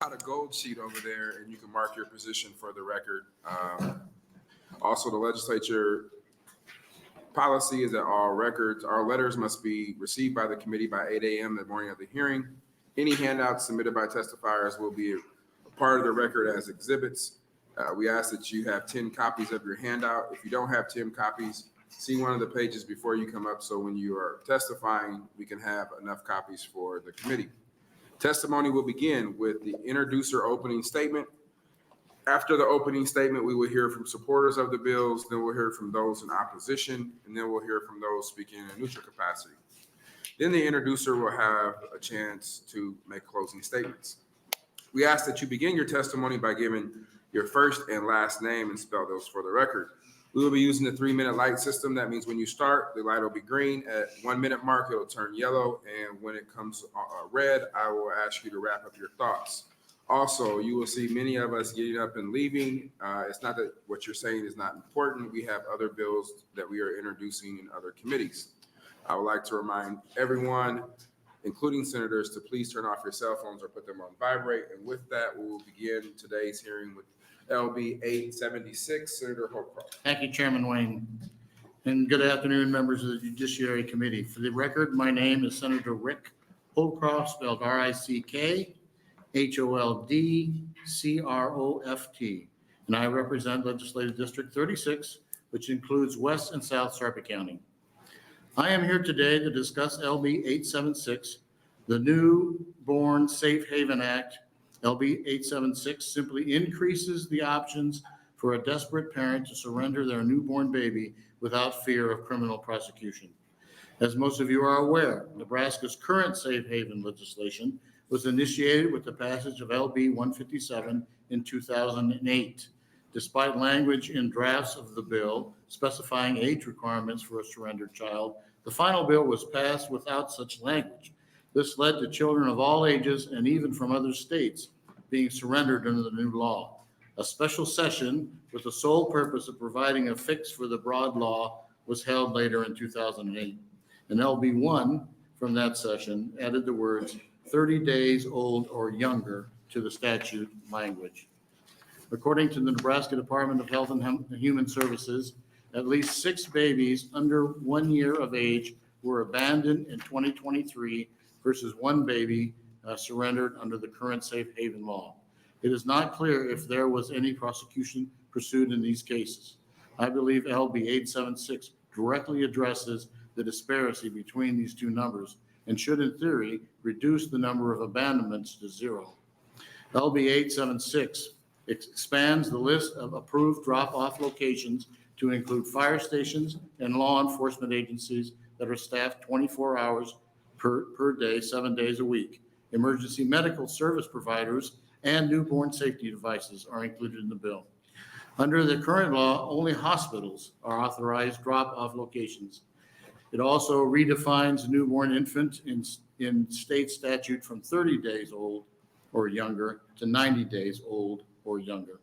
Got a gold sheet over there, and you can mark your position for the record. Also, the legislature policy is that all letters must be received by the committee by 8 a.m. the morning of the hearing. Any handouts submitted by testifiers will be a part of the record as exhibits. We ask that you have 10 copies of your handout. If you don't have 10 copies, see one of the pages before you come up so when you are testifying, we can have enough copies for the committee. Testimony will begin with the introducer opening statement. After the opening statement, we will hear from supporters of the bills, then we'll hear from those in opposition, and then we'll hear from those speaking in a neutral capacity. Then the introducer will have a chance to make closing statements. We ask that you begin your testimony by giving your first and last name and spell those for the record. We will be using the 3-minute light system. That means when you start, the light will be green. At 1 minute mark, it'll turn yellow. And when it comes red, I will ask you to wrap up your thoughts. Also, you will see many of us getting up and leaving. It's not that what you're saying is not important. We have other bills that we are introducing in other committees. I would like to remind everyone, including senators, to please turn off your cell phones or put them on vibrate. And with that, we will begin today's hearing with LB 876, Senator Holdcroft. Thank you, Chairman Wayne. And good afternoon, members of the Judiciary Committee. For the record, my name is Senator Rick Holdcroft, spelled R-I-C-K-H-O-L-D-C-R-O-F-T. And I represent Legislative District 36, which includes West and South Sarpy County. I am here today to discuss LB 876, the Newborn Safe Haven Act. LB 876 simply increases the options for a desperate parent to surrender their newborn baby without fear of criminal prosecution. As most of you are aware, Nebraska's current safe haven legislation was initiated with the passage of LB 157 in 2008. Despite language in drafts of the bill specifying age requirements for a surrendered child, the final bill was passed without such language. This led to children of all ages and even from other states being surrendered under the new law. A special session with the sole purpose of providing a fix for the broad law was held later in 2008. And LB 1 from that session added the words 30 days old or younger to the statute language. According to the Nebraska Department of Health and Human Services, at least 6 babies under 1 year of age were abandoned in 2023 versus 1 baby surrendered under the current safe haven law. It is not clear if there was any prosecution pursued in these cases. I believe LB 876 directly addresses the disparity between these two numbers and should, in theory, reduce the number of abandonments to 0. LB 876 expands the list of approved drop-off locations to include fire stations and law enforcement agencies that are staffed 24 hours per day, 7 days a week. Emergency medical service providers and newborn safety devices are included in the bill. Under the current law, only hospitals are authorized drop-off locations. It also redefines newborn infant in state statute from 30 days old or younger to 90 days old or younger.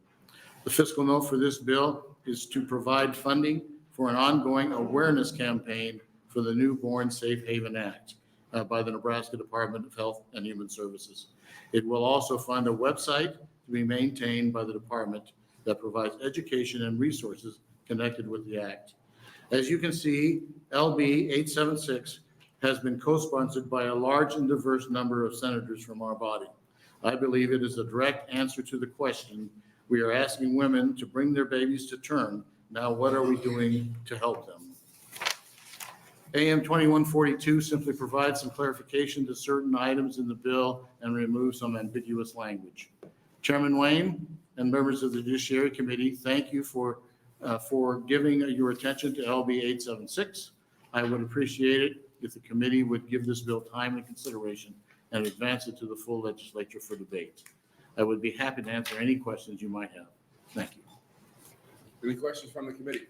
The fiscal note for this bill is to provide funding for an ongoing awareness campaign for the Newborn Safe Haven Act by the Nebraska Department of Health and Human Services. It will also fund a website to be maintained by the department that provides education and resources connected with the act. As you can see, LB 876 has been co-sponsored by a large and diverse number of senators from our body. I believe it is a direct answer to the question we are asking women to bring their babies to term. Now, what are we doing to help them? AM 2142 simply provides some clarification to certain items in the bill and removes some ambiguous language. Chairman Wayne and members of the Judiciary Committee, thank you for giving your attention to LB 876. I would appreciate it if the committee would give this bill time and consideration and advance it to the full legislature for debate. I would be happy to answer any questions you might have. Thank you. Any questions from the committee?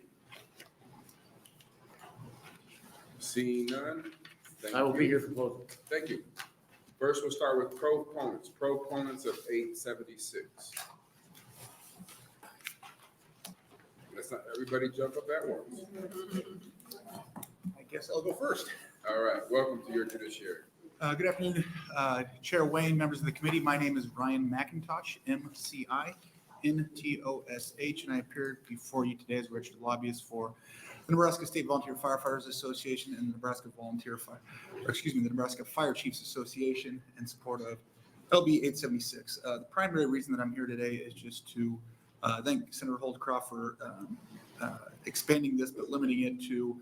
Seeing none, I will be here for both. Thank you. First, we'll start with proponents. Proponents of 876. Let's not everybody jump up at once. I guess I'll go first. All right, welcome to your judiciary. Good afternoon, Chair Wayne, members of the committee. My name is Ryan McIntosh, MCINTOSH, and I appear before you today as a registered lobbyist for the Nebraska State Volunteer Firefighters Association and the Nebraska the Nebraska Fire Chiefs Association in support of LB 876. The primary reason that I'm here today is just to thank Senator Holdcroft for expanding this, but limiting it to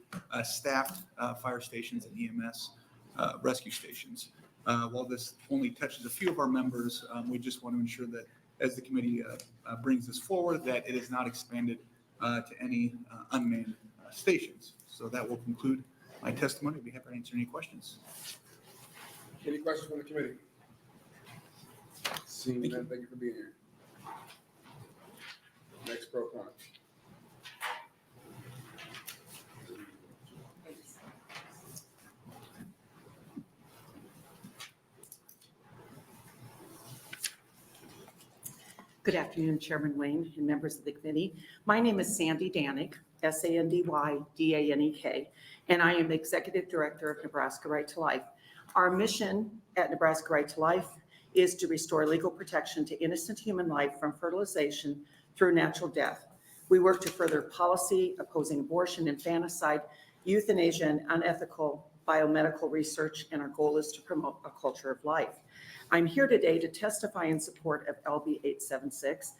staffed fire stations and EMS rescue stations. While this only touches a few of our members, we just want to ensure that as the committee brings this forward, that it is not expanded to any unmanned stations. So that will conclude my testimony. I'd be happy to answer any questions. Any questions from the committee? Seeing none, thank you for being here. Next proponent. Good afternoon, Chairman Wayne and members of the committee. My name is Sandy Danek, SANDYDANEK, and I am the Executive Director of Nebraska Right to Life. Our mission at Nebraska Right to Life is to restore legal protection to innocent human life from fertilization through natural death. We work to further policy opposing abortion, infanticide, euthanasia, and unethical biomedical research, and our goal is to promote a culture of life. I'm here today to testify in support of LB 876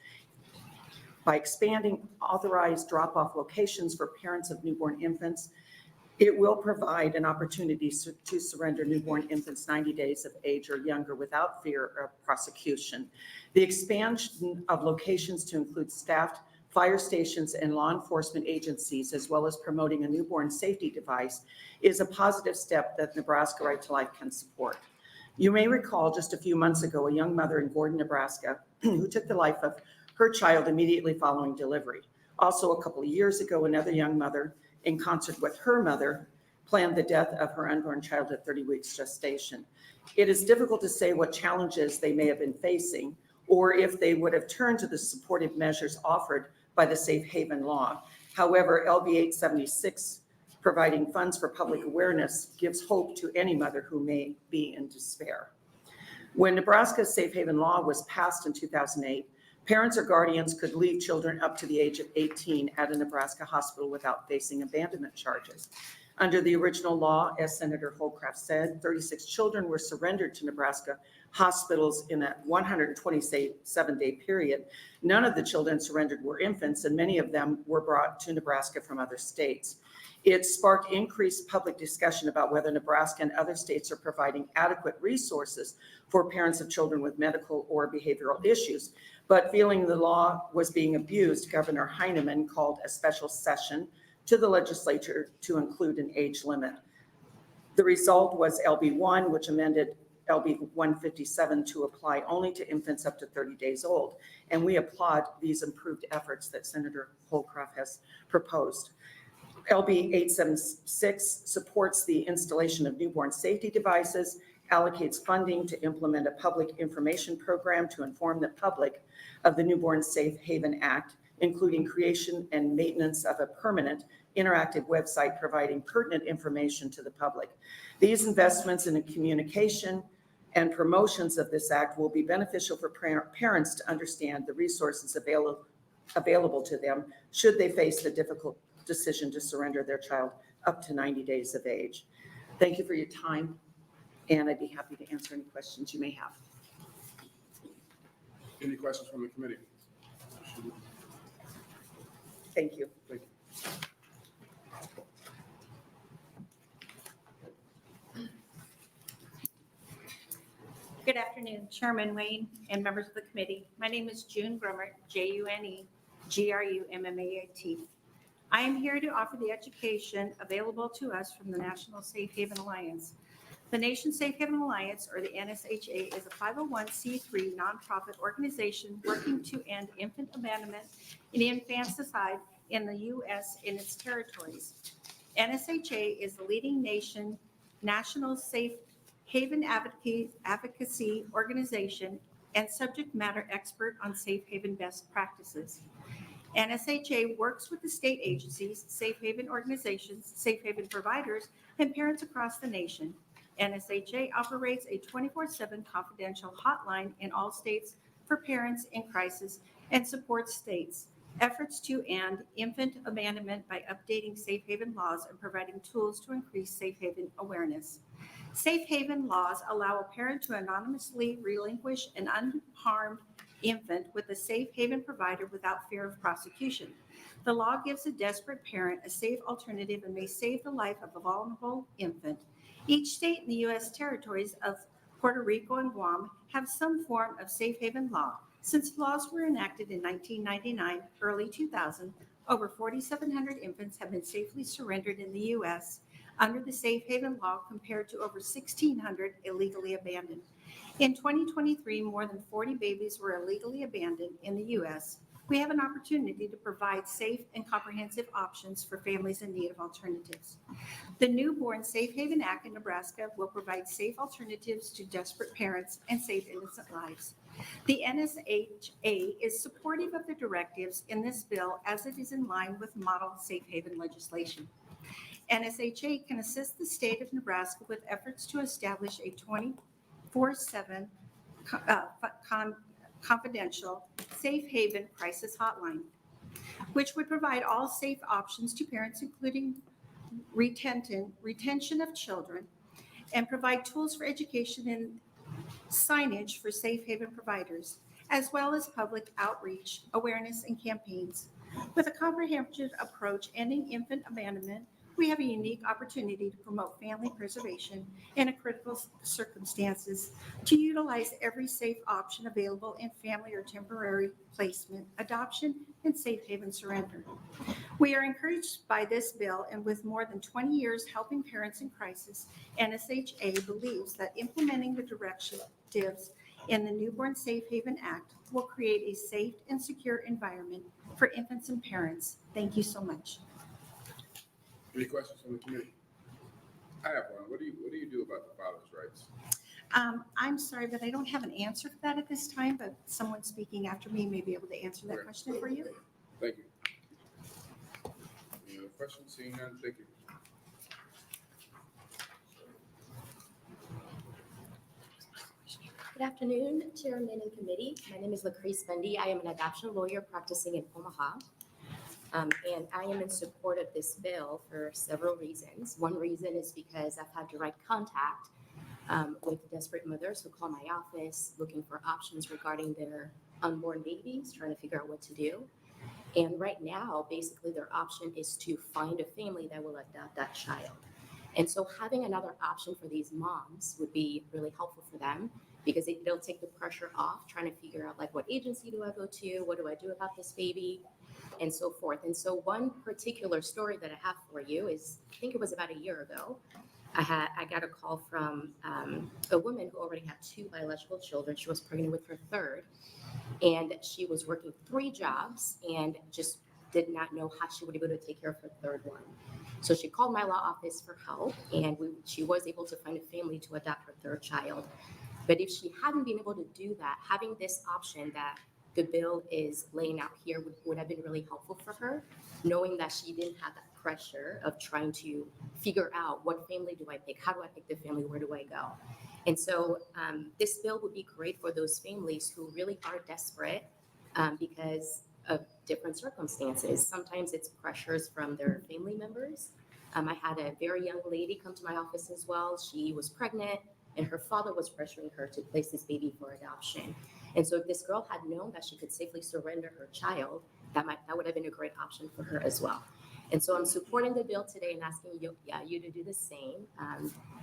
by expanding authorized drop-off locations for parents of newborn infants. It will provide an opportunity to surrender newborn infants 90 days of age or younger without fear of prosecution. The expansion of locations to include staffed fire stations and law enforcement agencies, as well as promoting a newborn safety device, is a positive step that Nebraska Right to Life can support. You may recall just a few months ago, a young mother in Gordon, Nebraska, who took the life of her child immediately following delivery. Also, a couple of years ago, another young mother, in concert with her mother, planned the death of her unborn child at 30 weeks gestation. It is difficult to say what challenges they may have been facing, or if they would have turned to the supportive measures offered by the Safe Haven law. However, LB 876, providing funds for public awareness, gives hope to any mother who may be in despair. When Nebraska's Safe Haven law was passed in 2008, parents or guardians could leave children up to the age of 18 at a Nebraska hospital without facing abandonment charges. Under the original law, as Senator Holdcroft said, 36 children were surrendered to Nebraska hospitals in a 127-day period. None of the children surrendered were infants, and many of them were brought to Nebraska from other states. It sparked increased public discussion about whether Nebraska and other states are providing adequate resources for parents of children with medical or behavioral issues. But feeling the law was being abused, Governor Heineman called a special session to the legislature to include an age limit. The result was LB 1, which amended LB 157 to apply only to infants up to 30 days old. And we applaud these improved efforts that Senator Holdcroft has proposed. LB 876 supports the installation of newborn safety devices, allocates funding to implement a public information program to inform the public of the Newborn Safe Haven Act, including creation and maintenance of a permanent interactive website providing pertinent information to the public. These investments in the communication and promotions of this act will be beneficial for parents to understand the resources available to them should they face the difficult decision to surrender their child up to 90 days of age. Thank you for your time, and I'd be happy to answer any questions you may have. Any questions from the committee? Thank you. Thank you. Good afternoon, Chairman Wayne and members of the committee. My name is June Grummert, JUNEGRUMMAT. I am here to offer the education available to us from the National Safe Haven Alliance. The National Safe Haven Alliance, or the NSHA, is a 501c3 nonprofit organization working to end infant abandonment and infanticide in the U.S. and its territories. NSHA is the leading national safe haven advocacy organization and subject matter expert on safe haven best practices. NSHA works with the state agencies, safe haven organizations, safe haven providers, and parents across the nation. NSHA operates a 24/7 confidential hotline in all states for parents in crisis and supports states' efforts to end infant abandonment by updating safe haven laws and providing tools to increase safe haven awareness. Safe haven laws allow a parent to anonymously relinquish an unharmed infant with a safe haven provider without fear of prosecution. The law gives a desperate parent a safe alternative and may save the life of a vulnerable infant. Each state in the U.S. territories of Puerto Rico and Guam have some form of safe haven law. Since laws were enacted in 1999, early 2000, over 4,700 infants have been safely surrendered in the U.S. under the safe haven law compared to over 1,600 illegally abandoned. In 2023, more than 40 babies were illegally abandoned in the U.S. We have an opportunity to provide safe and comprehensive options for families in need of alternatives. The Newborn Safe Haven Act in Nebraska will provide safe alternatives to desperate parents and save innocent lives. The NSHA is supportive of the directives in this bill as it is in line with model safe haven legislation. NSHA can assist the state of Nebraska with efforts to establish a 24/7 confidential safe haven crisis hotline, which would provide all safe options to parents, including retention of children, and provide tools for education and signage for safe haven providers, as well as public outreach, awareness, and campaigns. With a comprehensive approach ending infant abandonment, we have a unique opportunity to promote family preservation in a critical circumstances, to utilize every safe option available in family or temporary placement, adoption, and safe haven surrender. We are encouraged by this bill, and with more than 20 years helping parents in crisis, NSHA believes that implementing the directives in the Newborn Safe Haven Act will create a safe and secure environment for infants and parents. Thank you so much. Any questions from the committee? I have one. What do you do about the father's rights? I'm sorry, but I don't have an answer for that at this time, but someone speaking after me may be able to answer that question for you. Thank you. Any other questions? Seeing none, thank you. Good afternoon, Chairman and Committee. My name is Lacrease Bundy. I am an adoption lawyer practicing in Omaha. And I am in support of this bill for several reasons. One reason is because I've had direct contact with desperate mothers who call my office looking for options regarding their unborn babies, trying to figure out what to do. And right now, basically their option is to find a family that will adopt that child. And so having another option for these moms would be really helpful for them, because it'll take the pressure off trying to figure out, like, what agency do I go to? What do I do about this baby? And so forth. And so one particular story that I have for you is, I think it was about a year ago, I got a call from a woman who already had 2 biological children. She was pregnant with her 3rd, and she was working 3 jobs and just did not know how she would be able to take care of her 3rd one. So she called my law office for help, and she was able to find a family to adopt her 3rd child. But if she hadn't been able to do that, having this option that the bill is laying out here would have been really helpful for her, knowing that she didn't have that pressure of trying to figure out, what family do I pick? How do I pick the family? Where do I go? And so this bill would be great for those families who really are desperate because of different circumstances. Sometimes it's pressures from their family members. I had a very young lady come to my office as well. She was pregnant, and her father was pressuring her to place this baby for adoption. And so if this girl had known that she could safely surrender her child, that would have been a great option for her as well. And so I'm supporting the bill today and asking you to do the same,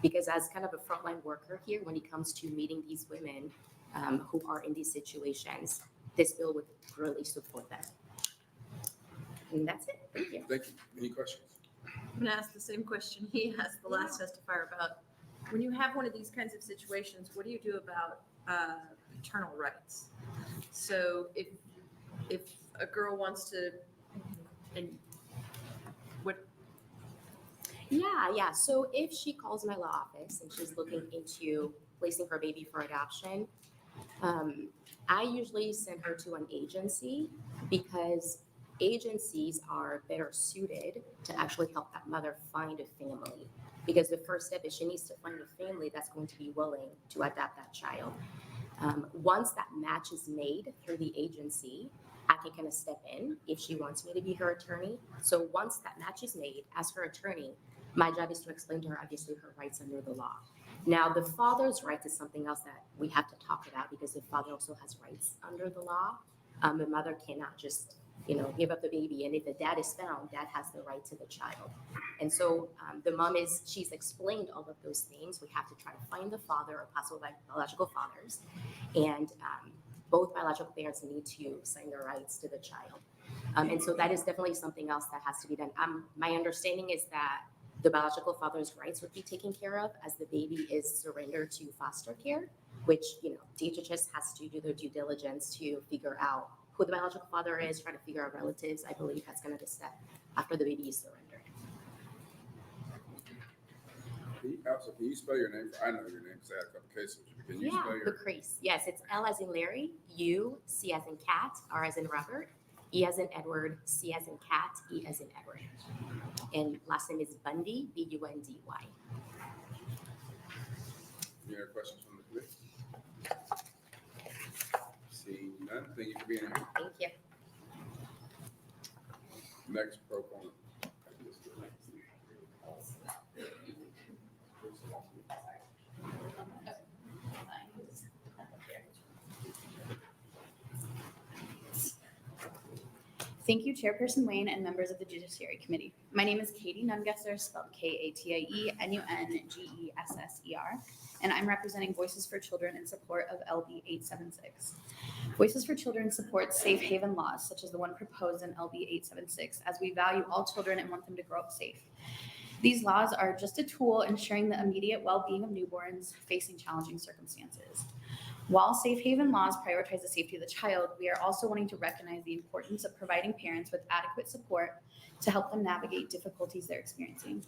because as kind of a frontline worker here, when it comes to meeting these women who are in these situations, this bill would really support them. And that's it. Thank you. Thank you. Any questions? I'm going to ask the same question he asked the last testifier about, when you have one of these kinds of situations, what do you do about paternal rights? So if a girl wants to, and what? Yeah. So if she calls my law office and she's looking into placing her baby for adoption, I usually send her to an agency, because agencies are better suited to actually help that mother find a family. because the first step is she needs to find a family that's going to be willing to adopt that child. Once that match is made through the agency, I can kind of step in if she wants me to be her attorney. So once that match is made, as her attorney, my job is to explain to her, obviously, her rights under the law. Now, the father's rights is something else that we have to talk about because the father also has rights under the law. The mother cannot just, give up the baby. And if the dad is found, dad has the right to the child. And so the mom she's explained all of those things. We have to try to find the father or possible biological fathers. And both biological parents need to sign their rights to the child. And so that is definitely something else that has to be done. My understanding is that the biological father's rights would be taken care of as the baby is surrendered to foster care, which, DHHS has to do their due diligence to figure out who the biological father is, try to figure out relatives. I believe that's going to be the step after the baby is surrendered. Can you spell your name? I know your name because I had a couple cases. Can you spell your? Lucrece. Yes, it's L as in Larry, U, C as in cat, R as in Robert, E as in Edward, C as in cat, E as in Edward. And last name is Bundy, B-U-N-D-Y. Any other questions from the committee? Seeing none, thank you for being here. Thank you. Next proponent. Thank you, Chairperson Wayne and members of the Judiciary Committee. My name is Katie Nungesser, spelled K-A-T-I-E-N-U-N-G-E-S-S-E-R, and I'm representing Voices for Children in support of LB 876. Voices for Children supports safe haven laws, such as the one proposed in LB 876, as we value all children and want them to grow up safe. These laws are just a tool ensuring the immediate well-being of newborns facing challenging circumstances. While safe haven laws prioritize the safety of the child, we are also wanting to recognize the importance of providing parents with adequate support to help them navigate difficulties they're experiencing.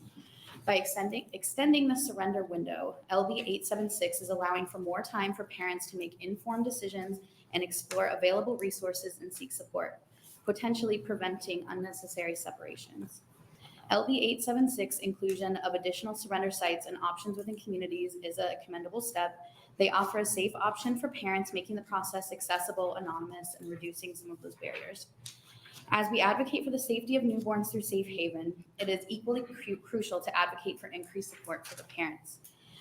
By extending the surrender window, LB 876 is allowing for more time for parents to make informed decisions and explore available resources and seek support, potentially preventing unnecessary separations. LB 876 inclusion of additional surrender sites and options within communities is a commendable step. They offer a safe option for parents, making the process accessible, anonymous, and reducing some of those barriers. As we advocate for the safety of newborns through Safe Haven, it is equally crucial to advocate for increased support for the parents.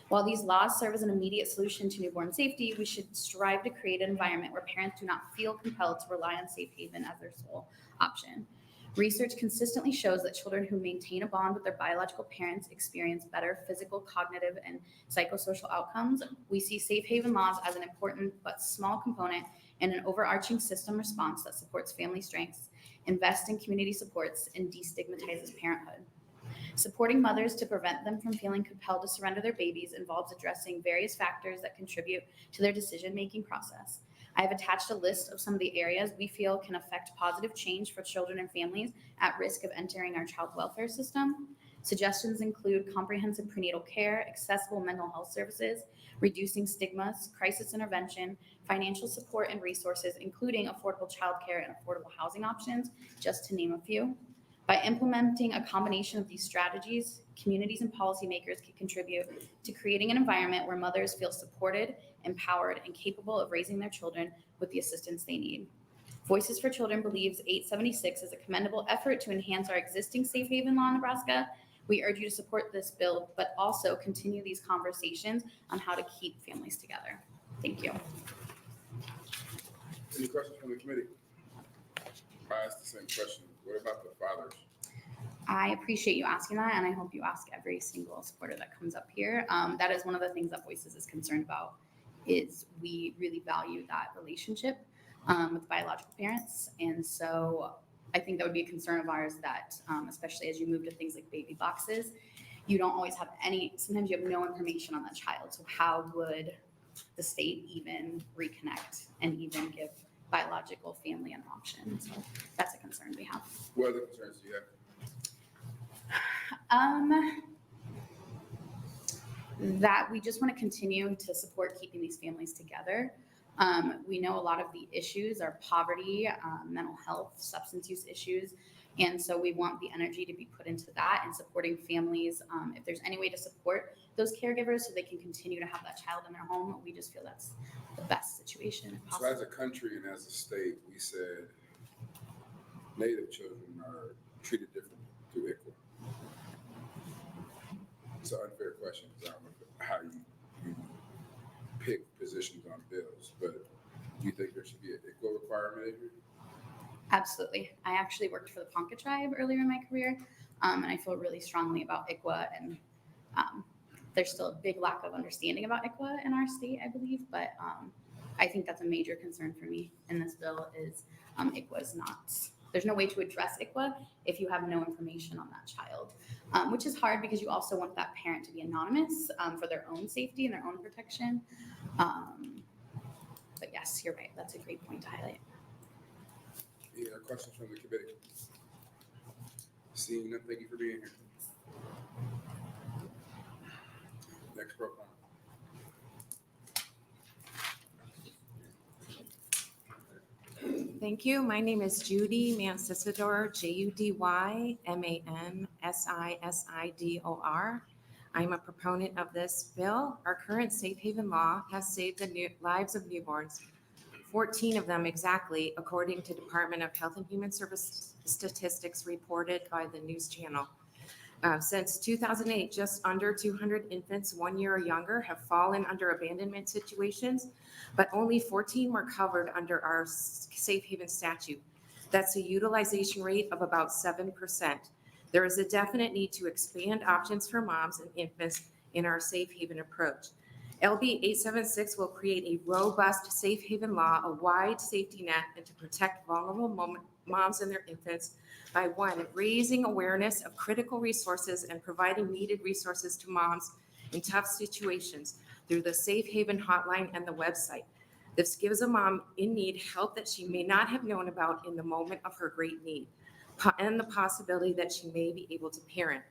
While these laws serve as an immediate solution to newborn safety, we should strive to create an environment where parents do not feel compelled to rely on Safe Haven as their sole option. Research consistently shows that children who maintain a bond with their biological parents experience better physical, cognitive, and psychosocial outcomes. We see safe haven laws as an important but small component in an overarching system response that supports family strengths, invests in community supports, and destigmatizes parenthood. Supporting mothers to prevent them from feeling compelled to surrender their babies involves addressing various factors that contribute to their decision-making process. I have attached a list of some of the areas we feel can affect positive change for children and families at risk of entering our child welfare system. Suggestions include comprehensive prenatal care, accessible mental health services, reducing stigmas, crisis intervention, financial support and resources, including affordable childcare and affordable housing options, just to name a few. By implementing a combination of these strategies, communities and policymakers can contribute to creating an environment where mothers feel supported, empowered, and capable of raising their children with the assistance they need. Voices for Children believes 876 is a commendable effort to enhance our existing safe haven law in Nebraska. We urge you to support this bill, but also continue these conversations on how to keep families together. Thank you. Any questions from the committee? I asked the same question. What about the fathers? I appreciate you asking that, and I hope you ask every single supporter that comes up here. That is one of the things that Voices is concerned about, is we really value that relationship with biological parents. And so I think that would be a concern of ours that, especially as you move to things like baby boxes, you don't always have sometimes you have no information on that child. So how would the state even reconnect and even give biological family an option? So that's a concern we have. What other concerns do you have? That we just want to continue to support keeping these families together. We know a lot of the issues are poverty, mental health, substance use issues. And so we want the energy to be put into that and supporting families. If there's any way to support those caregivers so they can continue to have that child in their home, we just feel that's the best situation if So possible. as a country and as a state, we said Native children are treated differently through ICWA. It's an unfair question because I don't know how you pick positions on bills, but do you think there should be an ICWA requirement in here? Absolutely. I actually worked for the Ponca tribe earlier in my career, and I feel really strongly about ICWA. And there's still a big lack of understanding about ICWA in our state, I believe. But I think that's a major concern for me in this bill is ICWA is not. There's no way to address ICWA if you have no information on that child, which is hard because you also want that parent to be anonymous for their own safety and their own protection. But yes, you're right. That's a great point to highlight. Any other questions from the committee? Seeing none, thank you for being here. Next program. Thank you. My name is Judy Mansisador, Judymansisador. I'm a proponent of this bill. Our current safe haven law has saved the lives of newborns, 14 of them exactly, according to Department of Health and Human Services statistics reported by the news channel. Since 2008, just under 200 infants 1 year or younger have fallen under abandonment situations, but only 14 were covered under our safe haven statute. That's a utilization rate of about 7%. There is a definite need to expand options for moms and infants in our safe haven approach. LB 876 will create a robust safe haven law, a wide safety net, and to protect vulnerable moms and their infants by one, raising awareness of critical resources and providing needed resources to moms in tough situations through the Safe Haven hotline and the website. This gives a mom in need help that she may not have known about in the moment of her great need, and the possibility that she may be able to parent.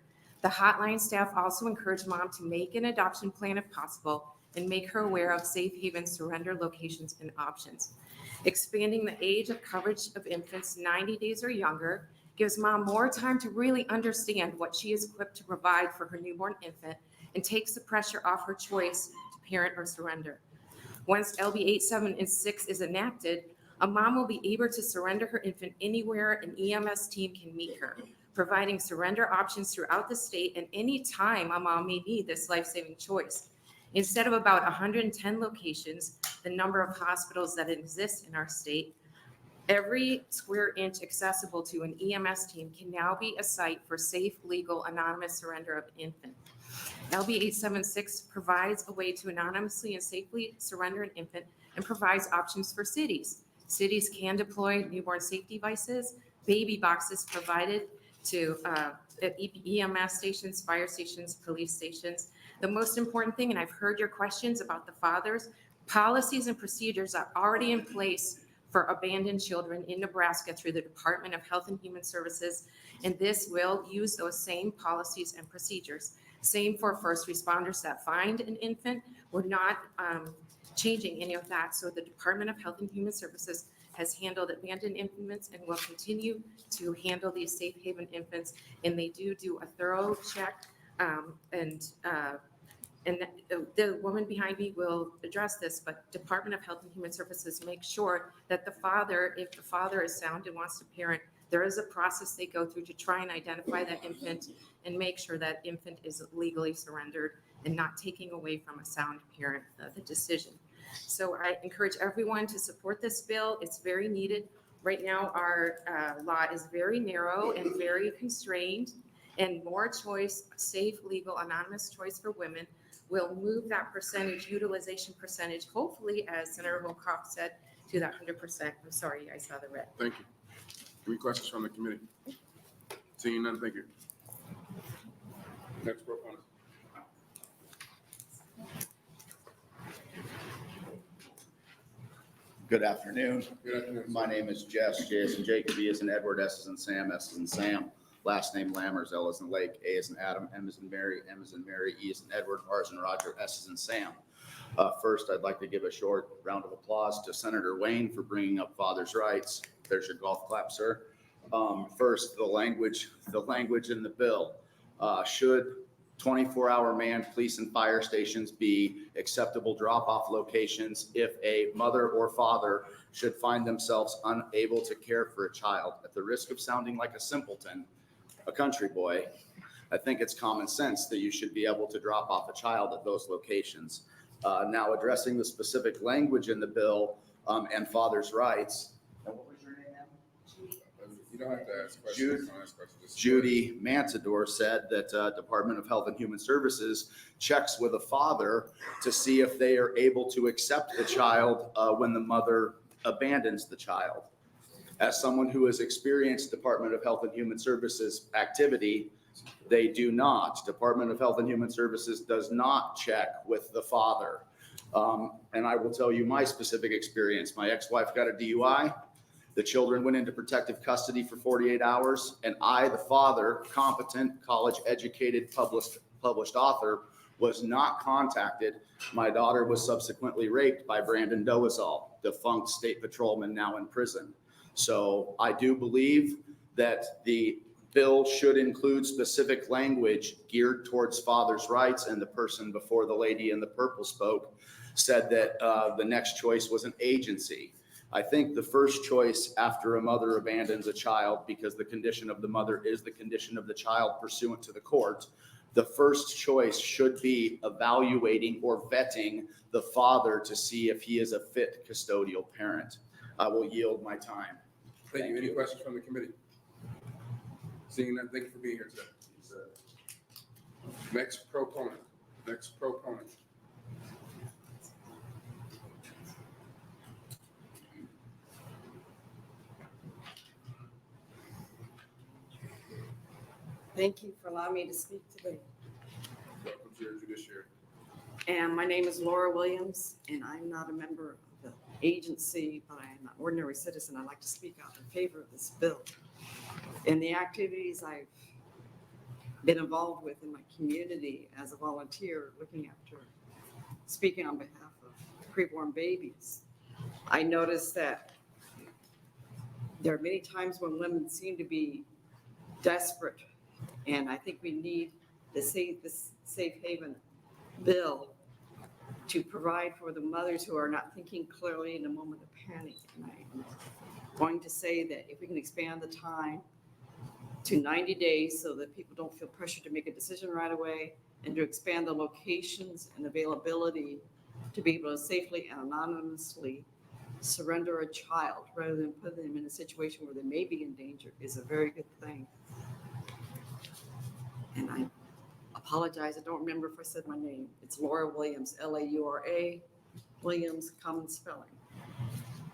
The hotline staff also encourage mom to make an adoption plan if possible and make her aware of Safe Haven surrender locations and options. Expanding the age of coverage of infants 90 days or younger gives mom more time to really understand what she is equipped to provide for her newborn infant and takes the pressure off her choice to parent or surrender. Once LB 876 is enacted, a mom will be able to surrender her infant anywhere an EMS team can meet her, providing surrender options throughout the state and any time a mom may need this life-saving choice. Instead of about 110 locations, the number of hospitals that exist in our state, every square inch accessible to an EMS team can now be a site for safe, legal, anonymous surrender of an infant. LB 876 provides a way to anonymously and safely surrender an infant and provides options for cities. Cities can deploy newborn safety devices, baby boxes provided to EMS stations, fire stations, police stations. The most important thing, and I've heard your questions about the fathers, policies and procedures are already in place for abandoned children in Nebraska through the Department of Health and Human Services, and this will use those same policies and procedures. Same for first responders that find an infant. We're not changing any of that. So the Department of Health and Human Services has handled abandoned infants and will continue to handle these safe haven infants. And they do a thorough check. And the woman behind me will address this, but Department of Health and Human Services makes sure that the father, if the father is sound and wants to parent, there is a process they go through to try and identify that infant and make sure that infant is legally surrendered and not taking away from a sound parent the decision. So I encourage everyone to support this bill. It's very needed. Right now, our law is very narrow and very constrained, and more choice, safe, legal, anonymous choice for women will move that percentage, utilization percentage, hopefully, as Senator Holdcroft said, to that 100%. I'm sorry, I saw the red. Thank you. Any questions from the committee? Seeing none, thank you. Next proponent. Good afternoon. Good afternoon. My name is Jess, J as in Jacob, E as in Edward, S as in Sam, S as in Sam. Last name Lammers, L as in Lake, A as in Adam, M as in Mary, M as in Mary, E as in Edward, R as in Roger, S as in Sam. First, I'd like to give a short round of applause to Senator Wayne for bringing up fathers' rights. There's your golf clap, sir. First, the language in the bill. Should 24-hour manned police and fire stations be acceptable drop-off locations if a mother or father should find themselves unable to care for a child? At the risk of sounding like a simpleton, a country boy, I think it's common sense that you should be able to drop off a child at those locations. Now, addressing the specific language in the bill and father's rights. And what was your name, ma'am? You don't have to ask questions. Don't ask questions. Just- Judy Mantador said that Department of Health and Human Services checks with a father to see if they are able to accept the child when the mother abandons the child. As someone who has experienced Department of Health and Human Services activity, they do not. Department of Health and Human Services does not check with the father. And I will tell you my specific experience. My ex-wife got a DUI. The children went into protective custody for 48 hours, and I, the father, competent, college-educated, published author, was not contacted. My daughter was subsequently raped by Brandon Doazal, defunct state patrolman now in prison. So I do believe that the bill should include specific language geared towards father's rights, and the person before the lady in the purple spoke said that the next choice was an agency. I think the first choice after a mother abandons a child, because the condition of the mother is the condition of the child pursuant to the court, the first choice should be evaluating or vetting the father to see if he is a fit custodial parent. I will yield my time. Thank you. Any questions from the committee? Seeing none, thank you for being here today. Next proponent. Thank you for allowing me to speak today. Welcome to your judiciary. And my name is Laura Williams, and I'm not a member of the agency, but I am an ordinary citizen. I'd like to speak out in favor of this bill. In the activities I've been involved with in my community as a volunteer, looking after, speaking on behalf of preborn babies, I noticed that there are many times when women seem to be desperate. And I think we need this safe haven bill to provide for the mothers who are not thinking clearly in a moment of panic. And I'm going to say that if we can expand the time to 90 days so that people don't feel pressured to make a decision right away, and to expand the locations and availability to be able to safely and anonymously surrender a child rather than put them in a situation where they may be in danger, is a very good thing. And I apologize, I don't remember if I said my name. It's Laura Williams, Laura Williams, common spelling.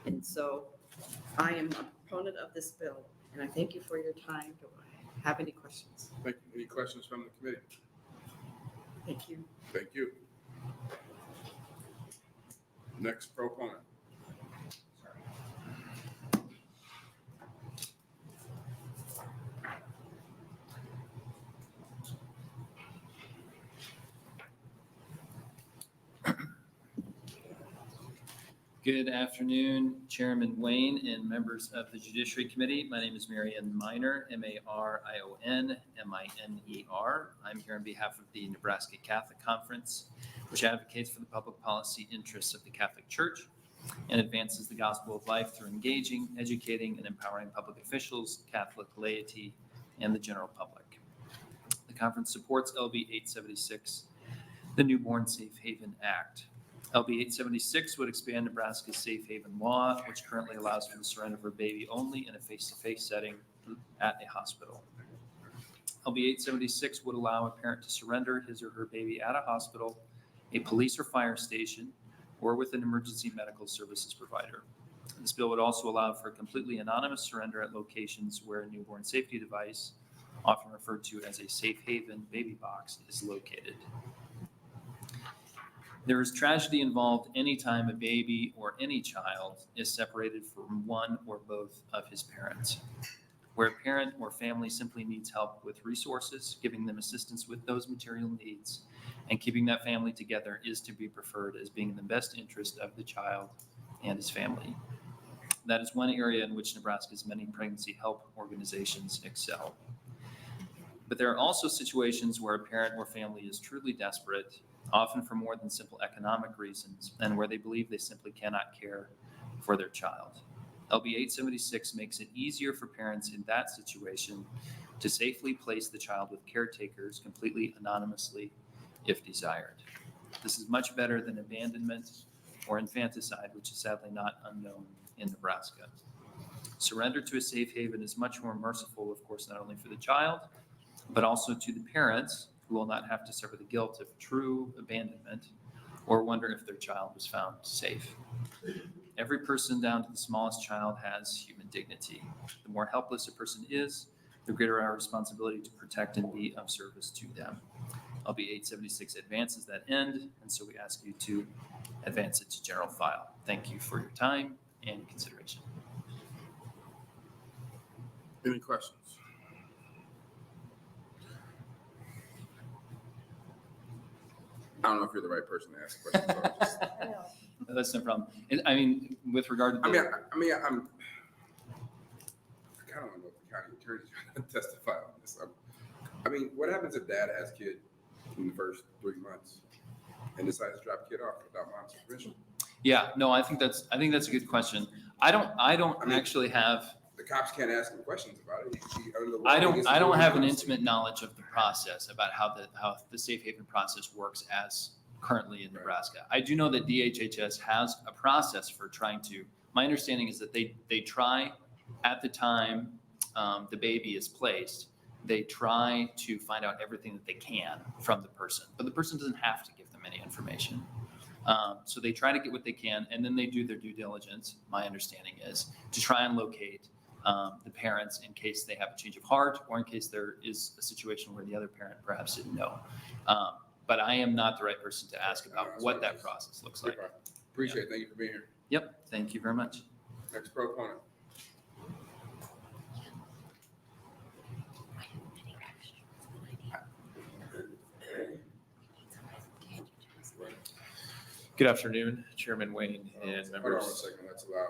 And so I am a proponent of this bill, and I thank you for your time. Do I have any questions? Thank you. Any questions from the committee? Thank you. Thank you. Next proponent. Good afternoon, Chairman Wayne and members of the Judiciary Committee. My name is Marion Miner, Marion Miner. I'm here on behalf of the Nebraska Catholic Conference, which advocates for the public policy interests of the Catholic Church and advances the gospel of life through engaging, educating, and empowering public officials, Catholic laity, and the general public. The conference supports LB 876, the Newborn Safe Haven Act. LB 876 would expand Nebraska's safe haven law, which currently allows for the surrender of a baby only in a face-to-face setting at a hospital. LB 876 would allow a parent to surrender his or her baby at a hospital, a police or fire station, or with an emergency medical services provider. This bill would also allow for a completely anonymous surrender at locations where a newborn safety device, often referred to as a safe haven baby box, is located. There is tragedy involved anytime a baby or any child is separated from one or both of his parents. Where a parent or family simply needs help with resources, giving them assistance with those material needs, and keeping that family together is to be preferred as being in the best interest of the child and his family. That is one area in which Nebraska's many pregnancy help organizations excel. But there are also situations where a parent or family is truly desperate, often for more than simple economic reasons, and where they believe they simply cannot care for their child. LB 876 makes it easier for parents in that situation to safely place the child with caretakers completely anonymously if desired. This is much better than abandonment or infanticide, which is sadly not unknown in Nebraska. Surrender to a safe haven is much more merciful, of course, not only for the child, but also to the parents, who will not have to suffer the guilt of true abandonment or wonder if their child was found safe. Every person down to the smallest child has human dignity. The more helpless a person is, the greater our responsibility to protect and be of service to them. LB 876 advances that end, and so we ask you to advance it to general file. Thank you for your time and consideration. Any questions? I don't know if you're the right person to ask questions. So I'll just- No, that's no problem. And I mean, with regard to I'm the, I kind of want to know if the county attorney's going to testify on this. I mean, what happens if dad has a kid in the first 3 months and decides to drop the kid off without mom's permission? yeah, no, I think that's a good question. I don't I mean, actually have, The cops can't ask him questions about it. Under the law, I he don't gets to do what he have an wants to. intimate knowledge of the process about how the safe haven process works as currently in Nebraska. I do know that DHHS has a process for trying to, my understanding is that they try at the time the baby is placed, they try to find out everything that they can from the person, but the person doesn't have to give them any information. So they try to get what they can, and then they do their due diligence, my understanding is, to try and locate the parents in case they have a change of heart or in case there is a situation where the other parent perhaps didn't know. But I am not the right person to ask about what that process looks like. Appreciate it. Thank you for being here. Yep, thank you very much. Next proponent. Good afternoon, Chairman Wayne and Hold on one members. second. Let's allow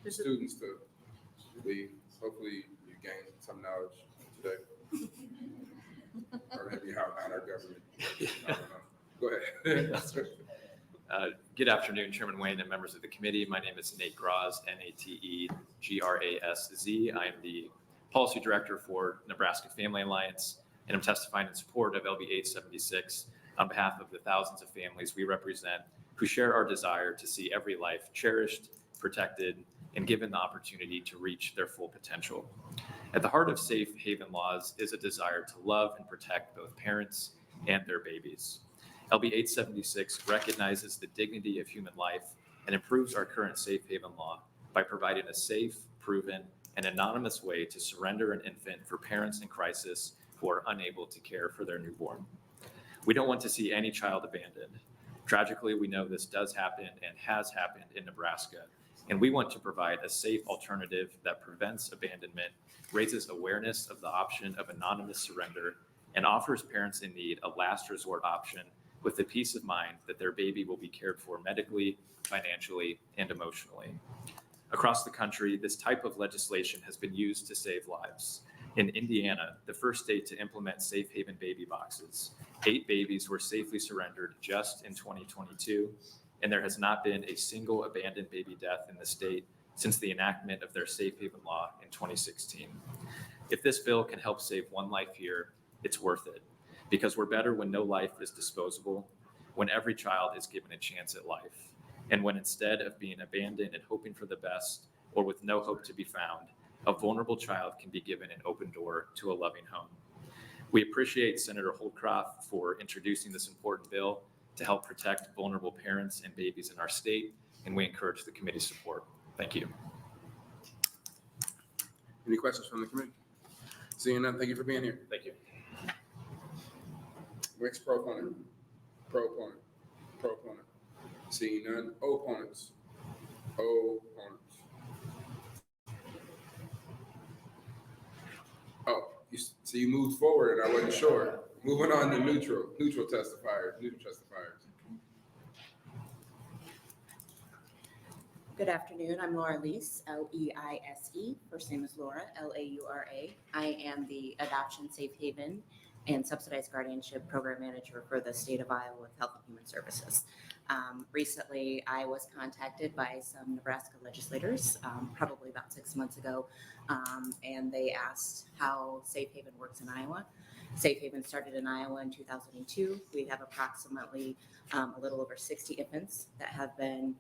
the students to leave. Hopefully you gain some knowledge today. Or maybe how not our government. I don't know. Go ahead. Good afternoon, Chairman Wayne and members of the committee. My name is Nate Graz, Nategrazz. I am the Policy Director for Nebraska Family Alliance, and I'm testifying in support of LB 876 on behalf of the thousands of families we represent who share our desire to see every life cherished, protected, and given the opportunity to reach their full potential. At the heart of safe haven laws is a desire to love and protect both parents and their babies. LB 876 recognizes the dignity of human life and improves our current safe haven law by providing a safe, proven, and anonymous way to surrender an infant for parents in crisis who are unable to care for their newborn. We don't want to see any child abandoned. Tragically, we know this does happen and has happened in Nebraska, and we want to provide a safe alternative that prevents abandonment, raises awareness of the option of anonymous surrender, and offers parents in need a last resort option with the peace of mind that their baby will be cared for medically, financially, and emotionally. Across the country, this type of legislation has been used to save lives. In Indiana, the first state to implement safe haven baby boxes, 8 babies were safely surrendered just in 2022, and there has not been a single abandoned baby death in the state since the enactment of their safe haven law in 2016. If this bill can help save one life here, it's worth it, because we're better when no life is disposable, when every child is given a chance at life, and when instead of being abandoned and hoping for the best, or with no hope to be found, a vulnerable child can be given an open door to a loving home. We appreciate Senator Holdcroft for introducing this important bill to help protect vulnerable parents and babies in our state, and we encourage the committee's support. Thank you. Any questions from the committee? Seeing none, thank you for being here. Thank you. Next proponent. Proponent. Proponent. Seeing none. Opponents. Opponents. Oh, so you moved forward and I wasn't sure. Moving on to neutral testifiers. Good afternoon. I'm Laura Lease, Leise. First name is Laura, Laura. I am the Adoption Safe Haven and Subsidized Guardianship Program Manager for the state of Iowa with Health and Human Services. Recently, I was contacted by some Nebraska legislators, probably about 6 months ago, and they asked how Safe Haven works in Iowa. Safe Haven started in Iowa in 2002. We have approximately a little over 60 infants that have been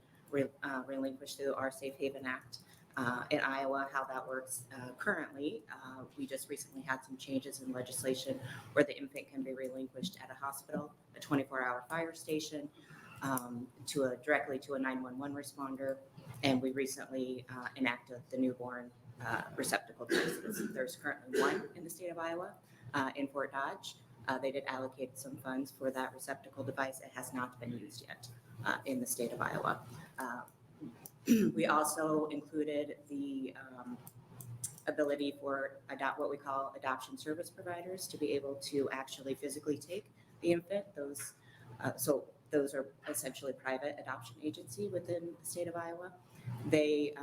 relinquished through our Safe Haven Act. In Iowa, how that works currently, we just recently had some changes in legislation where the infant can be relinquished at a hospital, a 24-hour fire station, directly to a 911 responder, and we recently enacted the newborn receptacle devices. There's currently one in the state of Iowa, in Fort Dodge. They did allocate some funds for that receptacle device. It has not been used yet in the state of Iowa. We also included the ability for what we call adoption service providers to be able to actually physically take the infant. Those are essentially private adoption agency within the state of Iowa. They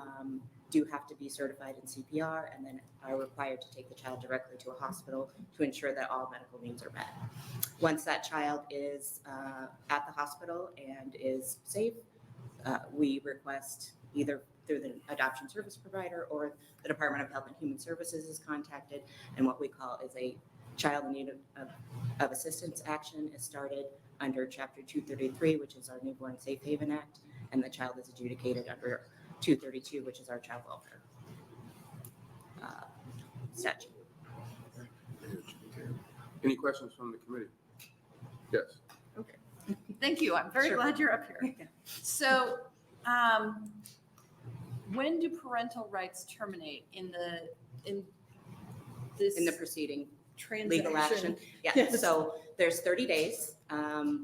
do have to be certified in CPR and then are required to take the child directly to a hospital to ensure that all medical needs are met. Once that child is at the hospital and is safe, we request either through the adoption service provider or the Department of Health and Human Services is contacted, and what we call is a child in need of assistance action is started under Chapter 233, which is our Newborn Safe Haven Act, and the child is adjudicated under 232, which is our child welfare statute. Any questions from the committee? Yes. Okay. Thank you. I'm very Sure. glad you're up here. So, when do parental rights terminate in this In the proceeding, transaction? legal action. Yeah, Yes. so there's 30 days.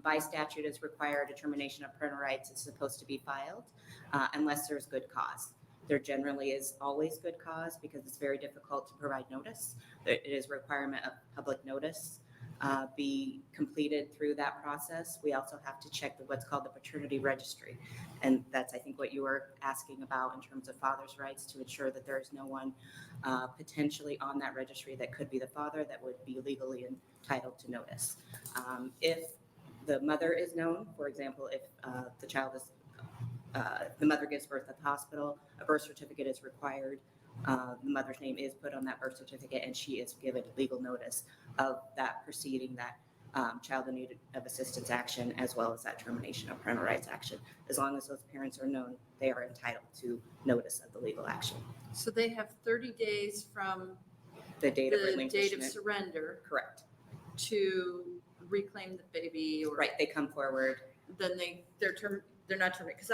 By statute is required, a termination of parental rights is supposed to be filed unless there's good cause. There generally is always good cause because it's very difficult to provide notice. It is a requirement of public notice be completed through that process. We also have to check what's called the paternity registry. And that's, I think, what you were asking about in terms of father's rights, to ensure that there is no one potentially on that registry that could be the father that would be legally entitled to notice. If the mother is known, for example, if the child is, the mother gives birth at the hospital, a birth certificate is required. The mother's name is put on that birth certificate, and she is given legal notice of that proceeding, that child in need of assistance action, as well as that termination of parental rights action. As long as those parents are known, they are entitled to notice of the legal action. So they have 30 days from The date of the date of relinquishment. surrender Correct. to reclaim the baby, or Right, they come forward. then they're not terminated. Because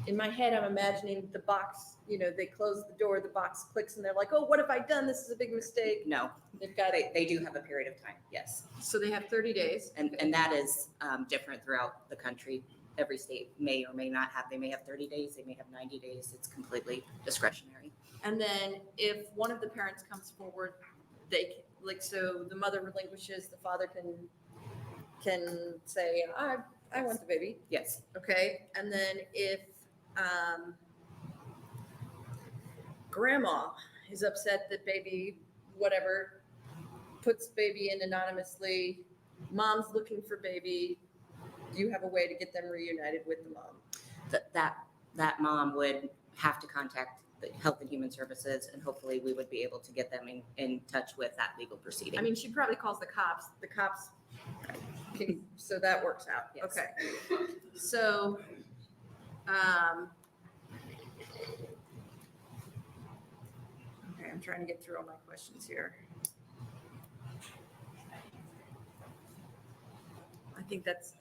in my head, I'm imagining the box, they close the door, the box clicks, and they're like, oh, what have I done? This is a big mistake. No, They've got it. they do have a period of time, yes. So they have 30 days. And that is different throughout the country. Every state may or may not have, they may have 30 days, they may have 90 days. It's completely discretionary. And then if one of the parents comes forward, so the mother relinquishes, the father can say, I want the baby. Yes, Okay. And then if grandma is upset that baby, whatever, puts baby in anonymously, mom's looking for baby, do you have a way to get them reunited with the mom? that mom would have to contact the Health and Human Services, and hopefully we would be able to get them in touch with that legal proceeding. I mean, she probably calls the cops. The cops so that works out. Yes. Okay. So, okay, I'm trying to get through all my questions here. I think that's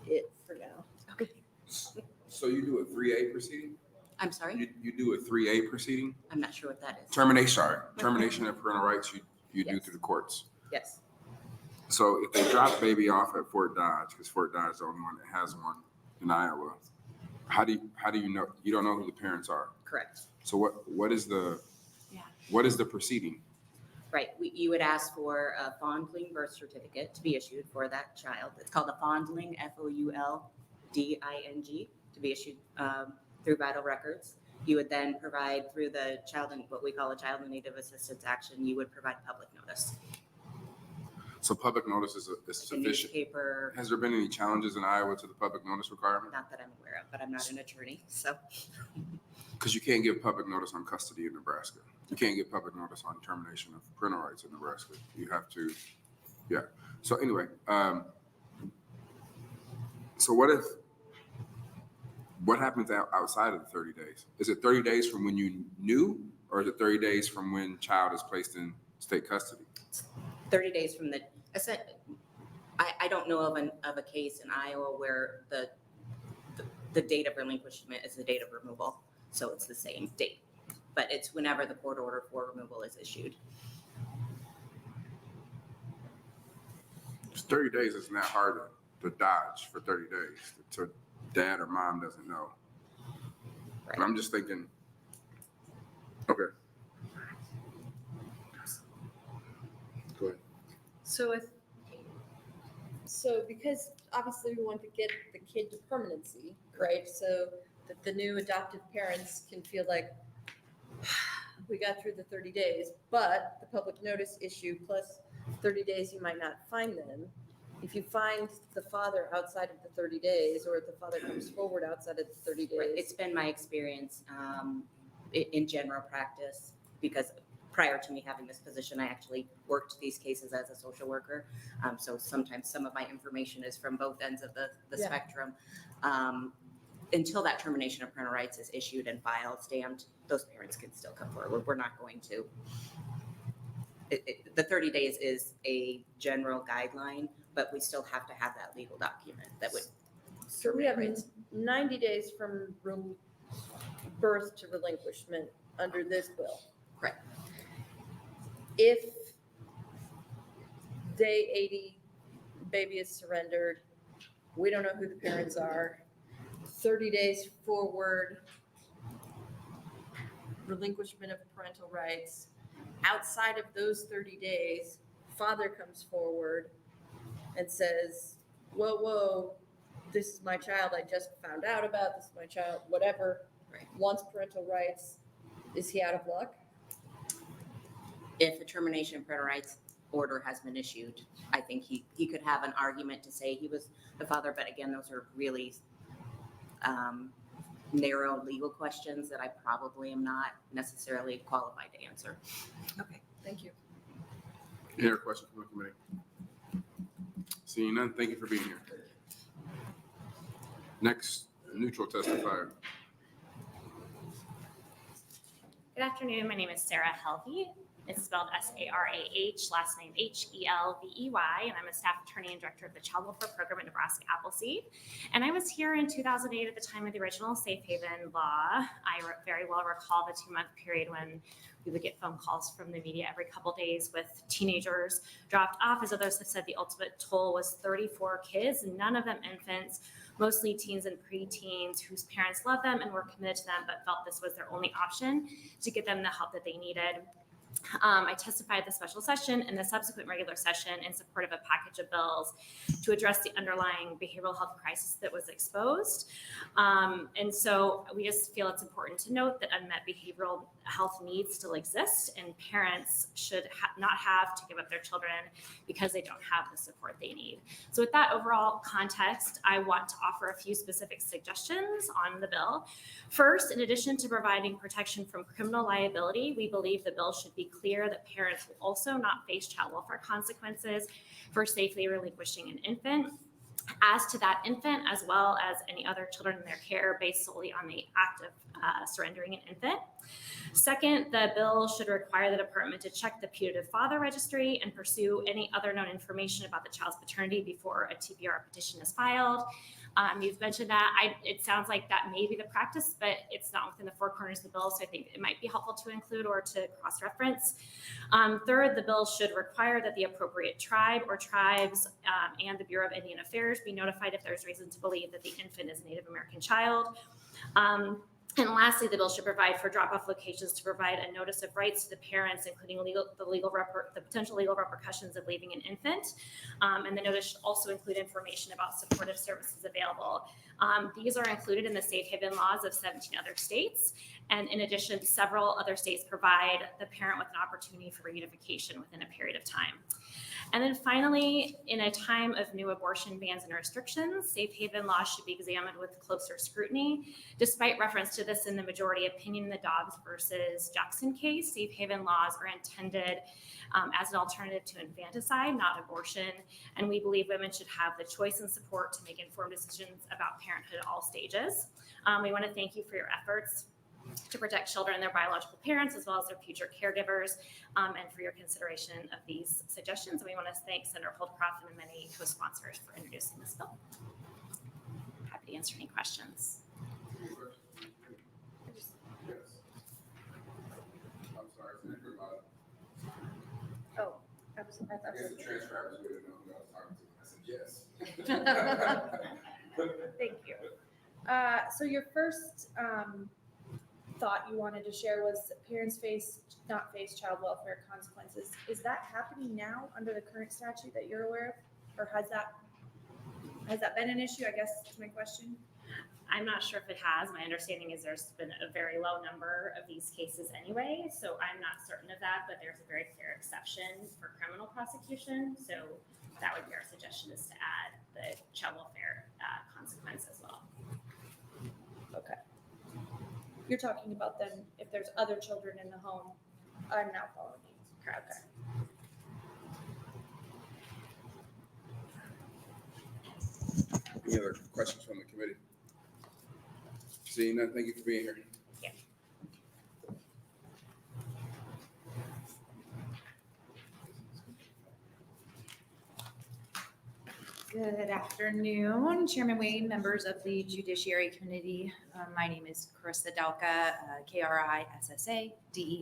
it for now. Okay. So you do a 3A proceeding? I'm sorry, You do a 3A proceeding? I'm not sure what that is. Termination of parental rights you do Yes. through the courts. Yes, So if they drop baby off at Fort Dodge, because Fort Dodge is the only one that has one in Iowa, how do you know? You don't know who the parents are. correct. So what is the proceeding? Right, you would ask for a fondling birth certificate to be issued for that child. It's called a fondling, FOULDING, to to be issued through vital records. You would then provide through the what we call a child in need of assistance action, you would provide public notice. So public notice is The sufficient. newspaper, Has there been any challenges in Iowa to the public notice requirement? not that I'm aware of, but I'm not an attorney, so. Because you can't give public notice on custody in Nebraska. You can't give public notice on termination of parental rights in Nebraska. You have to, yeah. So anyway, so what happens outside of the 30 days? Is it 30 days from when you knew, or is it 30 days from when child is placed in state custody? 30 days from the, I don't know of a case in Iowa where the date of relinquishment is the date of removal. So it's the same date, but it's whenever the court order for removal is issued. It's 30 days isn't that hard to dodge for 30 days. So dad or mom doesn't know. Right. But I'm just thinking, okay. Go ahead. So because obviously we want to get the kid to permanency, right? So that the new adoptive parents can feel like we got through the 30 days, but the public notice issue plus 30 days, you might not find them. If you find the father outside of the 30 days, or if the father comes forward outside of the 30 days. Right. It's been my experience in general practice, because prior to me having this position, I actually worked these cases as a social worker. So sometimes some of my information is from both ends of the spectrum. Until that termination of parental rights is issued and filed, stamped, those parents can still come forward. We're not going to. The 30 days is a general guideline, but we still have to have that legal document that would. So we have 90 days from birth to relinquishment under this bill. Right. If day 80, baby is surrendered, we don't know who the parents are, 30 days forward, relinquishment of parental rights. Outside of those 30 days, father comes forward and says, whoa, this is my child I just found out about, this is my child, whatever, Right. wants parental rights, is he out of luck? If a termination of parental rights order has been issued, I think he could have an argument to say he was the father, but again, those are really narrow legal questions that I probably am not necessarily qualified to answer. Okay, thank you. Any other questions from the committee? Seeing none, thank you for being here. Next, neutral testifier. Good afternoon. My name is Sarah Helvey. It's spelled Sarah, last name Helvey, and I'm a staff attorney and director of the Child Welfare Program at Nebraska Appleseed. And I was here in 2008 at the time of the original Safe Haven law. I very well recall the 2-month period when we would get phone calls from the media every couple days with teenagers dropped off. As others have said, the ultimate toll was 34 kids, none of them infants, mostly teens and preteens whose parents loved them and were committed to them, but felt this was their only option to get them the help that they needed. I testified at the special session and the subsequent regular session in support of a package of bills to address the underlying behavioral health crisis that was exposed. And so we just feel it's important to note that unmet behavioral health needs still exist, and parents should not have to give up their children because they don't have the support they need. So with that overall context, I want to offer a few specific suggestions on the bill. First, in addition to providing protection from criminal liability, we believe the bill should be clear that parents will also not face child welfare consequences for safely relinquishing an infant. As to that infant, as well as any other children in their care, based solely on the act of surrendering an infant. Second, the bill should require the department to check the putative father registry and pursue any other known information about the child's paternity before a TPR petition is filed. You've mentioned that. It sounds like that may be the practice, but it's not within the four corners of the bill, so I think it might be helpful to include or to cross-reference. Third, the bill should require that the appropriate tribe or tribes and the Bureau of Indian Affairs be notified if there's reason to believe that the infant is a Native American child. And lastly, the bill should provide for drop-off locations to provide a notice of rights to the parents, including the potential legal repercussions of leaving an infant. And the notice should also include information about supportive services available. These are included in the safe haven laws of 17 other states. And in addition, several other states provide the parent with an opportunity for reunification within a period of time. And then finally, in a time of new abortion bans and restrictions, safe haven laws should be examined with closer scrutiny. Despite reference to this in the majority opinion in the Dobbs versus Jackson case, safe haven laws are intended as an alternative to infanticide, not abortion. And we believe women should have the choice and support to make informed decisions about parenthood at all stages. We want to thank you for your efforts to protect children and their biological parents, as well as their future caregivers, and for your consideration of these suggestions. And we want to thank Senator Holdcroft and the many co-sponsors for introducing this bill. Happy to answer any questions. Yes. I'm sorry, Senator Lott. Oh, I guess the transcribers would have known who I was talking to. I said yes. Thank you. So your first thought you wanted to share was parents not face child welfare consequences. Is that happening now under the current statute that you're aware of? Or has that been an issue, I guess is my question? I'm not sure if it has. My understanding is there's been a very low number of these cases anyway, so I'm not certain of that, but there's a very clear exception for criminal prosecution. So that would be our suggestion, is to add the child welfare consequence as well. Okay. You're talking about then if there's other children in the home. I'm not following you. Correct. Okay. Any other questions from the committee? Seeing none, thank you for being here. Yeah. Good afternoon, Chairman Wayne, members of the Judiciary Committee. My name is Carissa Delka, Krissa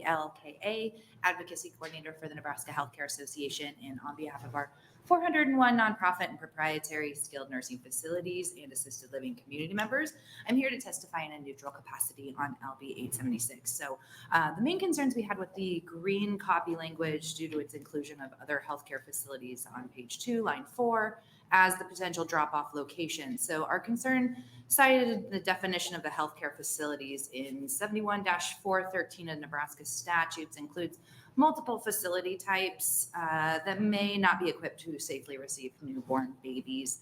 Delka, Advocacy Coordinator for the Nebraska Healthcare Association, and on behalf of our 401 nonprofit and proprietary skilled nursing facilities and assisted living community members, I'm here to testify in a neutral capacity on LB 876. So the main concerns we had with the green copy language due to its inclusion of other healthcare facilities on page 2, line 4, as the potential drop-off location. So our concern cited the definition of the healthcare facilities in 71-413 of Nebraska statutes includes multiple facility types that may not be equipped to safely receive newborn babies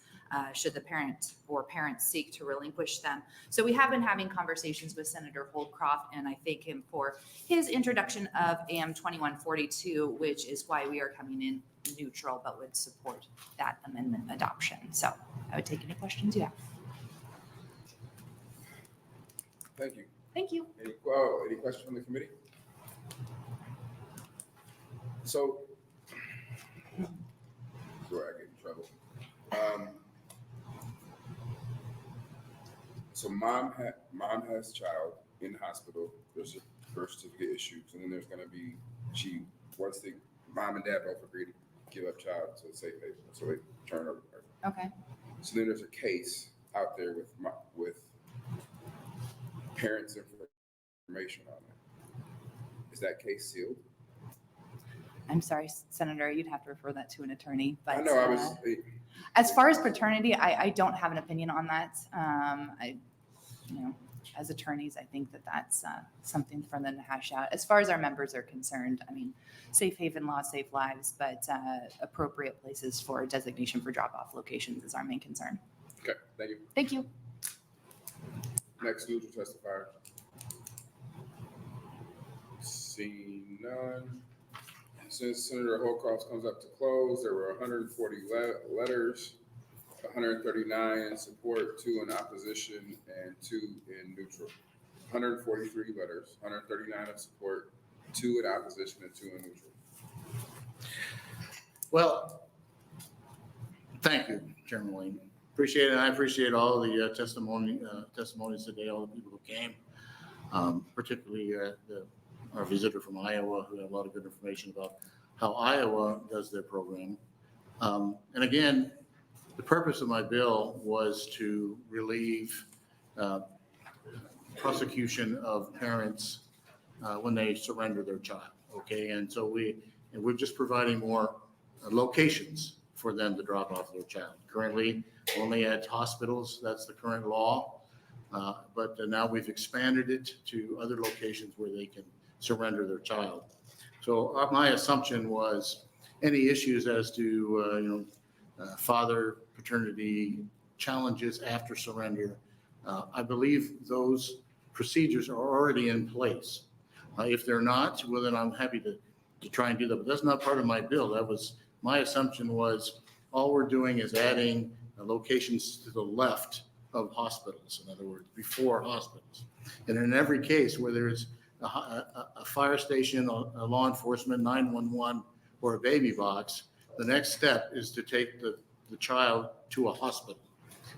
should the parent or parents seek to relinquish them. So we have been having conversations with Senator Holdcroft, and I thank him for his introduction of AM 2142, which is why we are coming in neutral, but would support that amendment adoption. So I would take any questions you have. Thank you. Thank you. Any questions from the committee? So, before I get in trouble. So mom has child in the hospital. There's a birth certificate issued, and then there's gonna be, once the mom and dad both agree to give up child to safe haven, so they turn over. Okay. So then there's a case out there with parents' information on it. Is that case sealed? I'm sorry, Senator, you'd have to refer that to an attorney. But I know, as far as paternity, I don't have an opinion on that. As attorneys, I think that that's something for them to hash out. As far as our members are concerned, I mean, safe haven laws save lives, but appropriate places for designation for drop-off locations is our main concern. Okay, thank you. Thank you. Next neutral testifier. Seeing none. Since Senator Holdcroft comes up to close, there were 140 letters, 139 in support, 2 in opposition, and 2 in neutral. 143 letters, 139 in support, 2 in opposition, and 2 in neutral. Well, thank you, Chairman Wayne. Appreciate it. I appreciate all the testimonies today, all the people who came, particularly our visitor from Iowa, who had a lot of good information about how Iowa does their program. And again, the purpose of my bill was to relieve prosecution of parents when they surrender their child, okay? And so we're just providing more locations for them to drop off their child. Currently, only at hospitals, that's the current law. But now we've expanded it to other locations where they can surrender their child. So my assumption was any issues as to, father paternity challenges after surrender, I believe those procedures are already in place. If they're not, well, then I'm happy to try and do that. But that's not part of my bill. That was, my assumption was all we're doing is adding locations to the left of hospitals, in other words, before hospitals. And in every case where there's a fire station, a law enforcement, 911, or a baby box, the next step is to take the child to a hospital.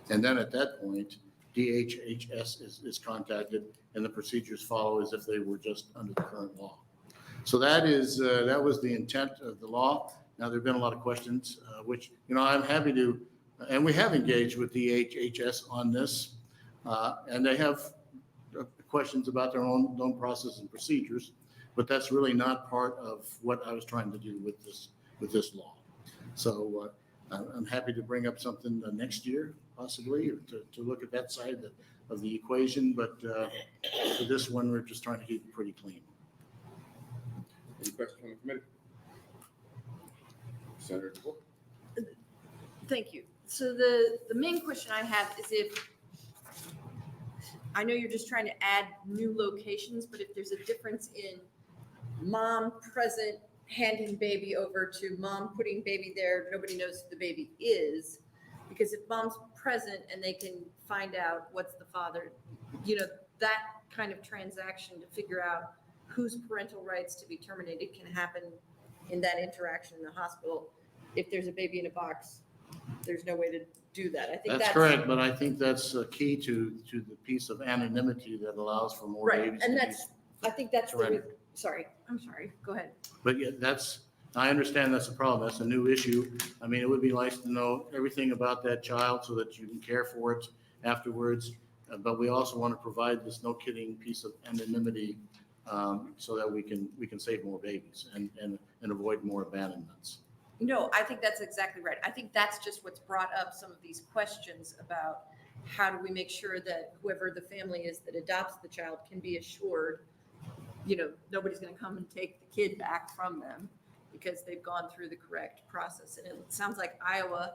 And then at that point, DHHS is contacted and the procedures follow as if they were just under the current law. So that was the intent of the law. Now, there've been a lot of questions, which, I'm happy to, and we have engaged with DHHS on this, and they have questions about their own process and procedures, but that's really not part of what I was trying to do with this law. So I'm happy to bring up something next year, possibly, or to look at that side of the equation, but for this one, we're just trying to keep it pretty clean. Any questions from the committee? Senator DeWolf. Thank you. So the main question I have is if, I know you're just trying to add new locations, but if there's a difference in mom present, handing baby over to mom putting baby there, nobody knows who the baby is, because if mom's present and they can find out what's the father, that kind of transaction to figure out whose parental rights to be terminated can happen in that interaction in the hospital. If there's a baby in a box, there's no way to do that. I think That's correct, but I think that's key to the piece of anonymity that allows for more right, babies. and I think that's the surrendered. sorry, I'm sorry. Go ahead. But yeah, I understand that's a problem. That's a new issue. I mean, it would be nice to know everything about that child so that you can care for it afterwards. But we also want to provide this no kidding piece of anonymity so that we can save more babies and avoid more abandonments. No, I think that's exactly right. I think that's just what's brought up some of these questions about how do we make sure that whoever the family is that adopts the child can be assured, nobody's going to come and take the kid back from them because they've gone through the correct process. And it sounds like Iowa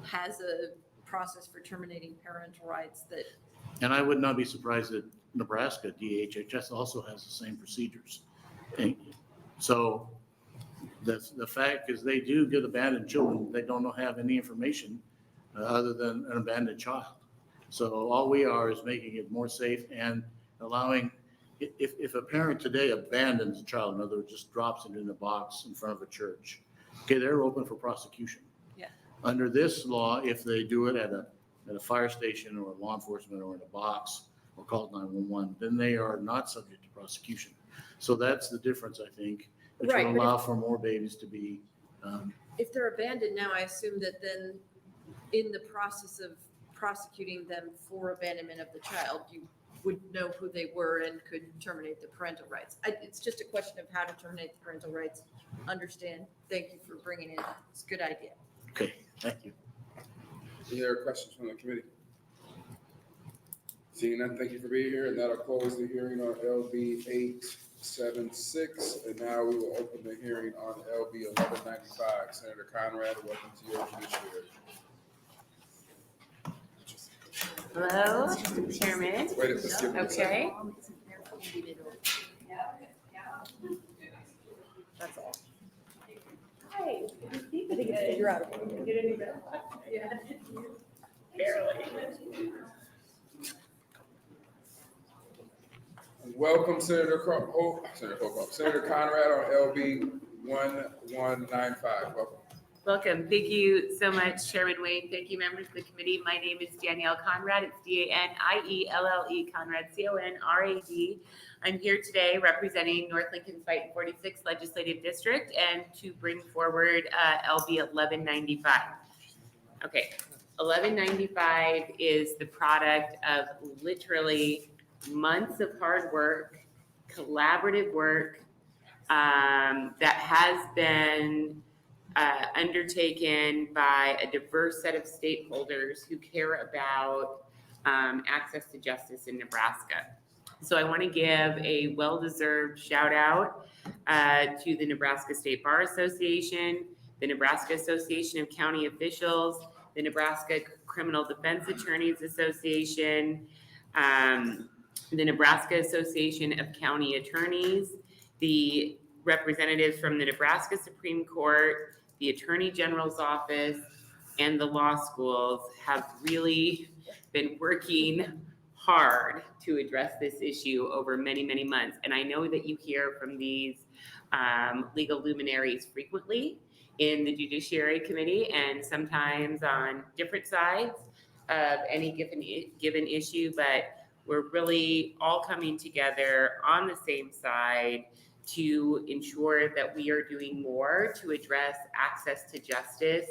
has a process for terminating parental rights that. And I would not be surprised that Nebraska DHHS also has the same procedures. And so the fact is they do get abandoned children. They don't have any information other than an abandoned child. So all we are is making it more safe and allowing, if a parent today abandons a child, in other words, just drops it in a box in front of a church, okay, they're open for prosecution. Yeah. Under this law, if they do it at a fire station or law enforcement or in a box or call 911, then they are not subject to prosecution. So that's the difference, I think, which Right, will but allow for more babies to be. If they're abandoned now, I assume that then in the process of prosecuting them for abandonment of the child, you would know who they were and could terminate the parental rights. It's just a question of how to terminate the parental rights. Understand. Thank you for bringing it. It's a good idea. Okay, thank you. Any other questions from the committee? Seeing none, thank you for being here, and that'll close the hearing on LB 876. And now we will open the hearing on LB 1195. Senator Conrad, welcome to your judiciary. Hello, Chairman. Wait, let's give it a second. Okay. That's all. Hi. I think you're out of it. Get any better? Yeah. Barely. Welcome, Senator Conrad on LB 1195. Welcome. Welcome. Thank you so much, Chairman Wayne. Thank you, members of the committee. My name is Danielle Conrad. It's DANIELLE, Conrad, CONRAD. I'm here today representing North Lincoln's Fight 46th Legislative District and to bring forward LB 1195. Okay, 1195 is the product of literally months of hard work, collaborative work that has been undertaken by a diverse set of stakeholders who care about access to justice in Nebraska. So I want to give a well-deserved shout out to the Nebraska State Bar Association, the Nebraska Association of County Officials, the Nebraska Criminal Defense Attorneys Association, the Nebraska Association of County Attorneys, the representatives from the Nebraska Supreme Court, the Attorney General's Office, and the law schools have really been working hard to address this issue over many, many months. And I know that you hear from these legal luminaries frequently in the Judiciary Committee and sometimes on different sides of any given issue, but we're really all coming together on the same side to ensure that we are doing more to address access to justice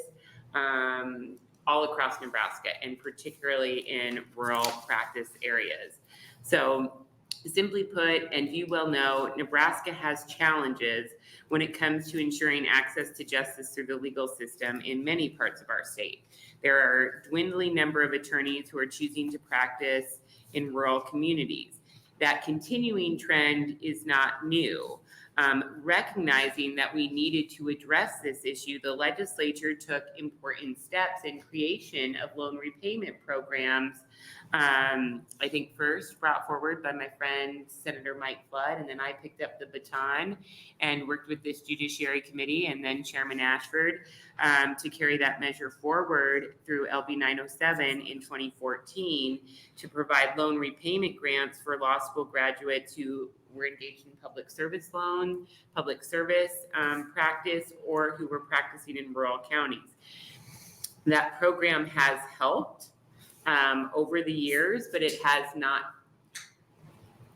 all across Nebraska, and particularly in rural practice areas. So simply put, and you well know, Nebraska has challenges when it comes to ensuring access to justice through the legal system in many parts of our state. There are a dwindling number of attorneys who are choosing to practice in rural communities. That continuing trend is not new. Recognizing that we needed to address this issue, the legislature took important steps in creation of loan repayment programs. I think first brought forward by my friend Senator Mike Flood, and then I picked up the baton and worked with this Judiciary Committee and then Chairman Ashford to carry that measure forward through LB 907 in 2014 to provide loan repayment grants for law school graduates who were engaged in public service practice, or who were practicing in rural counties. That program has helped over the years, but it has not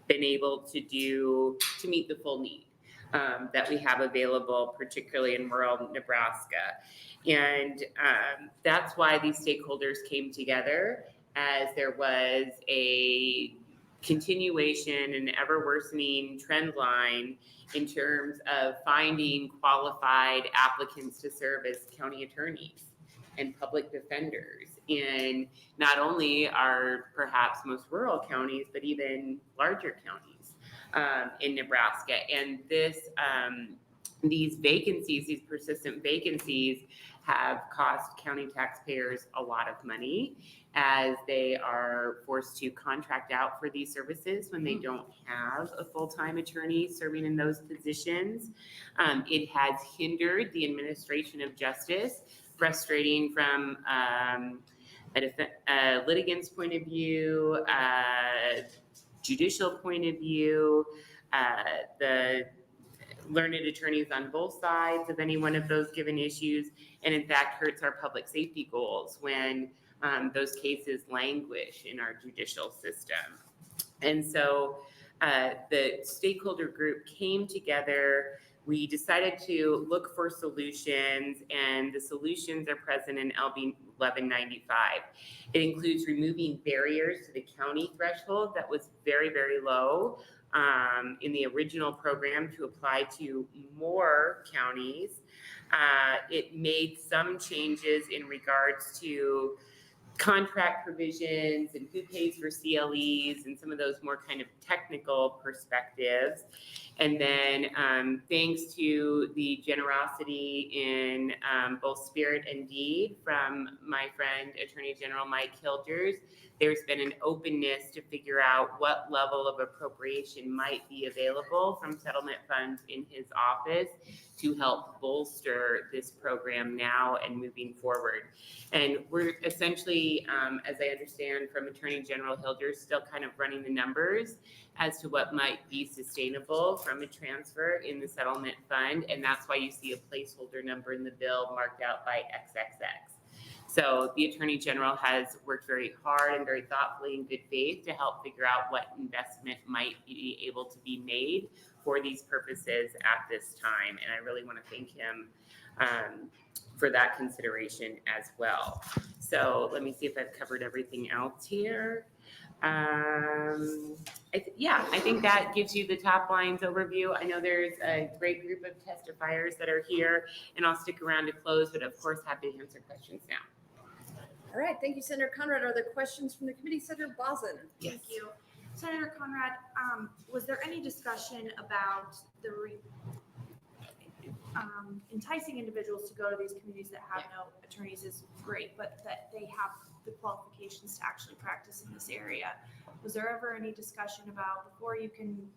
been able to meet the full need that we have available, particularly in rural Nebraska. And that's why these stakeholders came together, as there was a continuation and ever worsening trend line in terms of finding qualified applicants to serve as county attorneys and public defenders in not only our perhaps most rural counties, but even larger counties in Nebraska. And these vacancies, these persistent vacancies, have cost county taxpayers a lot of money, as they are forced to contract out for these services when they don't have a full-time attorney serving in those positions. It has hindered the administration of justice, frustrating from a litigant's point of view, a judicial point of view, the learned attorneys on both sides of any one of those given issues, and in fact hurts our public safety goals when those cases languish in our judicial system. And so the stakeholder group came together. We decided to look for solutions, and the solutions are present in LB 1195. It includes removing barriers to the county threshold that was very, very low in the original program to apply to more counties. It made some changes in regards to contract provisions and who pays for CLEs and some of those more kind of technical perspectives. And then thanks to the generosity in both spirit and deed from my friend, Attorney General Mike Hilders, there's been an openness to figure out what level of appropriation might be available from settlement funds in his office to help bolster this program now and moving forward. And we're essentially, as I understand from Attorney General Hilders, still kind of running the numbers as to what might be sustainable from a transfer in the settlement fund. And that's why you see a placeholder number in the bill marked out by XXX. So the Attorney General has worked very hard and very thoughtfully in good faith to help figure out what investment might be able to be made for these purposes at this time. And I really want to thank him for that consideration as well. So let me see if I've covered everything else here. I think that gives you the top lines overview. I know there's a great group of testifiers that are here, and I'll stick around to close, but of course happy to answer questions now. All right, thank you, Senator Conrad. Are there questions from the committee? Senator Bozen? Thank you. Senator Conrad, was there any discussion about the enticing individuals to go to these communities that have no attorneys is great, but that they have the qualifications to actually practice in this area? Was there ever any discussion about before you can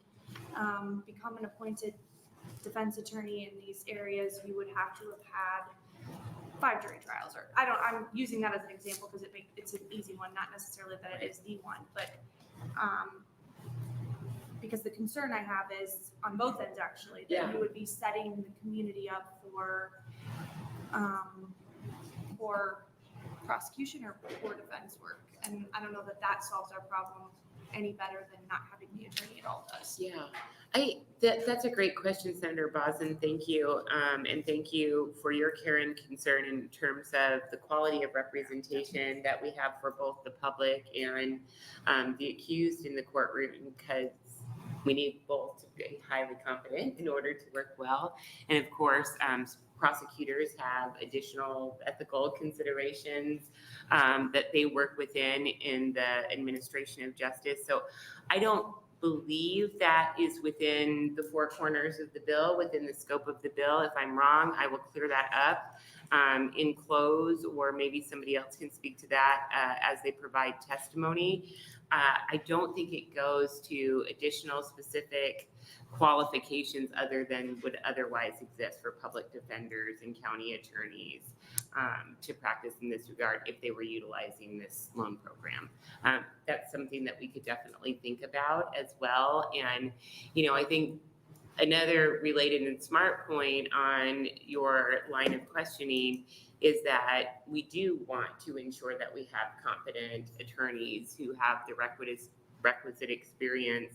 become an appointed defense attorney in these areas, you would have to have had 5 jury trials? Or I'm using that as an example because it's an easy one, not necessarily that it is the one, but because the concern I have is on both ends actually, that you would be setting the community up for prosecution or for defense work. And I don't know that solves our problem any better than not having the attorney at all does. Yeah, that's a great question, Senator Bozen. Thank you. And thank you for your care and concern in terms of the quality of representation that we have for both the public and the accused in the courtroom, because we need both to be highly competent in order to work well. And of course, prosecutors have additional ethical considerations that they work within in the administration of justice. So I don't believe that is within the 4 corners of the bill, within the scope of the bill. If I'm wrong, I will clear that up in close, or maybe somebody else can speak to that as they provide testimony. I don't think it goes to additional specific qualifications other than would otherwise exist for public defenders and county attorneys to practice in this regard if they were utilizing this loan program. That's something that we could definitely think about as well. And, I think another related and smart point on your line of questioning is that we do want to ensure that we have competent attorneys who have the requisite experience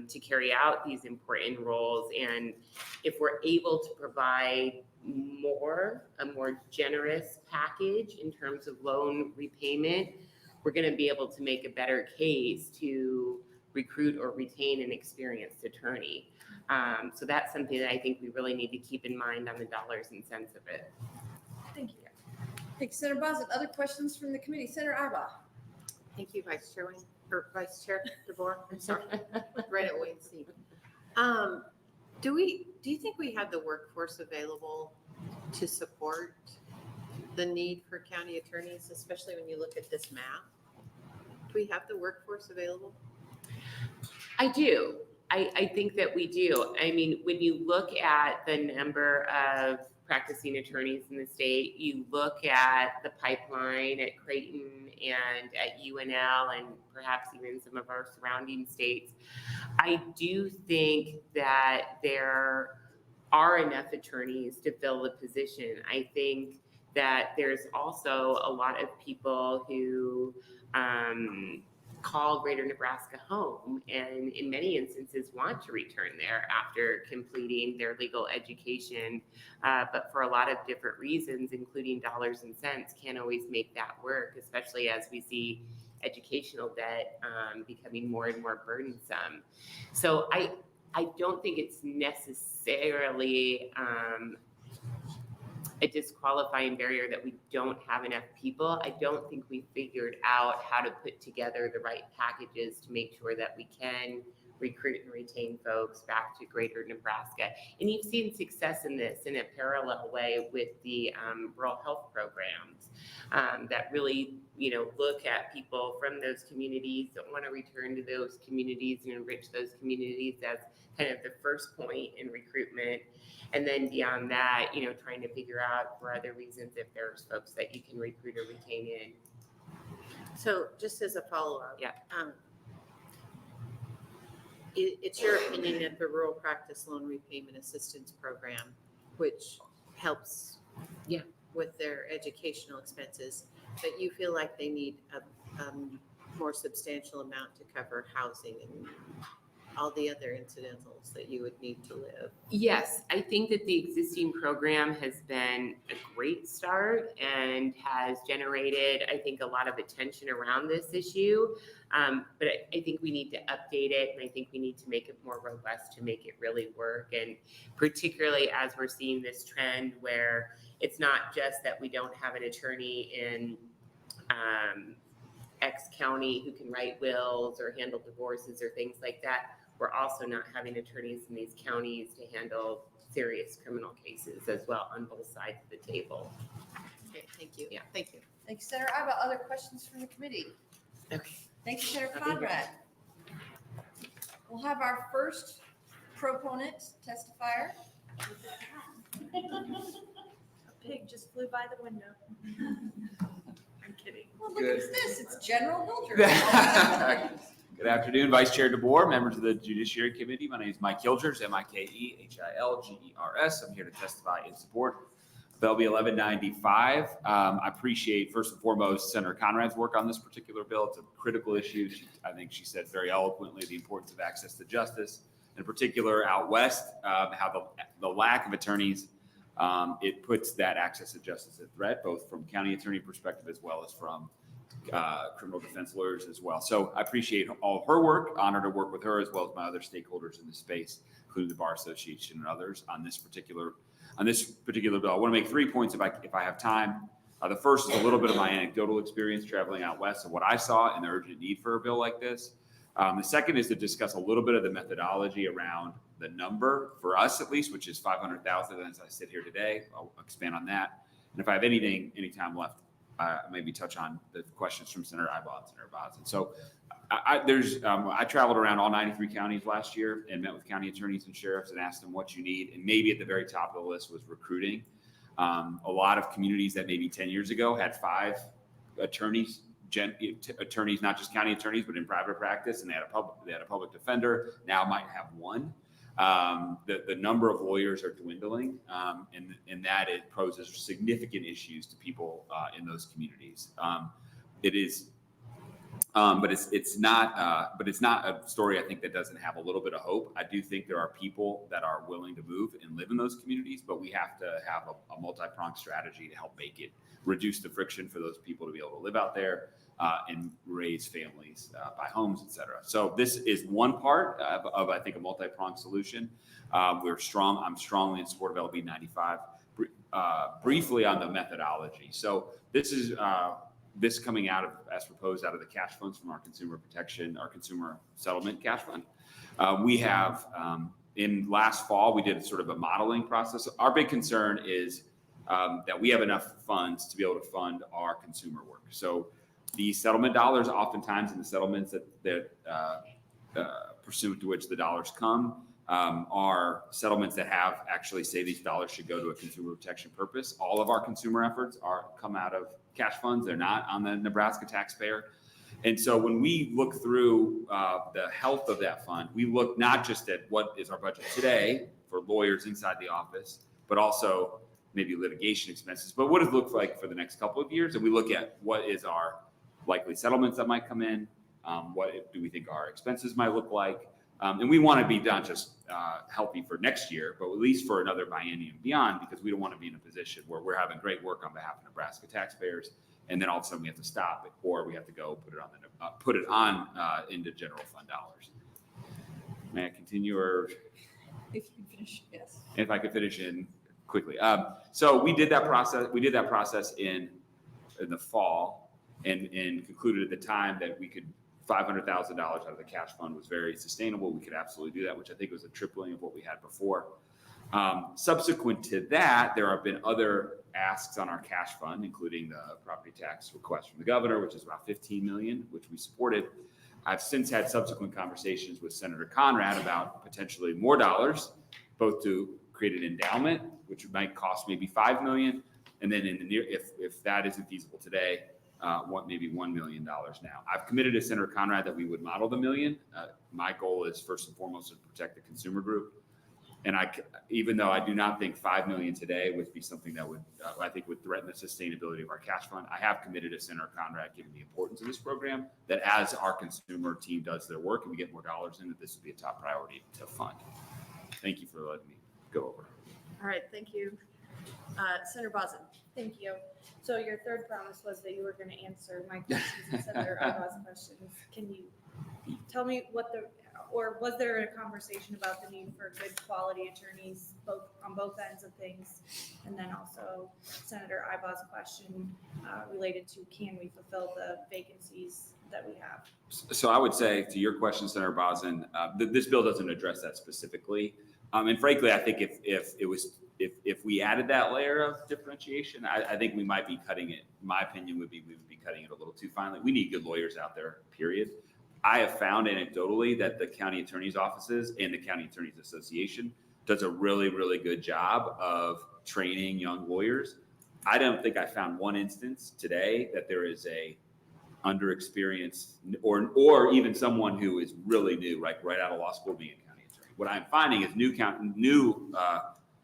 to carry out these important roles. And if we're able to provide a more generous package in terms of loan repayment, we're going to be able to make a better case to recruit or retain an experienced attorney. So that's something that I think we really need to keep in mind on the dollars and cents of it. Thank you. Thank you, Senator Bozen. Other questions from the committee? Senator Ibach? Thank you, Vice Chair DeVore. I'm sorry, right at Wayne's seat. Do you think we have the workforce available to support the need for county attorneys, especially when you look at this map? Do we have the workforce available? I do. I think that we do. I mean, when you look at the number of practicing attorneys in the state, you look at the pipeline at Creighton and at UNL and perhaps even some of our surrounding states, I do think that there are enough attorneys to fill the position. I think that there's also a lot of people who call Greater Nebraska home, and in many instances want to return there after completing their legal education, but for a lot of different reasons, including dollars and cents, can't always make that work, especially as we see educational debt becoming more and more burdensome. So I don't think it's necessarily a disqualifying barrier that we don't have enough people. I don't think we figured out how to put together the right packages to make sure that we can recruit and retain folks back to Greater Nebraska. And you've seen success in this in a parallel way with the rural health programs that really, look at people from those communities that want to return to those communities and enrich those communities as kind of the first point in recruitment. And then beyond that, trying to figure out for other reasons if there's folks that you can recruit or retain in. So just as a follow-up. Yeah. It's your opinion that the Rural Practice Loan Repayment Assistance Program, which helps with their educational expenses, but you feel like they need a more substantial amount to cover housing and all the other incidentals that you would need to live? Yes, I think that the existing program has been a great start and has generated, I think, a lot of attention around this issue. But I think we need to update it, and I think we need to make it more robust to make it really work. And particularly as we're seeing this trend where it's not just that we don't have an attorney in X county who can write wills or handle divorces or things like that. We're also not having attorneys in these counties to handle serious criminal cases as well on both sides of the table. Okay, thank you. Yeah. Thank you. Thank you, Senator. I have other questions from the committee. Okay. Thank you, Senator Conrad. We'll have our first proponent testifier. A pig just flew by the window. I'm kidding. Well, look at this. It's General Hilger. Good afternoon, Vice Chair DeBoer, members of the Judiciary Committee. My name is Mike Hilgers, Mikehilgers. I'm here to testify in support of LB 1195. I appreciate, first and foremost, Senator Conrad's work on this particular bill. It's a critical issue. I think she said very eloquently the importance of access to justice, in particular out west, how the lack of attorneys, it puts that access to justice at threat, both from county attorney perspective as well as from criminal defense lawyers as well. So I appreciate all of her work, honored to work with her as well as my other stakeholders in the space, including the Bar Association and others on this particular bill. I want to make 3 points if I have time. The first is a little bit of my anecdotal experience traveling out west and what I saw and the urgent need for a bill like this. The second is to discuss a little bit of the methodology around the number, for us at least, which is 500,000 as I sit here today. I'll expand on that. And if I have any time left, maybe touch on the questions from Senator Ibach and Senator Bodzin. So I traveled around all 93 counties last year and met with county attorneys and sheriffs and asked them what you need. And maybe at the very top of the list was recruiting. A lot of communities that maybe 10 years ago had 5 attorneys, not just county attorneys, but in private practice, and they had a public defender, now might have 1. The number of lawyers are dwindling, and that it poses significant issues to people in those communities. It is, but it's not a story I think that doesn't have a little bit of hope. I do think there are people that are willing to move and live in those communities, but we have to have a multi-pronged strategy to help make it reduce the friction for those people to be able to live out there and raise families, buy homes, et cetera. So this is one part of I think, a multi-pronged solution. I'm strongly in support of LB 95. Briefly on the methodology. So this is this coming out of, as proposed, out of the cash funds from our consumer settlement cash fund. We have, in last fall, we did sort of a modeling process. Our big concern is that we have enough funds to be able to fund our consumer work. So the settlement dollars, oftentimes in the settlements that pursuant to which the dollars come, are settlements that have actually say these dollars should go to a consumer protection purpose. All of our consumer efforts come out of cash funds. They're not on the Nebraska taxpayer. And so when we look through the health of that fund, we look not just at what is our budget today for lawyers inside the office, but also maybe litigation expenses, but what does it look like for the next couple of years? And we look at what is our likely settlements that might come in, what do we think our expenses might look like, and we want to be not just healthy for next year, but at least for another biennium beyond, because we don't want to be in a position where we're having great work on behalf of Nebraska taxpayers, and then all of a sudden we have to stop it, or we have to go put it on into general fund dollars. May I continue, or If you can finish, yes. if I could finish in quickly? So we did that process in the fall, and concluded at the time that we could $500,000 out of the cash fund was very sustainable. We could absolutely do that, which I think was a tripling of what we had before. Subsequent to that, there have been other asks on our cash fund, including the property tax request from the governor, which is about $15 million, which we supported. I've since had subsequent conversations with Senator Conrad about potentially more dollars, both to create an endowment, which might cost maybe $5 million, and then in the near, if that isn't feasible today, maybe $1 million now. I've committed to Senator Conrad that we would model the $1 million. My goal is first and foremost to protect the consumer group. And even though I do not think 5 million today would be something that would, I think would threaten the sustainability of our cash fund, I have committed to Senator Conrad, given the importance of this program, that as our consumer team does their work and we get more dollars in, that this would be a top priority to fund. Thank you for letting me go over. All right, thank you. Senator Bosin. Thank you. So your third promise was that you were going to answer my questions and Senator Ibach's questions. Can you tell me or was there a conversation about the need for good quality attorneys on both ends of things? And then also Senator Ibach's question related to, can we fulfill the vacancies that we have? So I would say to your question, Senator Bosin, this bill doesn't address that specifically. And frankly, I think if we added that layer of differentiation, I think we might be cutting it. My opinion would be we would be cutting it a little too finely. We need good lawyers out there, period. I have found anecdotally that the county attorney's offices and the County Attorneys Association does a really, really good job of training young lawyers. I don't think I found one instance today that there is a underexperienced or even someone who is really new, like right out of law school being a county attorney. What I'm finding is new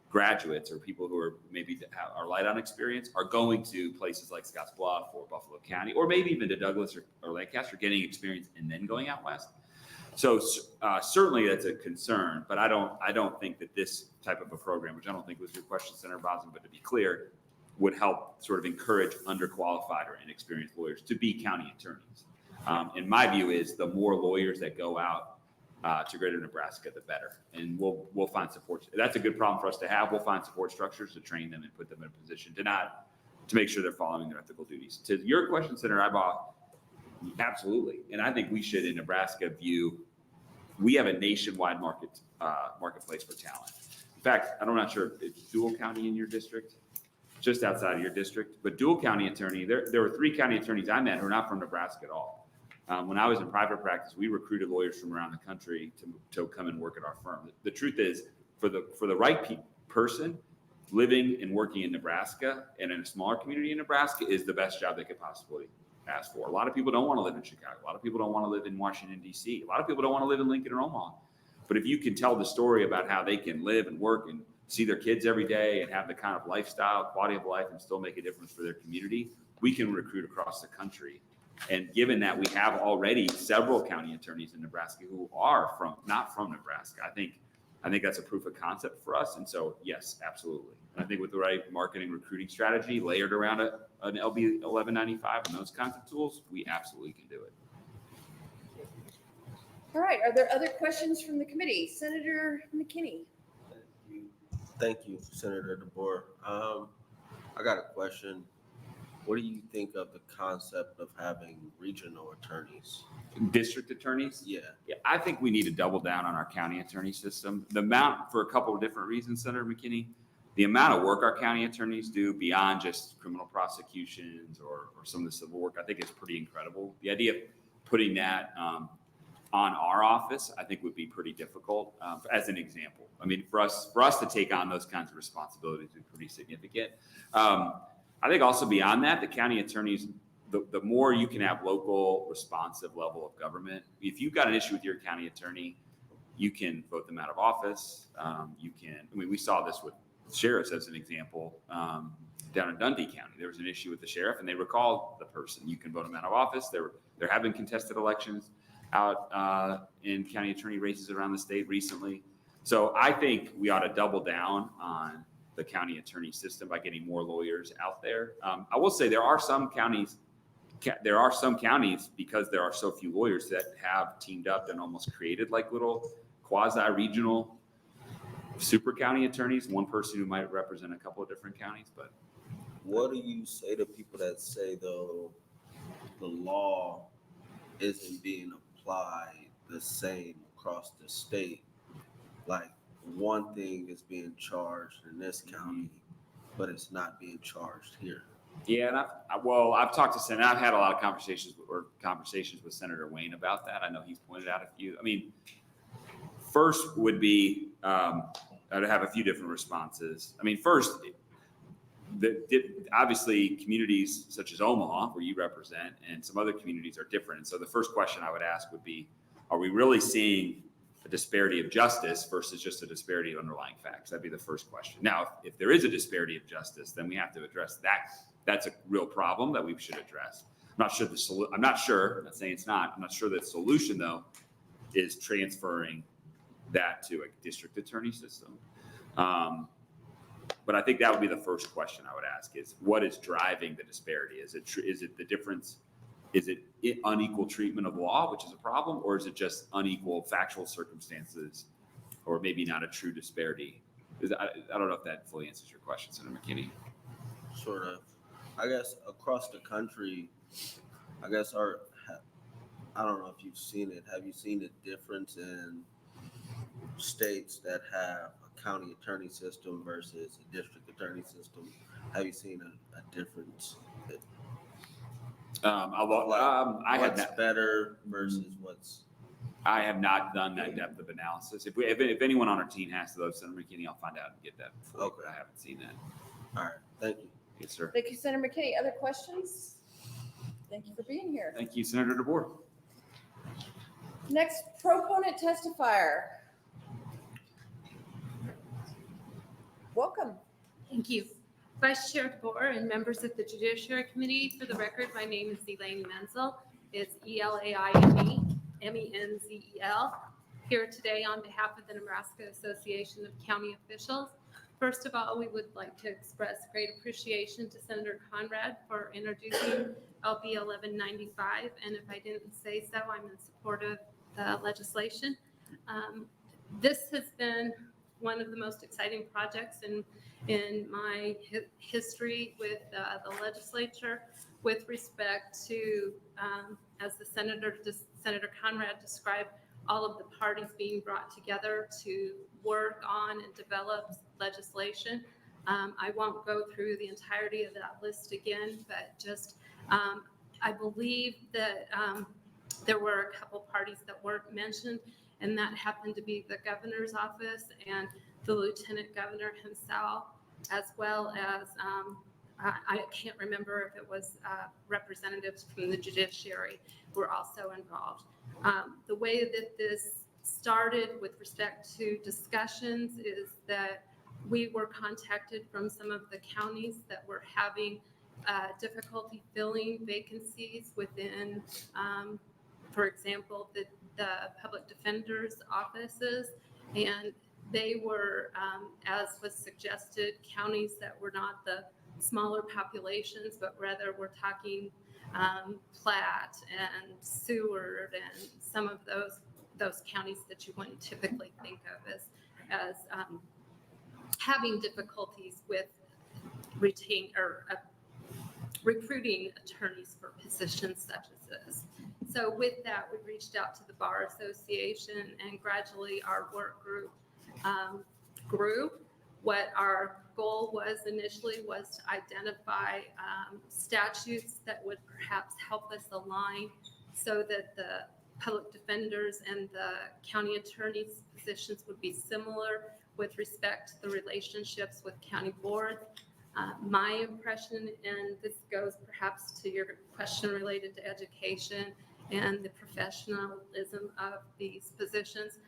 graduates or people who are maybe are light on experience are going to places like Scottsbluff or Buffalo County, or maybe even to Douglas or Lancaster, getting experience and then going out west. So certainly that's a concern, but I don't think that this type of a program, which I don't think was your question, Senator Bosin, but to be clear, would help sort of encourage underqualified or inexperienced lawyers to be county attorneys. And my view is the more lawyers that go out to Greater Nebraska, the better. And we'll find support. That's a good problem for us to have. We'll find support structures to train them and put them in a position to make sure they're following their ethical duties. To your question, Senator Ibach, absolutely. And I think we should in Nebraska we have a nationwide marketplace for talent. In fact, I'm not sure if it's Dual County in your district, just outside of your district, but Dual County attorney, there were 3 county attorneys I met who are not from Nebraska at all. When I was in private practice, we recruited lawyers from around the country to come and work at our firm. The truth is, for the right person, living and working in Nebraska and in a smaller community in Nebraska is the best job they could possibly ask for. A lot of people don't want to live in Chicago. A lot of people don't want to live in Washington, D.C. A lot of people don't want to live in Lincoln or Omaha. But if you can tell the story about how they can live and work and see their kids every day and have the kind of lifestyle, quality of life, and still make a difference for their community, we can recruit across the country. And given that we have already several county attorneys in Nebraska who are not from Nebraska, I think that's a proof of concept for us. And so, yes, absolutely. And I think with the right marketing recruiting strategy layered around an LB 1195 and those kinds of tools, we absolutely can do it. All right, are there other questions from the committee? Senator McKinney. Thank you, Senator DeBoer. I got a question. What do you think of the concept of having regional attorneys? District attorneys? Yeah. I think we need to double down on our county attorney system. The amount, for a couple of different reasons, Senator McKinney, the amount of work our county attorneys do beyond just criminal prosecutions or some of the civil work, I think is pretty incredible. The idea of putting that on our office, I think would be pretty difficult. As an example, I mean, for us to take on those kinds of responsibilities would be pretty significant. I think also beyond that, the county attorneys, the more you can have local responsive level of government. If you've got an issue with your county attorney, you can vote them out of office. We saw this with sheriffs as an example. Down in Dundee County, there was an issue with the sheriff and they recalled the person. You can vote them out of office. They're having contested elections out in county attorney races around the state recently. So I think we ought to double down on the county attorney system by getting more lawyers out there. I will say there are some counties, because there are so few lawyers, that have teamed up and almost created like little quasi-regional super county attorneys, one person who might represent a couple of different counties. But what do you say to people that say, though, the law isn't being applied the same across the state? Like, one thing is being charged in this county, but it's not being charged here. Yeah, and I've talked to Senator. I've had a lot of conversations with Senator Wayne about that. I know he's pointed out a few. I mean, first would be I'd have a few different responses. I mean, first, obviously communities such as Omaha, where you represent, and some other communities are different. And so the first question I would ask would be, are we really seeing a disparity of justice versus just a disparity of underlying facts? That'd be the first question. Now, if there is a disparity of justice, then we have to address that. That's a real problem that we should address. I'm not sure, I'm not saying it's not, I'm not sure that the solution though is transferring that to a district attorney system. But I think that would be the first question I would ask is what is driving the disparity? Is it the difference? Is it unequal treatment of law, which is a problem, or is it just unequal factual circumstances, or maybe not a true disparity? I don't know if that fully answers your question, Senator McKinney. Sort of. I guess across the country, I guess I don't know if you've seen it. Have you seen a difference in states that have a county attorney system versus a district attorney system? Have you seen a difference? I have What's not, better versus what's. I have not done that depth of analysis. If anyone on our team has those, Senator McKinney, I'll find out and get that for you, but I haven't seen that. All right, thank you. Yes, sir. Thank you, Senator McKinney. Other questions? Thank you for being here. Thank you, Senator DeBoer. Next proponent testifier. Welcome. Thank you. Vice Chair DeBoer and members of the Judiciary Committee, for the record, my name is Elaine Menzel. It's E-L-A-I-N-E, M-E-N-Z-E-L, here today on behalf of the Nebraska Association of County Officials. First of all, we would like to express great appreciation to Senator Conrad for introducing LB 1195, and if I didn't say so, I'm in support of the legislation. This has been one of the most exciting projects in my history with the legislature with respect to, as the Senator Conrad described, all of the parties being brought together to work on and develop legislation. I won't go through the entirety of that list again, but just I believe that there were a couple parties that weren't mentioned, and that happened to be the governor's office and the lieutenant governor himself, as well as I can't remember if it was representatives from the judiciary were also involved. The way that this started with respect to discussions is that we were contacted from some of the counties that were having difficulty filling vacancies within, for example, the public defender's offices, and they were, as was suggested, counties that were not the smaller populations, but rather we're talking Platte and Seward and some of those counties that you wouldn't typically think of as having difficulties with recruiting attorneys for positions such as this. So with that, we reached out to the Bar Association, and gradually our work group grew. What our goal was initially was to identify statutes that would perhaps help us align so that the public defenders and the county attorneys' positions would be similar with respect to the relationships with county boards. My impression, and this goes perhaps to your question related to education and the professionalism of these positions,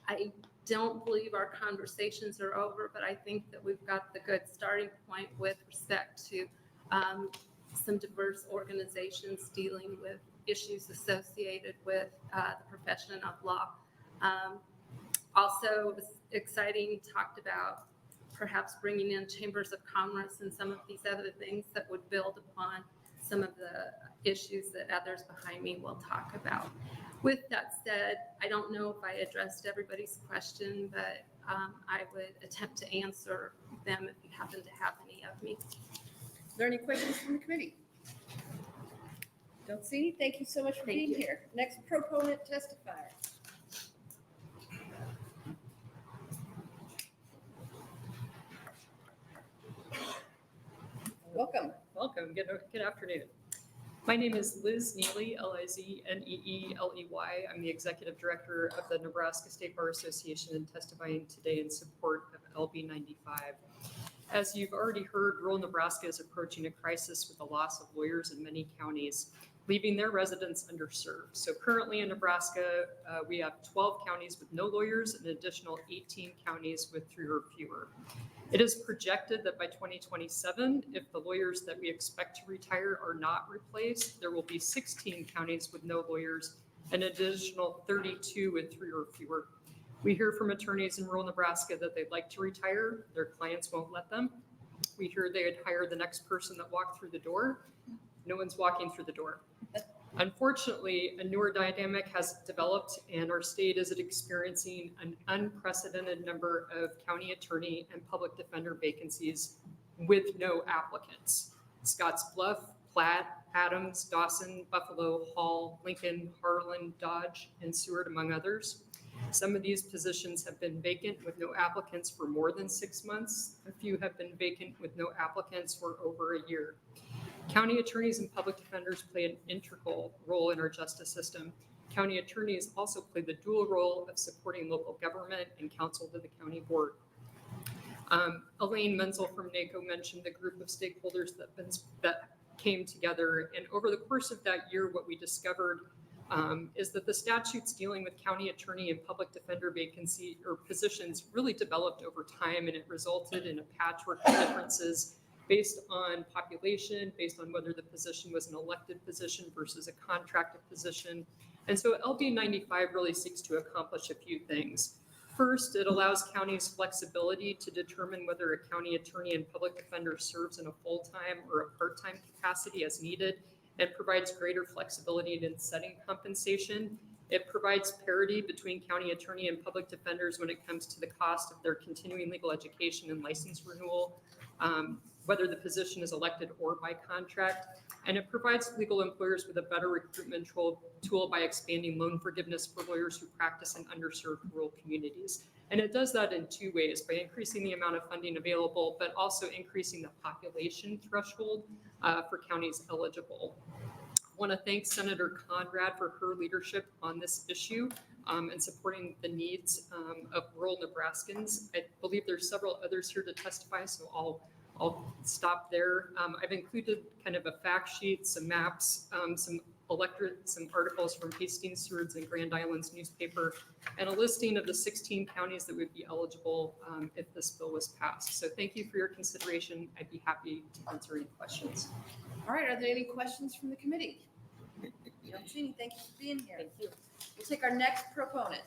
I don't believe our conversations are over, but I think that we've got the good starting point with respect to some diverse organizations dealing with issues associated with the profession of law. Also, it was exciting, talked about perhaps bringing in chambers of commerce and some of these other things that would build upon some of the issues that others behind me will talk about. With that said, I don't know if I addressed everybody's question, but I would attempt to answer them if you happen to have any of me. Are there any questions from the committee? Don't see any. Thank you so much for being here. Next proponent testifier. Welcome. Welcome. Good afternoon. My name is Liz Neely, L-I-Z-N-E-E-L-E-Y. I'm the Executive Director of the Nebraska State Bar Association and testifying today in support of LB 95. As you've already heard, rural Nebraska is approaching a crisis with the loss of lawyers in many counties. leaving their residents underserved. So currently in Nebraska, we have 12 counties with no lawyers and an additional 18 counties with 3 or fewer. It is projected that by 2027, if the lawyers that we expect to retire are not replaced, there will be 16 counties with no lawyers and an additional 32 with 3 or fewer. We hear from attorneys in rural Nebraska that they'd like to retire. Their clients won't let them. We hear they'd hire the next person that walked through the door. No one's walking through the door. Unfortunately, a newer dynamic has developed and our state is experiencing an unprecedented number of county attorney and public defender vacancies with no applicants. Scotts Bluff, Platte, Adams, Dawson, Buffalo, Hall, Lincoln, Harlan, Dodge, and Seward, among others. Some of these positions have been vacant with no applicants for more than 6 months. A few have been vacant with no applicants for over a year. County attorneys and public defenders play an integral role in our justice system. County attorneys also play the dual role of supporting local government and counsel to the county board. Elaine Menzel from NACO mentioned the group of stakeholders that came together. And over the course of that year, what we discovered is that the statutes dealing with county attorney and public defender vacancy or positions really developed over time, and it resulted in a patchwork of differences based on population, based on whether the position was an elected position versus a contracted position. And so LB 95 really seeks to accomplish a few things. First, it allows counties flexibility to determine whether a county attorney and public defender serves in a full-time or a part-time capacity as needed, and provides greater flexibility in setting compensation. It provides parity between county attorney and public defenders when it comes to the cost of their continuing legal education and license renewal, whether the position is elected or by contract. And it provides legal employers with a better recruitment tool by expanding loan forgiveness for lawyers who practice in underserved rural communities. And it does that in 2 ways, by increasing the amount of funding available, but also increasing the population threshold for counties eligible. I want to thank Senator Conrad for her leadership on this issue and supporting the needs of rural Nebraskans. I believe there's several others here to testify, so I'll stop there. I've included kind of a fact sheet, some maps, some articles from Hastings, Seward's, and Grand Island's newspaper, and a listing of the 16 counties that would be eligible if this bill was passed. So thank you for your consideration. I'd be happy to answer any questions. All right, are there any questions from the committee? Young Cheney, thank you for being here. Thank you. We'll take our next proponent.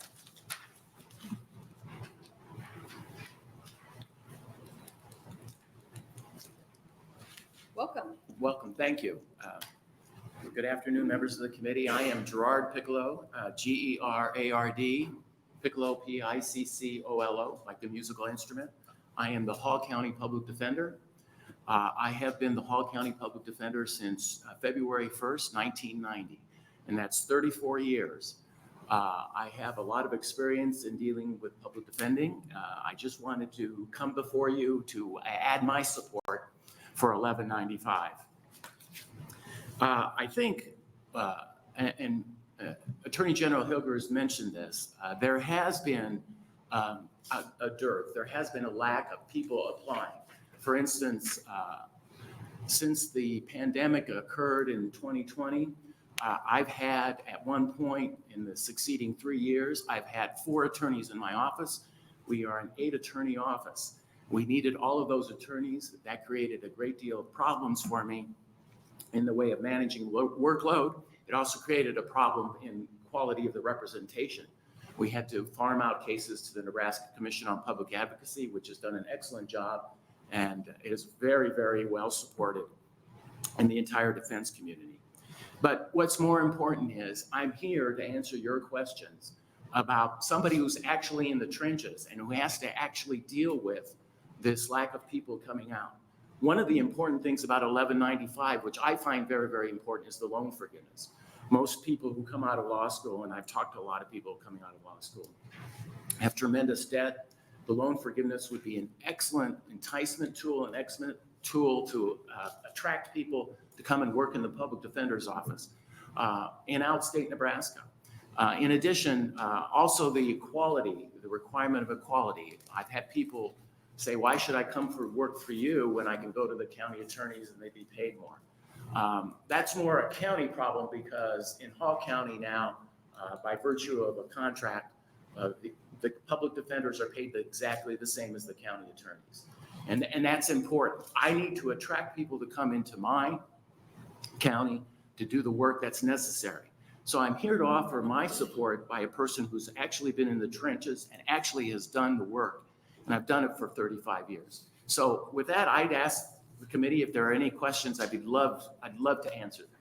Welcome. Welcome, thank you. Good afternoon, members of the committee. I am Gerard Piccolo, G-E-R-A-R-D, Piccolo, P-I-C-C-O-L-O, like the musical instrument. I am the Hall County Public Defender. I have been the Hall County Public Defender since February 1st, 1990, and that's 34 years. I have a lot of experience in dealing with public defending. I just wanted to come before you to add my support for 1195. I think, and Attorney General Hilger has mentioned this, there has been a dearth, there has been a lack of people applying. For instance, since the pandemic occurred in 2020, I've had, at one point in the succeeding 3 years, I've had 4 attorneys in my office. We are an 8-attorney office. We needed all of those attorneys. That created a great deal of problems for me in the way of managing workload. It also created a problem in quality of the representation. We had to farm out cases to the Nebraska Commission on Public Advocacy, which has done an excellent job, and it is very, very well supported in the entire defense community. But what's more important is I'm here to answer your questions about somebody who's actually in the trenches and who has to actually deal with this lack of people coming out. One of the important things about 1195, which I find very, very important, is the loan forgiveness. Most people who come out of law school, and I've talked to a lot of people coming out of law school, have tremendous debt. The loan forgiveness would be an excellent enticement tool, an excellent tool to attract people to come and work in the public defender's office in outstate Nebraska. In addition, also the equality, the requirement of equality. I've had people say, why should I come for work for you when I can go to the county attorneys and they'd be paid more? That's more a county problem because in Hall County now, by virtue of a contract, the public defenders are paid exactly the same as the county attorneys. And that's important. I need to attract people to come into my county to do the work that's necessary. So I'm here to offer my support by a person who's actually been in the trenches and actually has done the work. And I've done it for 35 years. So with that, I'd ask the committee if there are any questions. I'd love to answer them.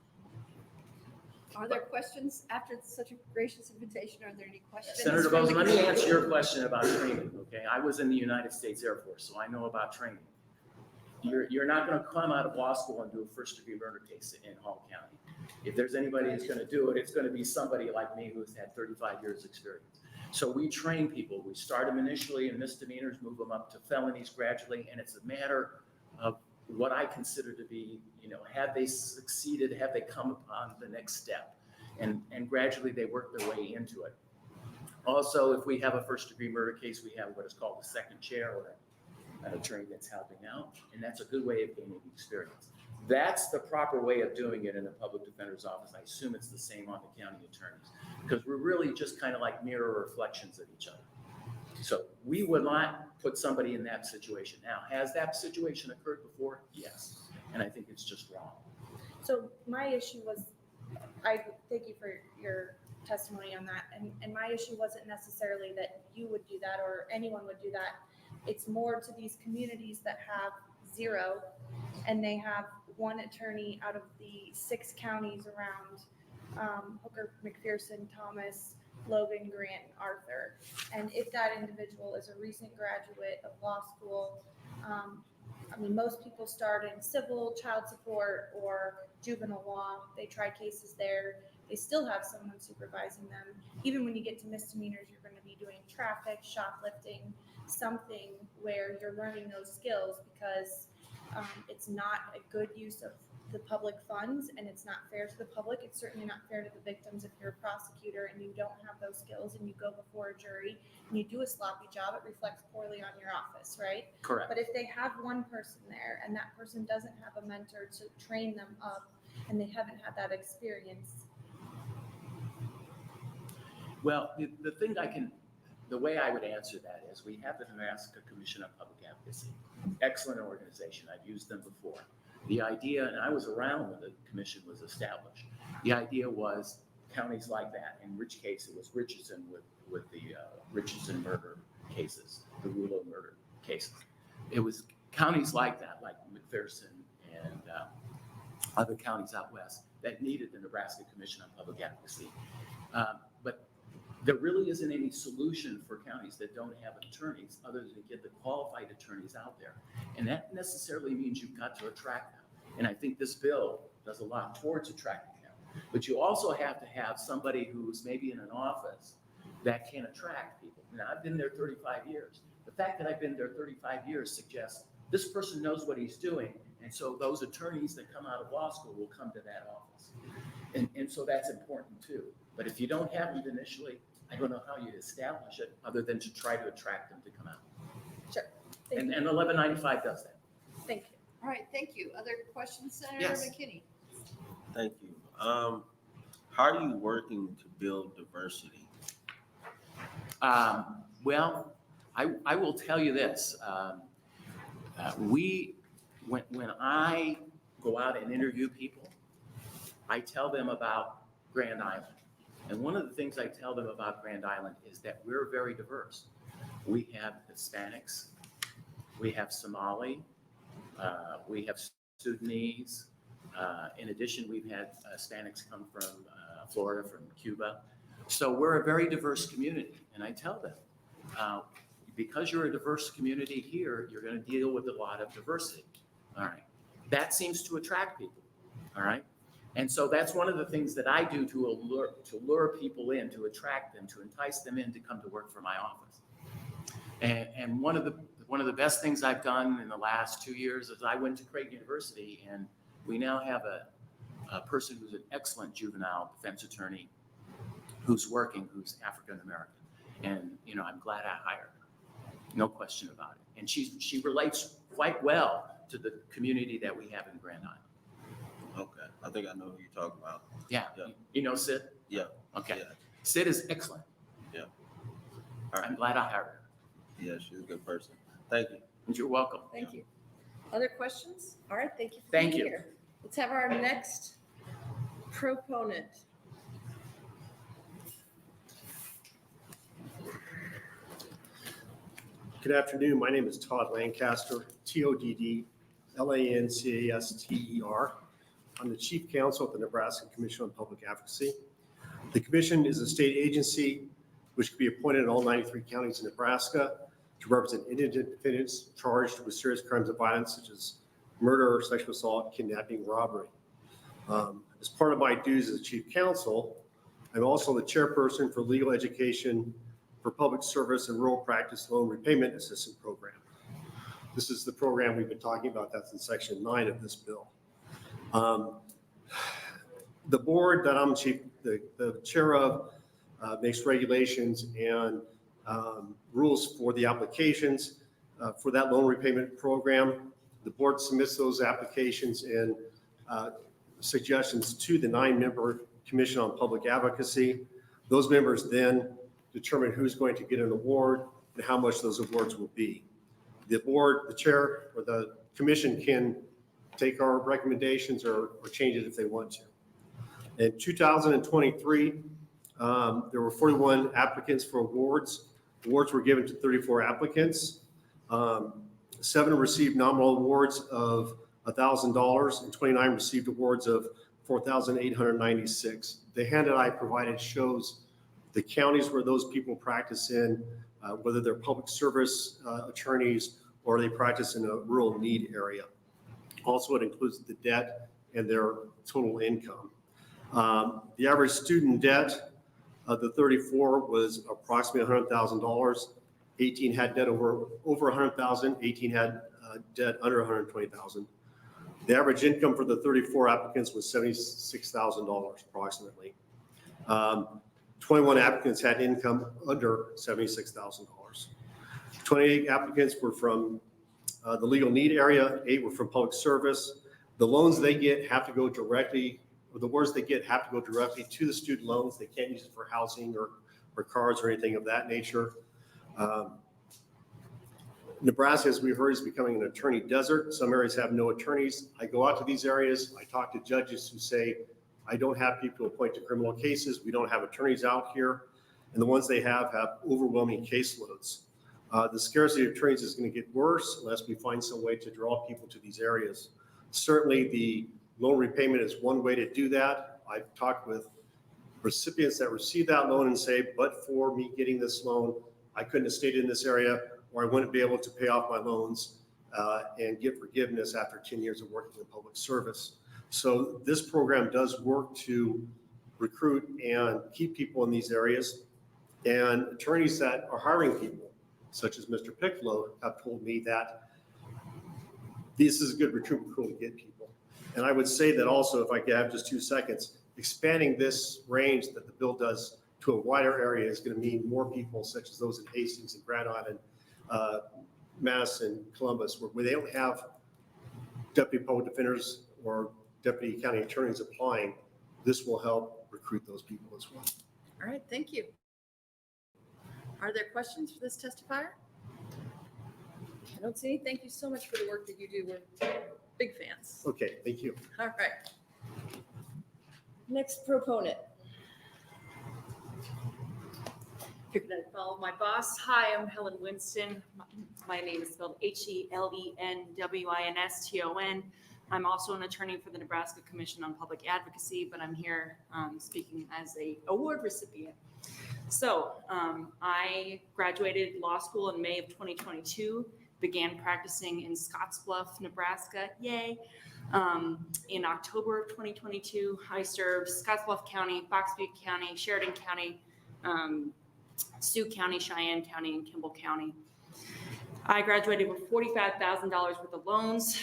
Are there questions after such a gracious invitation? Are there any questions? Senator Bose, let me answer your question about training, okay? I was in the United States Air Force, so I know about training. You're not going to come out of law school and do a first-degree murder case in Hall County. If there's anybody who's going to do it, it's going to be somebody like me who's had 35 years experience. So we train people. We start them initially in misdemeanors, move them up to felonies gradually, and it's a matter of what I consider to be, have they succeeded, have they come upon the next step? And gradually they work their way into it. Also, if we have a first-degree murder case, we have what is called a second chair or an attorney that's helping out, and that's a good way of gaining experience. That's the proper way of doing it in a public defender's office. I assume it's the same on the county attorneys, because we're really just kind of like mirror reflections of each other. So we would not put somebody in that situation. Now, has that situation occurred before? Yes. And I think it's just wrong. So my issue was, I thank you for your testimony on that. And my issue wasn't necessarily that you would do that or anyone would do that. It's more to these communities that have 0 and they have one attorney out of the 6 counties around Hooker, McPherson, Thomas, Logan, Grant, and Arthur. And if that individual is a recent graduate of law school, most people start in civil, child support, or juvenile law. They try cases there. They still have someone supervising them. Even when you get to misdemeanors, you're going to be doing traffic, shoplifting, something where you're learning those skills because it's not a good use of the public funds and it's not fair to the public. It's certainly not fair to the victims if you're a prosecutor and you don't have those skills and you go before a jury and you do a sloppy job, it reflects poorly on your office, right? Correct. But if they have one person there and that person doesn't have a mentor to train them up and they haven't had that experience. Well, the way I would answer that is we have the Nebraska Commission on Public Advocacy. Excellent organization. I've used them before. The idea, and I was around when the commission was established, the idea was counties like that, in which case it was Richardson with the Richardson murder cases, the Rulo murder cases. It was counties like that, like McPherson and other counties out west that needed the Nebraska Commission on Public Advocacy. But there really isn't any solution for counties that don't have attorneys other than to get the qualified attorneys out there. And that necessarily means you've got to attract them. And I think this bill does a lot towards attracting them. But you also have to have somebody who's maybe in an office that can attract people. Now, I've been there 35 years. The fact that I've been there 35 years suggests this person knows what he's doing. And so those attorneys that come out of law school will come to that office. And so that's important too. But if you don't have it initially, I don't know how you establish it other than to try to attract them to come out. Sure. And 1195 does that. Thank you. All right, thank you. Other questions, Senator Yes. McKinney? Thank you. How are you working to build diversity? Well, I will tell you this. When I go out and interview people, I tell them about Grand Island. And one of the things I tell them about Grand Island is that we're very diverse. We have Hispanics, we have Somali, we have Sudanese. In addition, we've had Hispanics come from Florida, from Cuba. So we're a very diverse community. And I tell them, because you're a diverse community here, you're going to deal with a lot of diversity. All right. That seems to attract people. All right. And so that's one of the things that I do to lure people in, to attract them, to entice them in to come to work for my office. And one of the best things I've done in the last 2 years is I went to Creighton University, and we now have a person who's an excellent juvenile defense attorney who's working, who's African American. And, I'm glad I hired her. No question about it. And she relates quite well to the community that we have in Grand Island. Okay. I think I know who you're talking about. Yeah. You know Sid? Yeah. Okay. Yeah. Sid is excellent. Yeah. All right. I'm glad I hired her. Yeah, she's a good person. Thank you. And you're welcome. Thank you. Other questions? All right, thank you for Thank being you. here. Let's have our next proponent. Good afternoon. My name is Todd Lancaster, Todd-Lancaster. I'm the Chief Counsel at the Nebraska Commission on Public Advocacy. The commission is a state agency which can be appointed in all 93 counties in Nebraska to represent indigent defendants charged with serious crimes of violence such as murder, sexual assault, kidnapping, robbery. As part of my duties as Chief Counsel, I'm also the chairperson for Legal Education for Public Service and Rural Practice Loan Repayment Assistance Program. This is the program we've been talking about. That's in Section 9 of this bill. The board that I'm the chair of makes regulations and rules for the applications for that loan repayment program. The board submits those applications and suggestions to the 9-member Commission on Public Advocacy. Those members then determine who's going to get an award and how much those awards will be. The board, the chair, or the commission can take our recommendations or change it if they want to. In 2023, there were 41 applicants for awards. Awards were given to 34 applicants. 7 received nominal awards of $1,000 and 29 received awards of $4,896. The handout I provided shows the counties where those people practice in, whether they're public service attorneys or they practice in a rural need area. Also, it includes the debt and their total income. The average student debt of the 34 was approximately $100,000. 18 had debt over 100,000. 18 had debt under 120,000. The average income for the 34 applicants was $76,000 approximately. 21 applicants had income under $76,000. 28 applicants were from the legal need area. 8 were from public service. The loans they get have to go directly, or the awards they get have to go directly to the student loans. They can't use it for housing or cars or anything of that nature. Nebraska, as we heard, is becoming an attorney desert. Some areas have no attorneys. I go out to these areas. I talk to judges who say, I don't have people to appoint to criminal cases. We don't have attorneys out here. And the ones they have overwhelming caseloads. The scarcity of attorneys is going to get worse unless we find some way to draw people to these areas. Certainly, the loan repayment is one way to do that. I've talked with recipients that receive that loan and say, but for me getting this loan, I couldn't have stayed in this area, or I wouldn't be able to pay off my loans and get forgiveness after 10 years of working in public service. So this program does work to recruit and keep people in these areas. And attorneys that are hiring people, such as Mr. Piccolo, have told me that this is a good recruitment tool to get people. And I would say that also, if I could have just 2 seconds, expanding this range that the bill does to a wider area is going to mean more people, such as those in Hastings and Grand Island, Madison, and Columbus, where they don't have deputy public defenders or deputy county attorneys applying. This will help recruit those people as well. All right, thank you. Are there questions for this testifier? I don't see any. Thank you so much for the work that you do. We're big fans. Okay, thank you. All right. Next proponent. You're going to follow my boss. Hi, I'm Helen Winston. My name is spelled HelenWinston. I'm also an attorney for the Nebraska Commission on Public Advocacy, but I'm here speaking as an award recipient. So I graduated law school in May of 2022, began practicing in Scottsbluff, Nebraska, yay. In October of 2022, I served Scottsbluff County, Fox Butte County, Sheridan County, Sioux County, Cheyenne County, and Kimball County. I graduated with $45,000 worth of loans.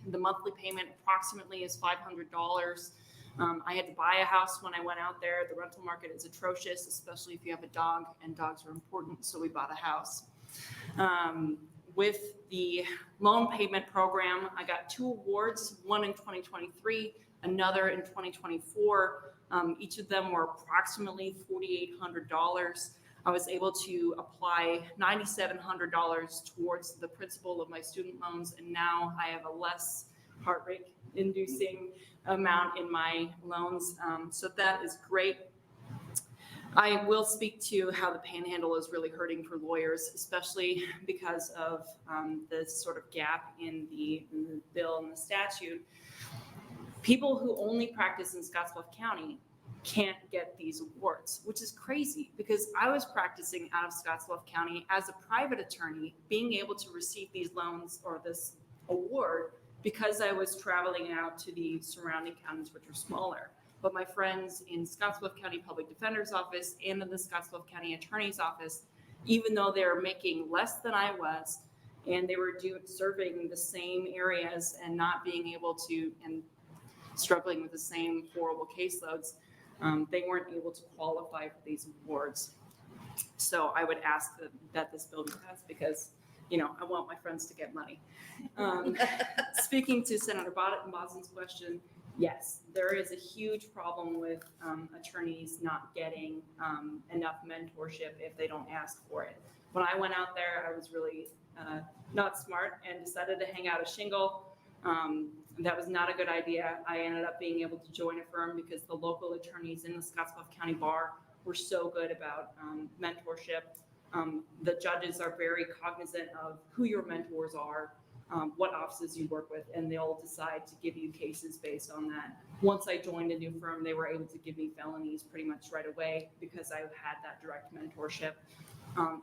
The monthly payment approximately is $500. I had to buy a house when I went out there. The rental market is atrocious, especially if you have a dog, and dogs are important, so we bought a house. With the loan payment program, I got 2 awards, one in 2023, another in 2024. Each of them were approximately $4,800. I was able to apply $9,700 towards the principal of my student loans, and now I have a less heartbreak-inducing amount in my loans. So that is great. I will speak to how the panhandle is really hurting for lawyers, especially because of this sort of gap in the bill and the statute. People who only practice in Scottsbluff County can't get these awards, which is crazy because I was practicing out of Scottsbluff County as a private attorney, being able to receive these loans or this award because I was traveling out to the surrounding counties, which are smaller. But my friends in Scottsbluff County Public Defender's Office and in the Scottsbluff County Attorney's Office, even though they're making less than I was, and they were serving the same areas and not being able to, and struggling with the same horrible caseloads, they weren't able to qualify for these awards. So I would ask that this bill be passed because, you know, I want my friends to get money. Speaking to Senator Boston's question, yes, there is a huge problem with attorneys not getting enough mentorship if they don't ask for it. When I went out there, I was really not smart and decided to hang out a shingle. That was not a good idea. I ended up being able to join a firm because the local attorneys in the Scottsbluff County Bar were so good about mentorship. The judges are very cognizant of who your mentors are, what offices you work with, and they'll decide to give you cases based on that. Once I joined a new firm, they were able to give me felonies pretty much right away because I had that direct mentorship.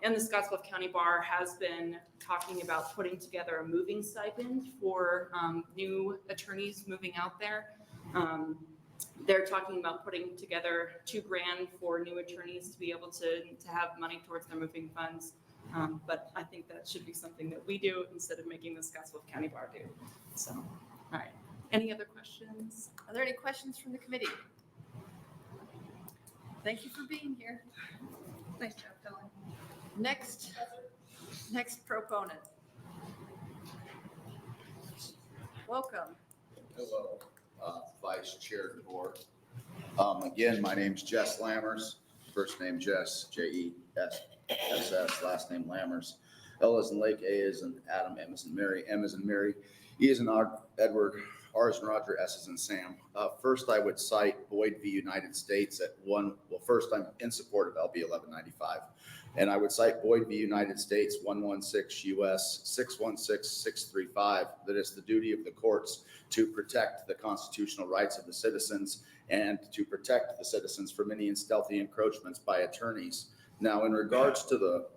And the Scottsbluff County Bar has been talking about putting together a moving stipend for new attorneys moving out there. They're talking about putting together $2,000 for new attorneys to be able to have money towards their moving funds. But I think that should be something that we do instead of making the Scottsbluff County Bar do. So, all right. Any other questions? Are there any questions from the committee? Thank you for being here. Nice job, Colin. Next proponent. Welcome. Hello, Vice Chair DeBoer. Again, my name's Jess Lammers. First name Jess, J-E-S-S, last name Lammers. L as in Lake, A as in Adam, M as in Mary, M as in Mary, E as in Edward, R as in Roger, S as in Sam. First, I would cite Boyd v. United States at first I'm in support of LB 1195. And I would cite Boyd v. United States 116 U.S. 616635, that it's the duty of the courts to protect the constitutional rights of the citizens and to protect the citizens from any stealthy encroachments by attorneys. Now, in regards to the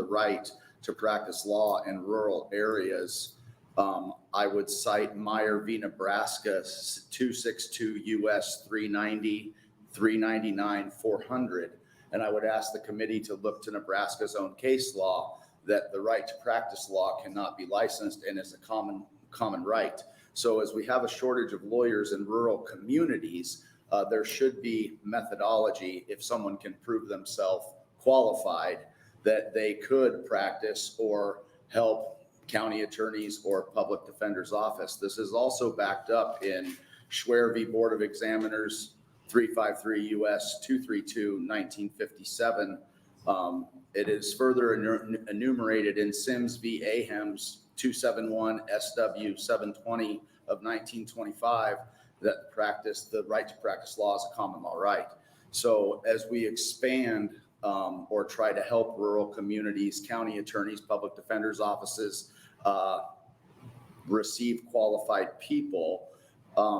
right to practice law in rural areas, I would cite Meyer v. Nebraska 262 U.S. 390, 399, 400. And I would ask the committee to look to Nebraska's own case law that the right to practice law cannot be licensed and is a common right. So as we have a shortage of lawyers in rural communities, there should be methodology if someone can prove themselves qualified that they could practice or help county attorneys or public defender's office. This is also backed up in Schwer v. Board of Examiners 353 U.S. 232 1957. It is further enumerated in Sims v. Ahems 271 SW 720 of 1925 that the right to practice law is a common law right. So as we expand or try to help rural communities, county attorneys, public defenders' offices receive qualified people,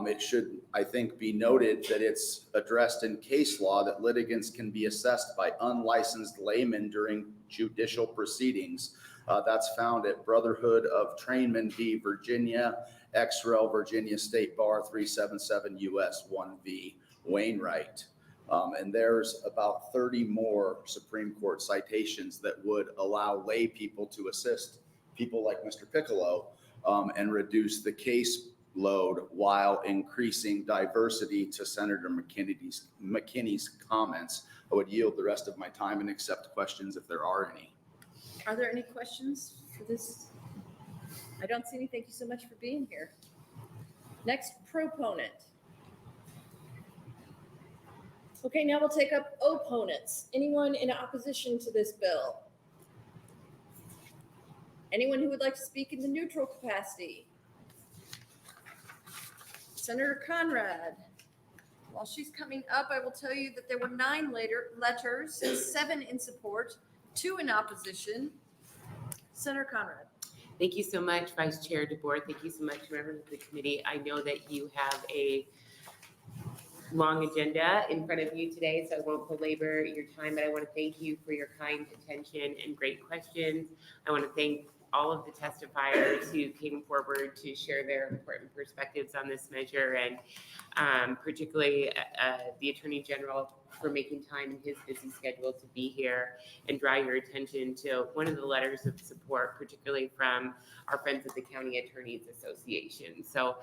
it should, I think, be noted that it's addressed in case law that litigants can be assessed by unlicensed laymen during judicial proceedings. That's found at Brotherhood of Trainmen v. Virginia, XREL Virginia State Bar 377 U.S. 1V Wainwright. And there's about 30 more Supreme Court citations that would allow lay people to assist people like Mr. Piccolo and reduce the case load while increasing diversity. To Senator McKinney's comments, I would yield the rest of my time and accept questions if there are any. Are there any questions for this? I don't see any. Thank you so much for being here. Next proponent. Okay, now we'll take up opponents. Anyone in opposition to this bill? Anyone who would like to speak in the neutral capacity? Senator Conrad. While she's coming up, I will tell you that there were 9 letters, 7 in support, 2 in opposition. Senator Conrad. Thank you so much, Vice Chair DeBoer. Thank you so much, members of the committee. I know that you have a long agenda in front of you today, so I won't belabor your time, but I want to thank you for your kind attention and great questions. I want to thank all of the testifiers who came forward to share their important perspectives on this measure, and particularly the Attorney General for making time in his busy schedule to be here and draw your attention to one of the letters of support, particularly from our friends at the County Attorneys Association. So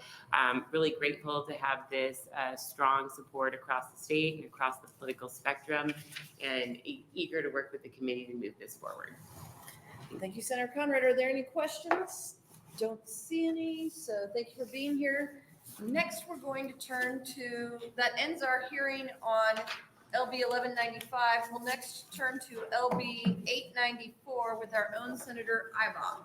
really grateful to have this strong support across the state and across the political spectrum, and eager to work with the committee to move this forward. Thank you, Senator Conrad. Are there any questions? Don't see any, so thank you for being here. Next, we're going to turn to, that ends our hearing on LB 1195. We'll next turn to LB 894 with our own Senator Ibach.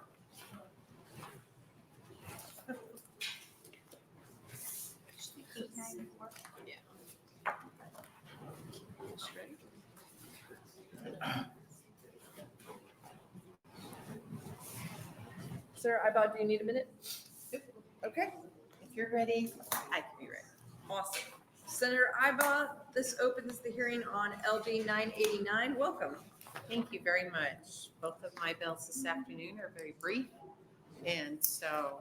Senator Ibach, do you need a minute? Okay. If you're ready, I can be ready. Awesome. Senator Ibach, this opens the hearing on LB 989. Welcome. Thank you very much. Both of my bills this afternoon are very brief, and so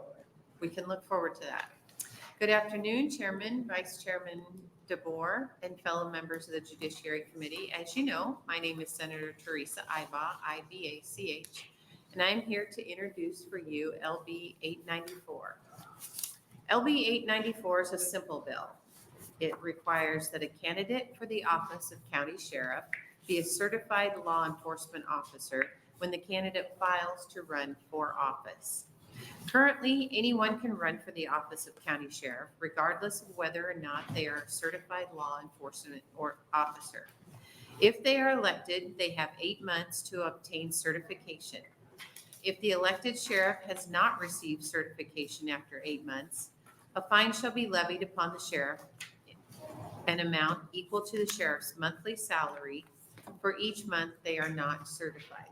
we can look forward to that. Good afternoon, Chairman, Vice Chairman DeBoer, and fellow members of the Judiciary Committee. As you know, my name is Senator Teresa Ibach, I-B-A-C-H, and I'm here to introduce for you LB 894. LB 894 is a simple bill. It requires that a candidate for the office of county sheriff be a certified law enforcement officer when the candidate files to run for office. Currently, anyone can run for the office of county sheriff, regardless of whether or not they are a certified law enforcement or officer. If they are elected, they have 8 months to obtain certification. If the elected sheriff has not received certification after 8 months, a fine shall be levied upon the sheriff, an amount equal to the sheriff's monthly salary for each month they are not certified.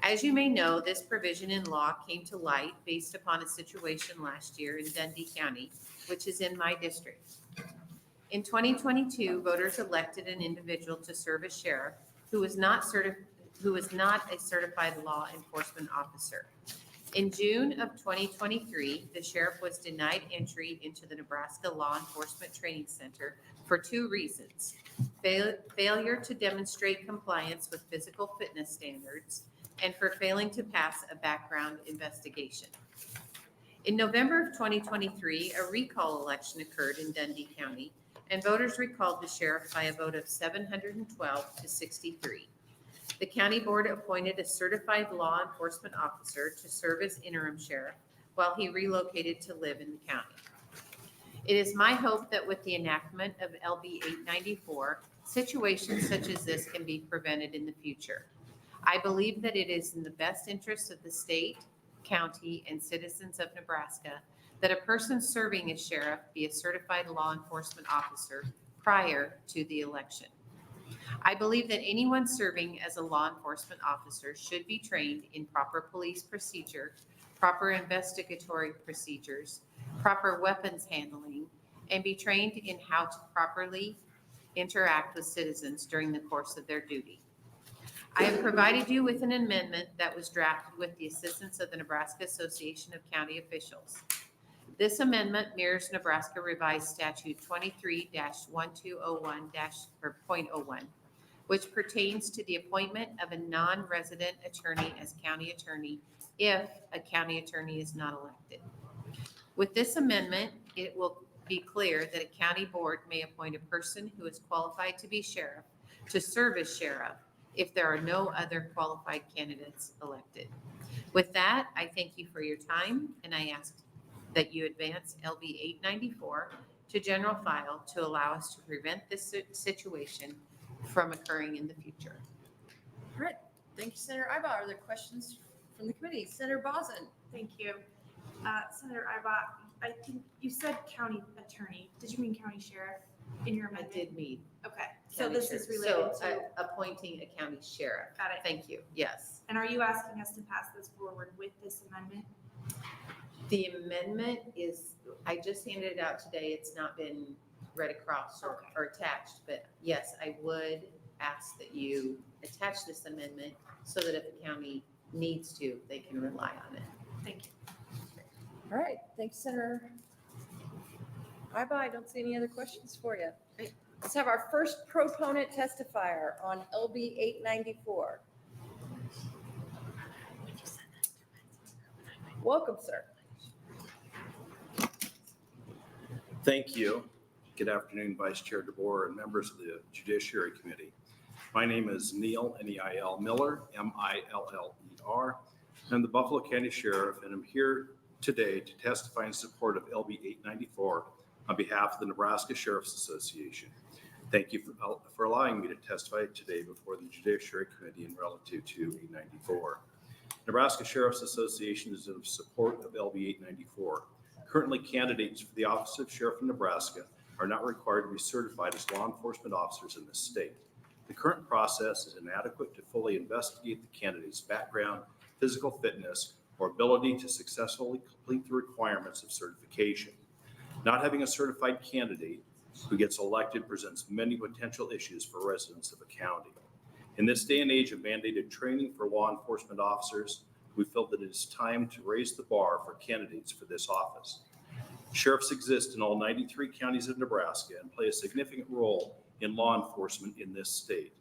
As you may know, this provision in law came to light based upon a situation last year in Dundee County, which is in my district. In 2022, voters elected an individual to serve as sheriff who was not a certified law enforcement officer. In June of 2023, the sheriff was denied entry into the Nebraska Law Enforcement Training Center for 2 reasons: failure to demonstrate compliance with physical fitness standards, and for failing to pass a background investigation. In November of 2023, a recall election occurred in Dundee County, and voters recalled the sheriff by a vote of 712 to 63. The county board appointed a certified law enforcement officer to serve as interim sheriff while he relocated to live in the county. It is my hope that with the enactment of LB 894, situations such as this can be prevented in the future. I believe that it is in the best interest of the state, county, and citizens of Nebraska that a person serving as sheriff be a certified law enforcement officer prior to the election. I believe that anyone serving as a law enforcement officer should be trained in proper police procedure, proper investigatory procedures, proper weapons handling, and be trained in how to properly interact with citizens during the course of their duty. I have provided you with an amendment that was drafted with the assistance of the Nebraska Association of County Officials. This amendment mirrors Nebraska Revised Statute 23-1201-.01, which pertains to the appointment of a non-resident attorney as county attorney if a county attorney is not elected. With this amendment, it will be clear that a county board may appoint a person who is qualified to be sheriff to serve as sheriff if there are no other qualified candidates elected. With that, I thank you for your time, and I ask that you advance LB 894 to general file to allow us to prevent this situation from occurring in the future. All right, thank you, Senator Ibach. Are there questions from the committee? Senator Bozen? Thank you. Senator Ibach, I think you said county attorney. Did you mean county sheriff in your I amendment? did mean. Okay, so county this is sheriff. related So, to, appointing a county sheriff. got it. Thank you, yes. And are you asking us to pass this forward with this amendment? The amendment is, I just handed it out today. It's not been read across or attached, but yes, I would ask that you attach this amendment so that if the county needs to, they can rely on it. Thank you. All right, thank you, Senator Ibach. I don't see any other questions for you. Let's have our first proponent testifier on LB 894. Welcome, sir. Thank you. Good afternoon, Vice Chair DeBoer and members of the Judiciary Committee. My name is Neil, N-E-I-L Miller, M-I-L-L-E-R. I'm the Buffalo County Sheriff, and I'm here today to testify in support of LB 894 on behalf of the Nebraska Sheriff's Association. Thank you for allowing me to testify today before the Judiciary Committee in relative to 894. Nebraska Sheriff's Association is in support of LB 894. Currently, candidates for the office of Sheriff in Nebraska are not required to be certified as law enforcement officers in this state. The current process is inadequate to fully investigate the candidate's background, physical fitness, or ability to successfully complete the requirements of certification. Not having a certified candidate who gets elected presents many potential issues for residents of a county. In this day and age of mandated training for law enforcement officers, we feel that it is time to raise the bar for candidates for this office. Sheriffs exist in all 93 counties of Nebraska and play a significant role in law enforcement in this state.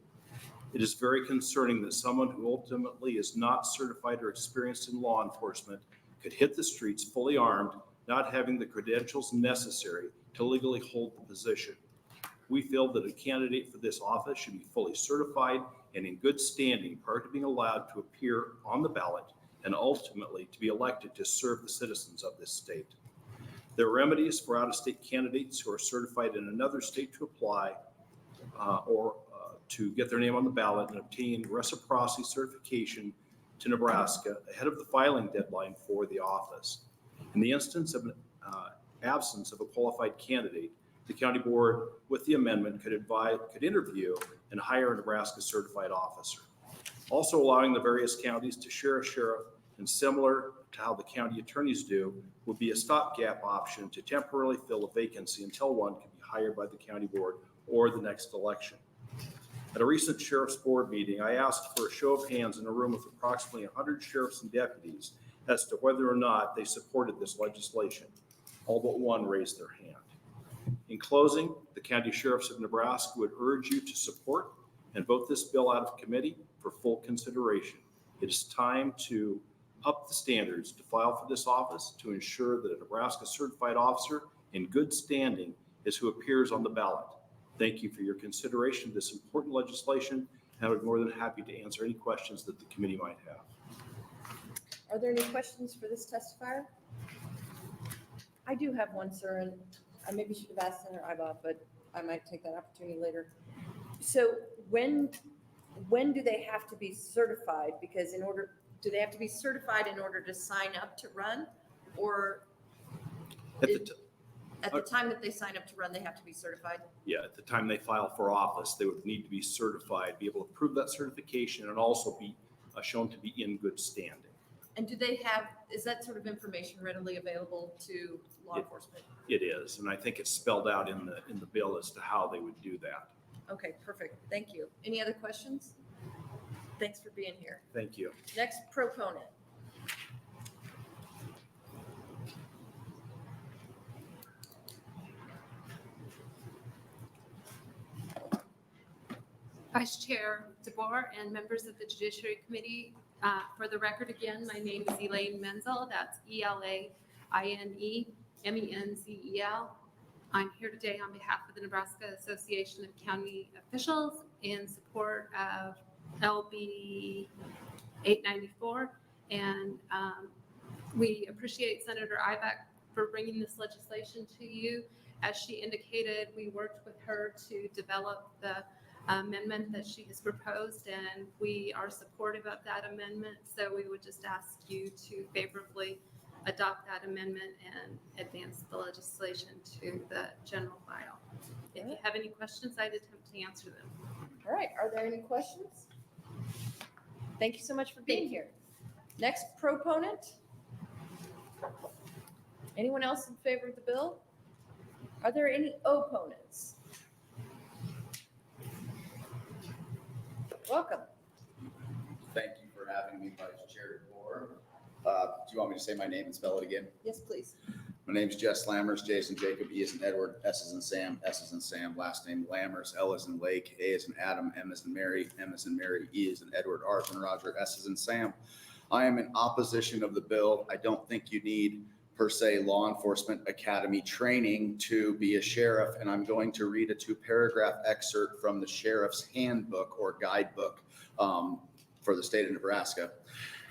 It is very concerning that someone who ultimately is not certified or experienced in law enforcement could hit the streets fully armed, not having the credentials necessary to legally hold the position. We feel that a candidate for this office should be fully certified and in good standing prior to being allowed to appear on the ballot and ultimately to be elected to serve the citizens of this state. There are remedies for out-of-state candidates who are certified in another state to apply or to get their name on the ballot and obtain reciprocity certification to Nebraska ahead of the filing deadline for the office. In the instance of an absence of a qualified candidate, the county board with the amendment could interview and hire a Nebraska certified officer. Also allowing the various counties to share a sheriff, and similar to how the county attorneys do, would be a stopgap option to temporarily fill a vacancy until one can be hired by the county board or the next election. At a recent sheriff's board meeting, I asked for a show of hands in a room with approximately 100 sheriffs and deputies as to whether or not they supported this legislation. All but one raised their hand. In closing, the county sheriffs of Nebraska would urge you to support and vote this bill out of committee for full consideration. It is time to up the standards to file for this office to ensure that a Nebraska certified officer in good standing is who appears on the ballot. Thank you for your consideration of this important legislation, and I would be more than happy to answer any questions that the committee might have. Are there any questions for this testifier? I do have one, sir, and I maybe should have asked Senator Ibach, but I might take that opportunity later. So when do they have to be certified? Because do they have to be certified in order to sign up to run? Or at the time that they sign up to run, they have to be certified? Yeah, at the time they file for office, they would need to be certified, be able to prove that certification, and also be shown to be in good standing. And is that sort of information readily available to law enforcement? It is, and I think it's spelled out in the bill as to how they would do that. Okay, perfect. Thank you. Any other questions? Thanks for being here. Thank you. Next proponent. Vice Chair DeBoer and members of the Judiciary Committee, for the record again, my name is Elaine Menzel. That's E-L-A-I-N-E-M-E-N-Z-E-L. I'm here today on behalf of the Nebraska Association of County Officials in support of LB 894. And we appreciate Senator Ibach for bringing this legislation to you. As she indicated, we worked with her to develop the amendment that she has proposed, and we are supportive of that amendment. So we would just ask you to favorably adopt that amendment and advance the legislation to the general file. If you have any questions, I'd attempt to answer them. All right, are there any questions? Thank you so much for being here. Next proponent. Anyone else in favor of the bill? Are there any opponents? Welcome. Thank you for having me, Vice Chair DeBoer. Do you want me to say my name and spell it again? Yes, please. My name's Jess Lammers, Jason Jacob, E as in Edward, S as in Sam, S as in Sam, last name Lammers, L as in Lake, A as in Adam, M as in Mary, M as in Mary, E as in Edward, R as in Roger, S as in Sam. I am in opposition of the bill. I don't think you need per se law enforcement academy training to be a sheriff, and I'm going to read a 2-paragraph excerpt from the sheriff's handbook or guidebook for the state of Nebraska.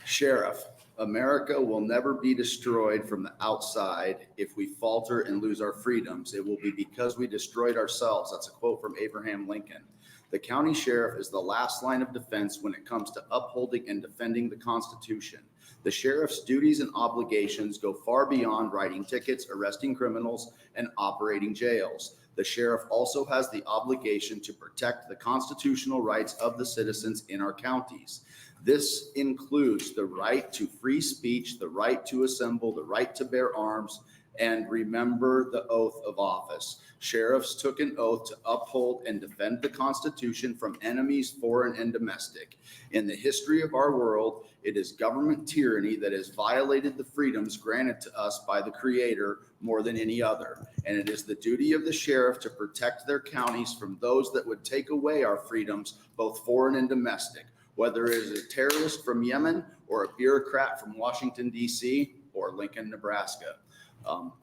Sheriff, America will never be destroyed from the outside if we falter and lose our freedoms. It will be because we destroyed ourselves. That's a quote from Abraham Lincoln. The county sheriff is the last line of defense when it comes to upholding and defending the Constitution. The sheriff's duties and obligations go far beyond writing tickets, arresting criminals, and operating jails. The sheriff also has the obligation to protect the constitutional rights of the citizens in our counties. This includes the right to free speech, the right to assemble, the right to bear arms, and remember the oath of office. Sheriffs took an oath to uphold and defend the Constitution from enemies, foreign and domestic. In the history of our world, it is government tyranny that has violated the freedoms granted to us by the Creator more than any other. And it is the duty of the sheriff to protect their counties from those that would take away our freedoms, both foreign and domestic. Whether it is a terrorist from Yemen or a bureaucrat from Washington, D.C. or Lincoln, Nebraska.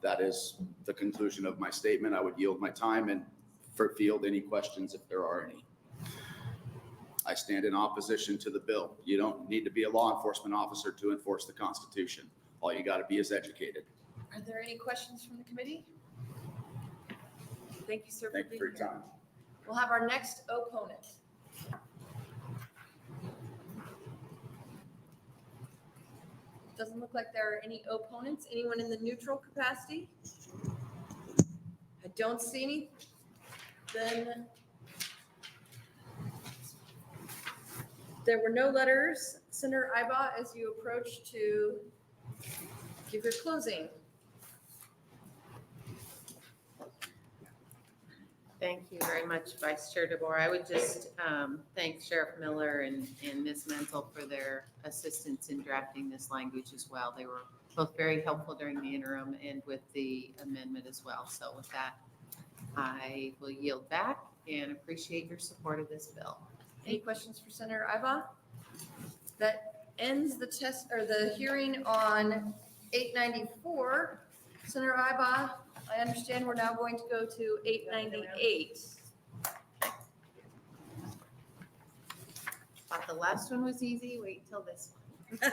That is the conclusion of my statement. I would yield my time and field any questions if there are any. I stand in opposition to the bill. You don't need to be a law enforcement officer to enforce the Constitution. All you got to be is educated. Are there any questions from the committee? Thank you, sir. Thank you for your time. We'll have our next opponent. Doesn't look like there are any opponents. Anyone in the neutral capacity? I don't see any. Then there were no letters. Senator Ibach, as you approach to give your closing. Thank you very much, Vice Chair DeBoer. I would just thank Sheriff Miller and Ms. Menzel for their assistance in drafting this language as well. They were both very helpful during the interim and with the amendment as well. So with that, I will yield back and appreciate your support of this bill. Any questions for Senator Ibach? That ends the test or the hearing on 894. Senator Ibach, I understand we're now going to go to 898. Thought the last one was easy. Wait till this one.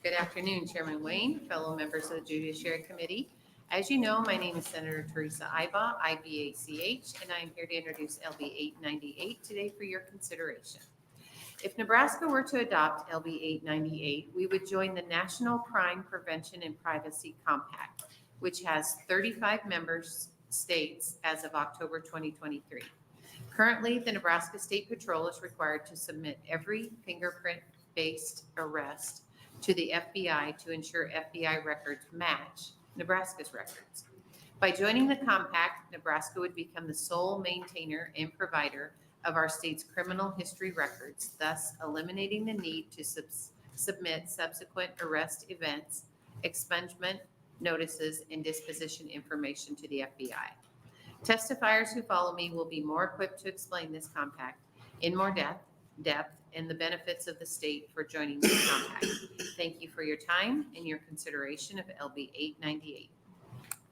Good afternoon, Chairman Wayne, fellow members of the Judiciary Committee. As you know, my name is Senator Teresa Ibach, IBACH, and I am here to introduce LB 898 today for your consideration. If Nebraska were to adopt LB 898, we would join the National Crime Prevention and Privacy Compact, which has 35 member states as of October 2023. Currently, the Nebraska State Patrol is required to submit every fingerprint-based arrest to the FBI to ensure FBI records match Nebraska's records. By joining the compact, Nebraska would become the sole maintainer and provider of our state's criminal history records, thus eliminating the need to submit subsequent arrest events, expungement notices, and disposition information to the FBI. Testifiers who follow me will be more equipped to explain this compact in more depth and the benefits of the state for joining this compact. Thank you for your time and your consideration of LB 898.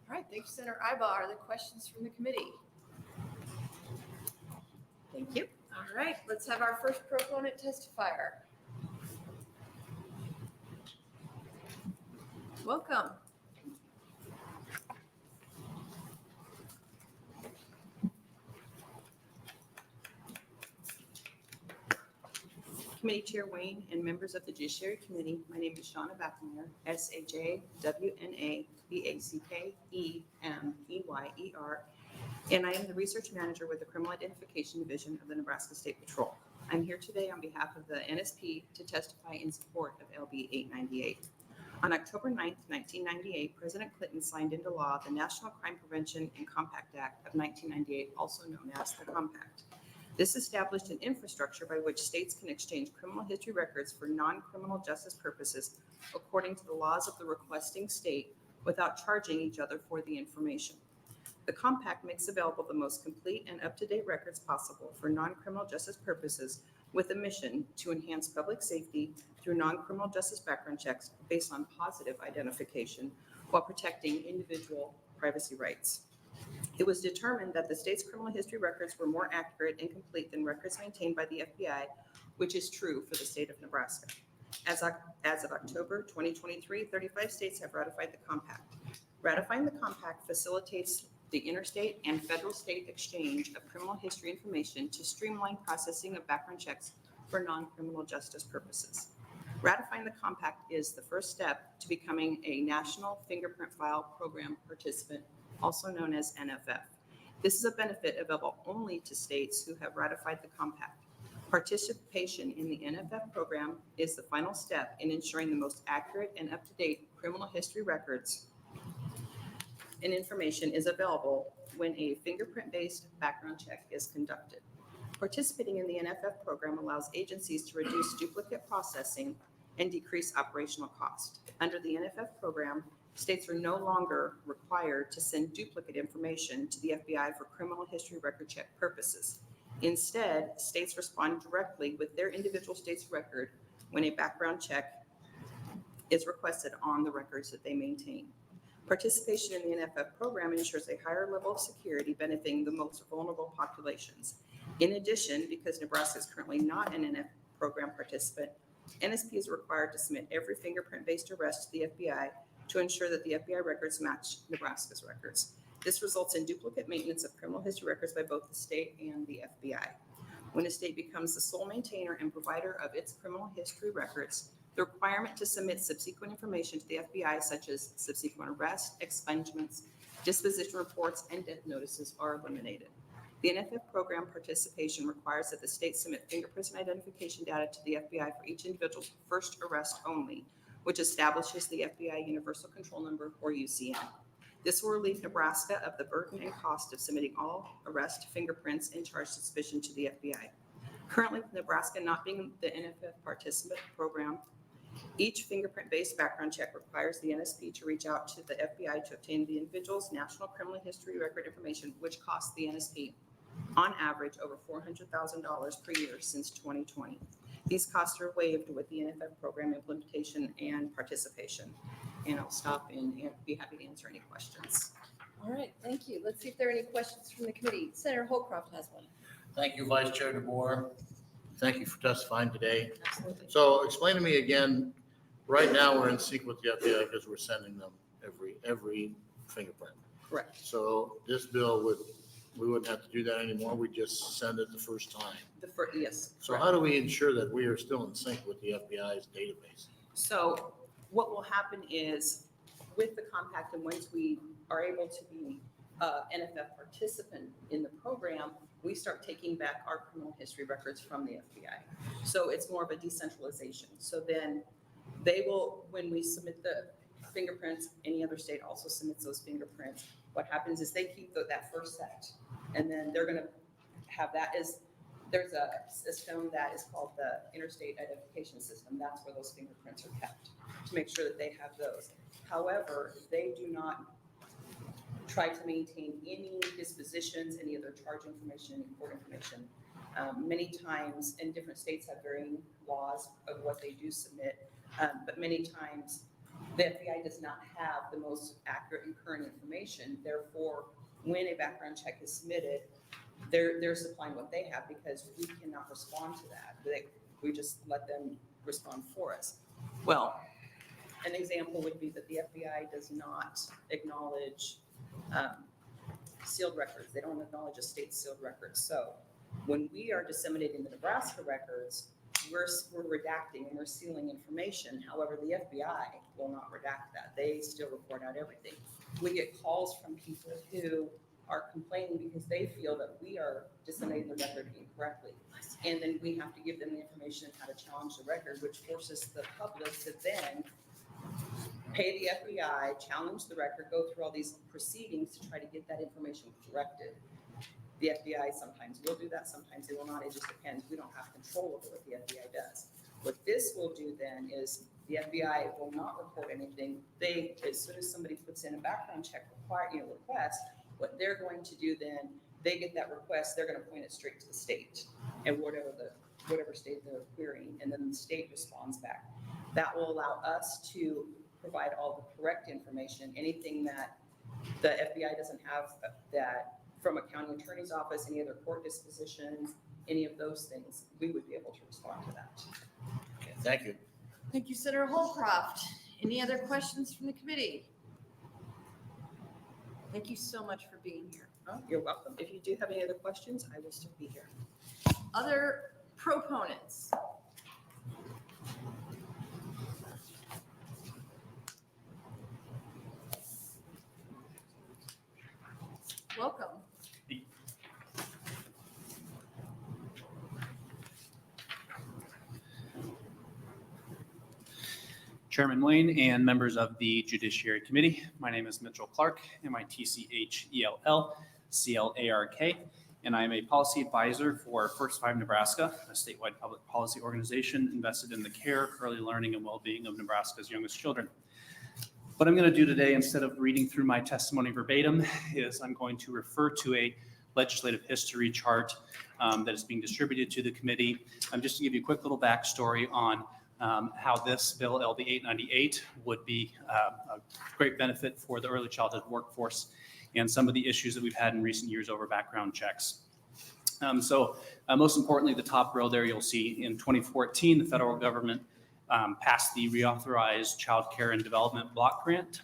All right, thank you, Senator Ibach. Are there questions from the committee? Thank you. All right, let's have our first proponent testifier. Welcome. Committee Chair Wayne and members of the Judiciary Committee, my name is Shauna Bachmeyer, SAJWNABACKEMEYER, and I am the Research Manager with the Criminal Identification Division of the Nebraska State Patrol. I'm here today on behalf of the NSP to testify in support of LB 898. On October 9th, 1998, President Clinton signed into law the National Crime Prevention and Compact Act of 1998, also known as the Compact. This established an infrastructure by which states can exchange criminal history records for non-criminal justice purposes according to the laws of the requesting state without charging each other for the information. The Compact makes available the most complete and up-to-date records possible for non-criminal justice purposes with a mission to enhance public safety through non-criminal justice background checks based on positive identification while protecting individual privacy rights. It was determined that the state's criminal history records were more accurate and complete than records maintained by the FBI, which is true for the state of Nebraska. As of October 2023, 35 states have ratified the Compact. Ratifying the Compact facilitates the interstate and federal state exchange of criminal history information to streamline processing of background checks for non-criminal justice purposes. Ratifying the Compact is the first step to becoming a National Fingerprint File Program participant, also known as NFF. This is a benefit available only to states who have ratified the Compact. Participation in the NFF program is the final step in ensuring the most accurate and up-to-date criminal history records and information is available when a fingerprint-based background check is conducted. Participating in the NFF program allows agencies to reduce duplicate processing and decrease operational cost. Under the NFF program, states are no longer required to send duplicate information to the FBI for criminal history record check purposes. Instead, states respond directly with their individual state's record when a background check is requested on the records that they maintain. Participation in the NFF program ensures a higher level of security benefiting the most vulnerable populations. In addition, because Nebraska is currently not an NFF program participant, NSP is required to submit every fingerprint-based arrest to the FBI to ensure that the FBI records match Nebraska's records. This results in duplicate maintenance of criminal history records by both the state and the FBI. When a state becomes the sole maintainer and provider of its criminal history records, the requirement to submit subsequent information to the FBI, such as subsequent arrest, expungements, disposition reports, and death notices, are eliminated. The NFF program participation requires that the state submit fingerprints and identification data to the FBI for each individual's first arrest only, which establishes the FBI Universal Control Number, or UCN. This will relieve Nebraska of the burden and cost of submitting all arrest, fingerprints, and charge suspicion to the FBI. Currently, with Nebraska not being the NFF participant program, each fingerprint-based background check requires the NSP to reach out to the FBI to obtain the individual's national criminal history record information, which costs the NSP, on average, over $400,000 per year since 2020. These costs are waived with the NFF program implementation and participation. And I'll stop and be happy to answer any questions. All right, thank you. Let's see if there are any questions from the committee. Senator Holdcroft has one. Thank you, Vice Chair DeBoer. Thank you for testifying today. Absolutely. So explain to me again, right now we're in sync with the FBI because we're sending them every fingerprint. Correct. So this bill we wouldn't have to do that anymore. We just send it the first time. Yes. So how do we ensure that we are still in sync with the FBI's database? So what will happen is with the Compact, and once we are able to be NFF participant in the program, we start taking back our criminal history records from the FBI. So it's more of a decentralization. So then they will, when we submit the fingerprints, any other state also submits those fingerprints. What happens is they keep that first set, and then they're going to have that as, there's a system that is called the Interstate Identification System. That's where those fingerprints are kept to make sure that they have those. However, they do not try to maintain any dispositions, any other charge information, any court information. Many times, and different states have varying laws of what they do submit, but many times the FBI does not have the most accurate and current information. Therefore, when a background check is submitted, they're supplying what they have because we cannot respond to that. We just let them respond for us. Well, an example would be that the FBI does not acknowledge sealed records. They don't acknowledge a state sealed record. So when we are disseminating the Nebraska records, we're redacting and we're sealing information. However, the FBI will not redact that. They still report out everything. We get calls from people who are complaining because they feel that we are disseminating the record incorrectly. And then we have to give them the information how to challenge the record, which forces the public to then pay the FBI, challenge the record, go through all these proceedings to try to get that information corrected. The FBI sometimes will do that, sometimes they will not. It just depends. We don't have control over what the FBI does. What this will do then is the FBI will not report anything. They, as soon as somebody puts in a background check request, what they're going to do then, they get that request, they're going to point it straight to the state and whatever state they're querying, and then the state responds back. That will allow us to provide all the correct information, anything that the FBI doesn't have that from a county attorney's office, any other court dispositions, any of those things, we would be able to respond to that. Okay, thank you. Thank you, Senator Holdcroft. Any other questions from the committee? Thank you so much for being here. Oh, you're welcome. If you do have any other questions, I will still be here. Other proponents? Welcome. Chairman Wayne and members of the Judiciary Committee. My name is Mitchell Clark, MITCHELL-CLARK, and I am a policy advisor for First 5 Nebraska, a statewide public policy organization invested in the care, early learning, and well-being of Nebraska's youngest children. What I'm going to do today, instead of reading through my testimony verbatim, is I'm going to refer to a legislative history chart that is being distributed to the committee. Just to give you a quick little backstory on how this bill, LB 898, would be a great benefit for the early childhood workforce and some of the issues that we've had in recent years over background checks. Most importantly, the top row there, you'll see in 2014, the federal government passed the reauthorized Child Care and Development Block Grant.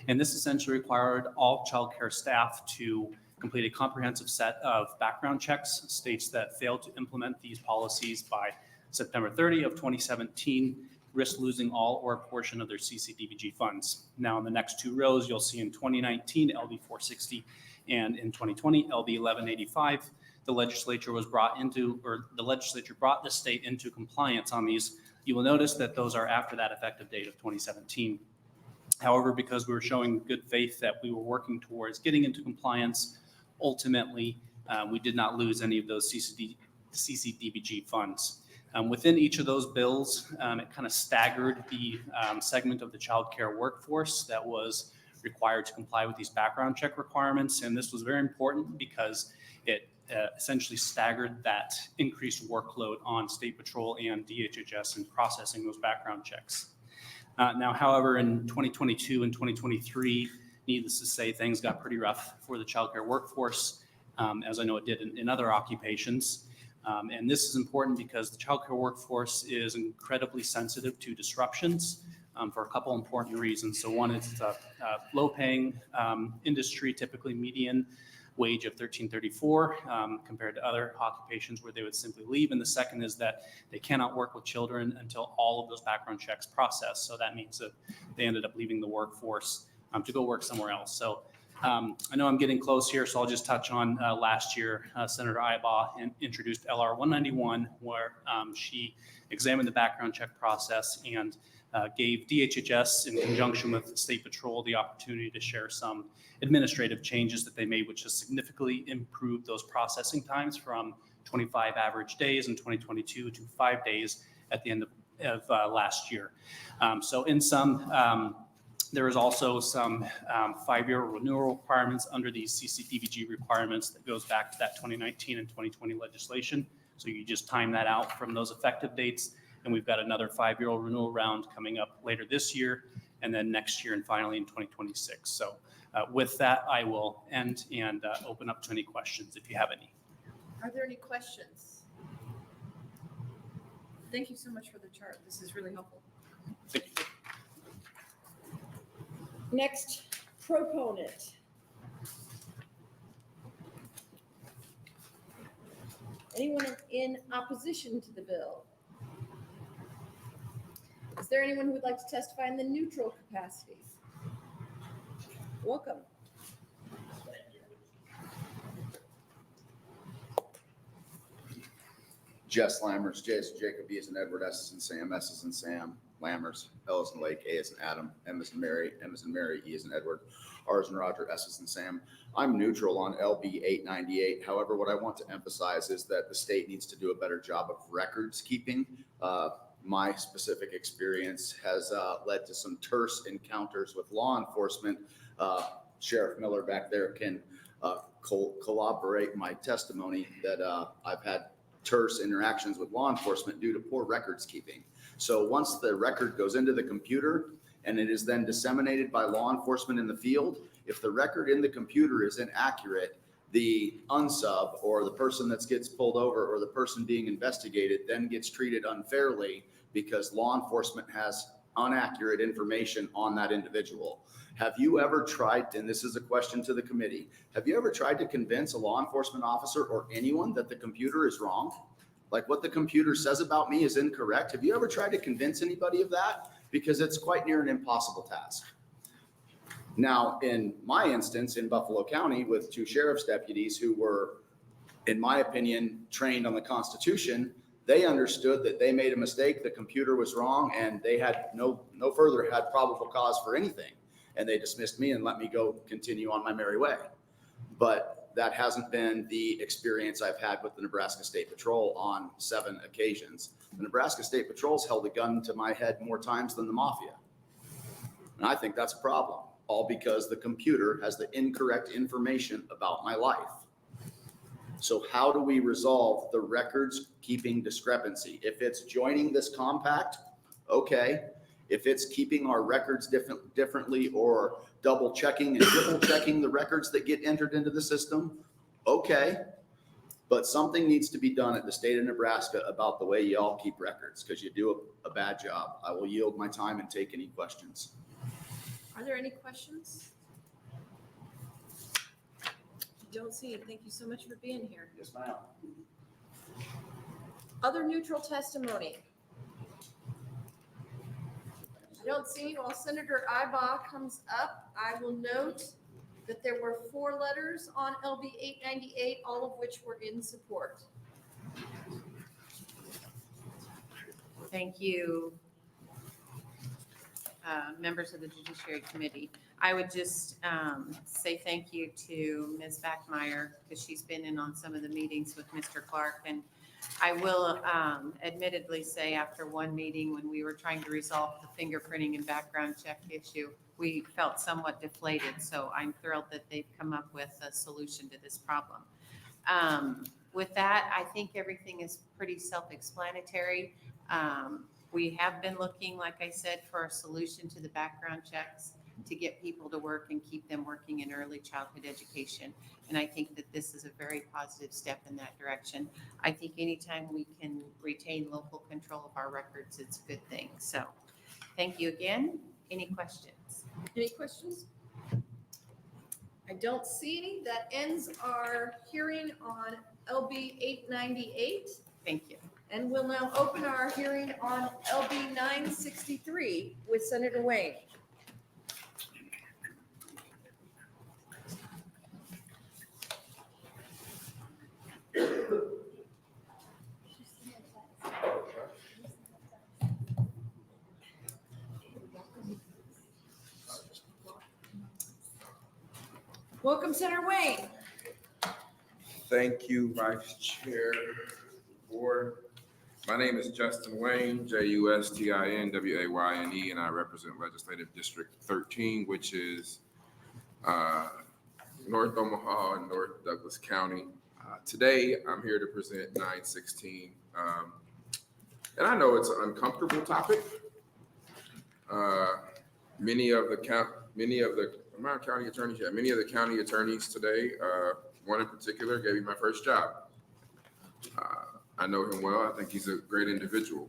And this essentially required all child care staff to complete a comprehensive set of background checks. States that failed to implement these policies by September 30 of 2017 risk losing all or a portion of their CCDBG funds. Now, in the next two rows, you'll see in 2019, LB 460, and in 2020, LB 1185, the legislature brought the state into compliance on these. You will notice that those are after that effective date of 2017. However, because we were showing good faith that we were working towards getting into compliance, ultimately, we did not lose any of those CCDBG funds. Within each of those bills, it kind of staggered the segment of the child care workforce that was required to comply with these background check requirements. And this was very important because it essentially staggered that increased workload on State Patrol and DHHS in processing those background checks. Now, however, in 2022 and 2023, needless to say, things got pretty rough for the child care workforce, as I know it did in other occupations. And this is important because the child care workforce is incredibly sensitive to disruptions for a couple important reasons. So one, it's a low-paying industry, typically median wage of $13.34 compared to other occupations where they would simply leave. And the second is that they cannot work with children until all of those background checks process. So that means that they ended up leaving the workforce to go work somewhere else. So I know I'm getting close here, so I'll just touch on last year, Senator Ibach introduced LR 191, where she examined the background check process and gave DHHS, in conjunction with State Patrol, the opportunity to share some administrative changes that they made, which has significantly improved those processing times from 25 average days in 2022 to 5 days at the end of last year. So in some, there is also some 5-year renewal requirements under these CCDBG requirements that goes back to that 2019 and 2020 legislation. So you just time that out from those effective dates. And we've got another 5-year renewal round coming up later this year, and then next year, and finally in 2026. So with that, I will end and open up to any questions if you have any. Are there any questions? Thank you so much for the chart. This is really helpful. Thank you. Next proponent. Anyone in opposition to the bill? there anyone who would like to testify in the neutral capacity? Welcome. Jess Lammers, J as in Jacob, E as in Edward, S as in Sam, S as in Sam, Lammers, L as in Lake, A as in Adam, M as in Mary, M as in Mary, E as in Edward, R as in Roger, S as in Sam. I'm neutral on LB 898. However, what I want to emphasize is that the state needs to do a better job of records keeping. My specific experience has led to some terse encounters with law enforcement. Sheriff Miller back there can corroborate my testimony that I've had terse interactions with law enforcement due to poor records keeping. So once the record goes into the computer and it is then disseminated by law enforcement in the field, if the record in the computer is inaccurate, the unsub or the person that gets pulled over or the person being investigated then gets treated unfairly because law enforcement has inaccurate information on that individual. Have you ever tried, and this is a question to the committee, have you ever tried to convince a law enforcement officer or anyone that the computer is wrong? Like what the computer says about me is incorrect? Have you ever tried to convince anybody of that? Because it's quite near an impossible task. Now, in my instance in Buffalo County with 2 sheriff's deputies who were, in my opinion, trained on the Constitution, they understood that they made a mistake, the computer was wrong, and they had no further had probable cause for anything. And they dismissed me and let me go continue on my merry way. But that hasn't been the experience I've had with the Nebraska State Patrol on 7 occasions. The Nebraska State Patrol's held a gun to my head more times than the mafia. And I think that's a problem, all because the computer has the incorrect information about my life. So how do we resolve the records keeping discrepancy? If it's joining this compact, okay. If it's keeping our records differently or double checking and triple checking the records that get entered into the system, okay. But something needs to be done at the state of Nebraska about the way y'all keep records because you do a bad job. I will yield my time and take any questions. Are there any questions? Don't see it. Thank you so much for being here. Yes, ma'am. Other neutral testimony. I don't see, while Senator Ibach comes up, I will note that there were 4 letters on LB 898, all of which were in support. Thank you, members of the Judiciary Committee. I would just say thank you to Ms. Backmeyer because she's been in on some of the meetings with Mr. Clark. And I will admittedly say after one meeting when we were trying to resolve the fingerprinting and background check issue, we felt somewhat deflated. So I'm thrilled that they've come up with a solution to this problem. With that, I think everything is pretty self-explanatory. We have been looking, like I said, for a solution to the background checks to get people to work and keep them working in early childhood education. And I think that this is a very positive step in that direction. I think anytime we can retain local control of our records, it's a good thing. So thank you again. Any questions? Any questions? I don't see any. That ends our hearing on LB 898. Thank you. And we'll now open our hearing on LB 963 with Senator Wayne. Welcome, Senator Wayne. Thank you, Vice Chair Board. My name is Justin Wayne, JUSTINWAYNE, and I represent Legislative District 13, which is North Omaha and North Douglas County. Today, I'm here to present 916. And I know it's an uncomfortable topic. Many of the county attorneys today, one in particular gave me my first job. I know him well. I think he's a great individual.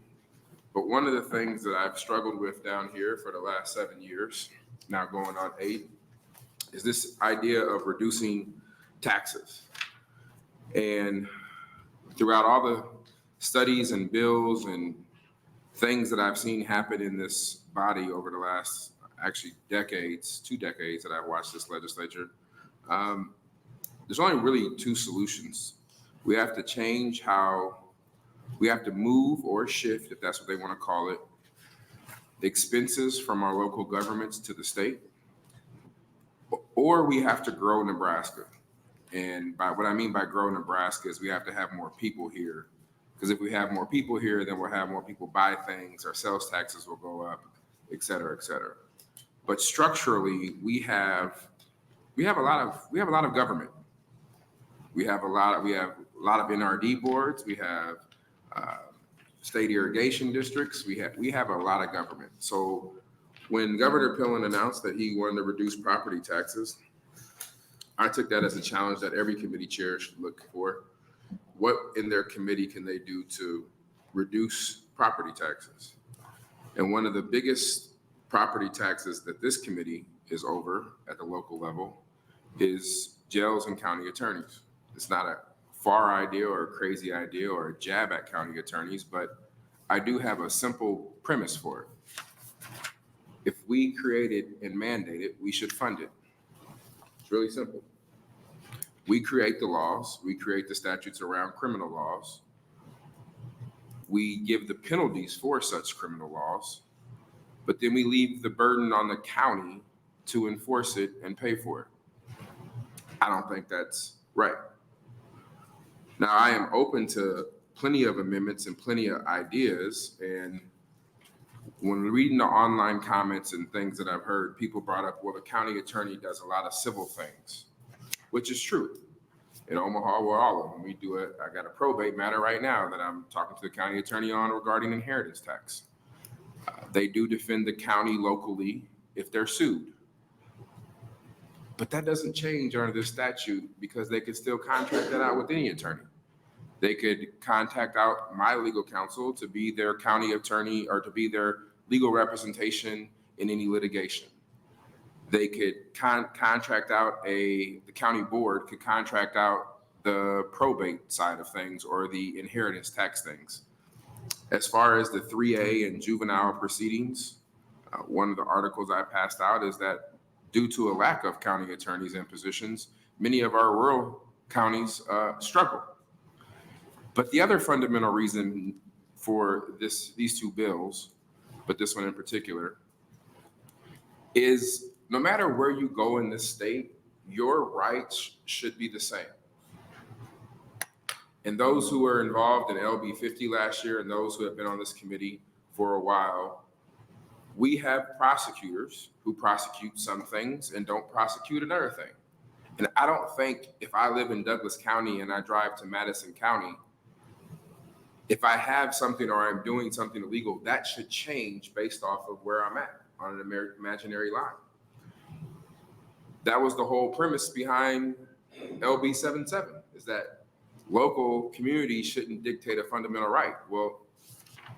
But one of the things that I've struggled with down here for the last 7 years, now going on 8, is this idea of reducing taxes. And throughout all the studies and bills and things that I've seen happen in this body over the last actually decades, 2 decades that I've watched this legislature, there's only really 2 solutions. We have to change we have to move or shift, if that's what they want to call it, the expenses from our local governments to the state, or we have to grow Nebraska. And by what I mean by grow Nebraska is we have to have more people here. Because if we have more people here, then we'll have more people buy things, our sales taxes will go up, et cetera, et cetera. But structurally, we have a lot of government. We have a lot of NRD boards. We have state irrigation districts. We have a lot of government. So when Governor Pillen announced that he wanted to reduce property taxes, I took that as a challenge that every committee chair should look for. What in their committee can they do to reduce property taxes? And one of the biggest property taxes that this committee is over at the local level is jails and county attorneys. It's not a far idea or a crazy idea or a jab at county attorneys, but I do have a simple premise for it. If we create it and mandate it, we should fund it. It's really simple. We create the laws, we create the statutes around criminal laws. We give the penalties for such criminal laws, but then we leave the burden on the county to enforce it and pay for it. I don't think that's right. Now, I am open to plenty of amendments and plenty of ideas. And when reading the online comments and things that I've heard, people brought up, well, the county attorney does a lot of civil things, which is true. In Omaha, we're all of them. I got a probate matter right now that I'm talking to the county attorney on regarding inheritance tax. They do defend the county locally if they're sued. But that doesn't change under this statute because they could still contract that out with any attorney. They could contact out my legal counsel to be their county attorney or to be their legal representation in any litigation. They could contract out the county board could contract out the probate side of things or the inheritance tax things. As far as the 3A and juvenile proceedings, one of the articles I passed out is that due to a lack of county attorneys in positions, many of our rural counties struggle. But the other fundamental reason for these 2 bills, but this one in particular, is no matter where you go in this state, your rights should be the same. And those who were involved in LB 50 last year and those who have been on this committee for a while, we have prosecutors who prosecute some things and don't prosecute another thing. And I don't think if I live in Douglas County and I drive to Madison County, if I have something or I'm doing something illegal, that should change based off of where I'm at on an imaginary line. That was the whole premise behind LB 77, is that local communities shouldn't dictate a fundamental right. Well,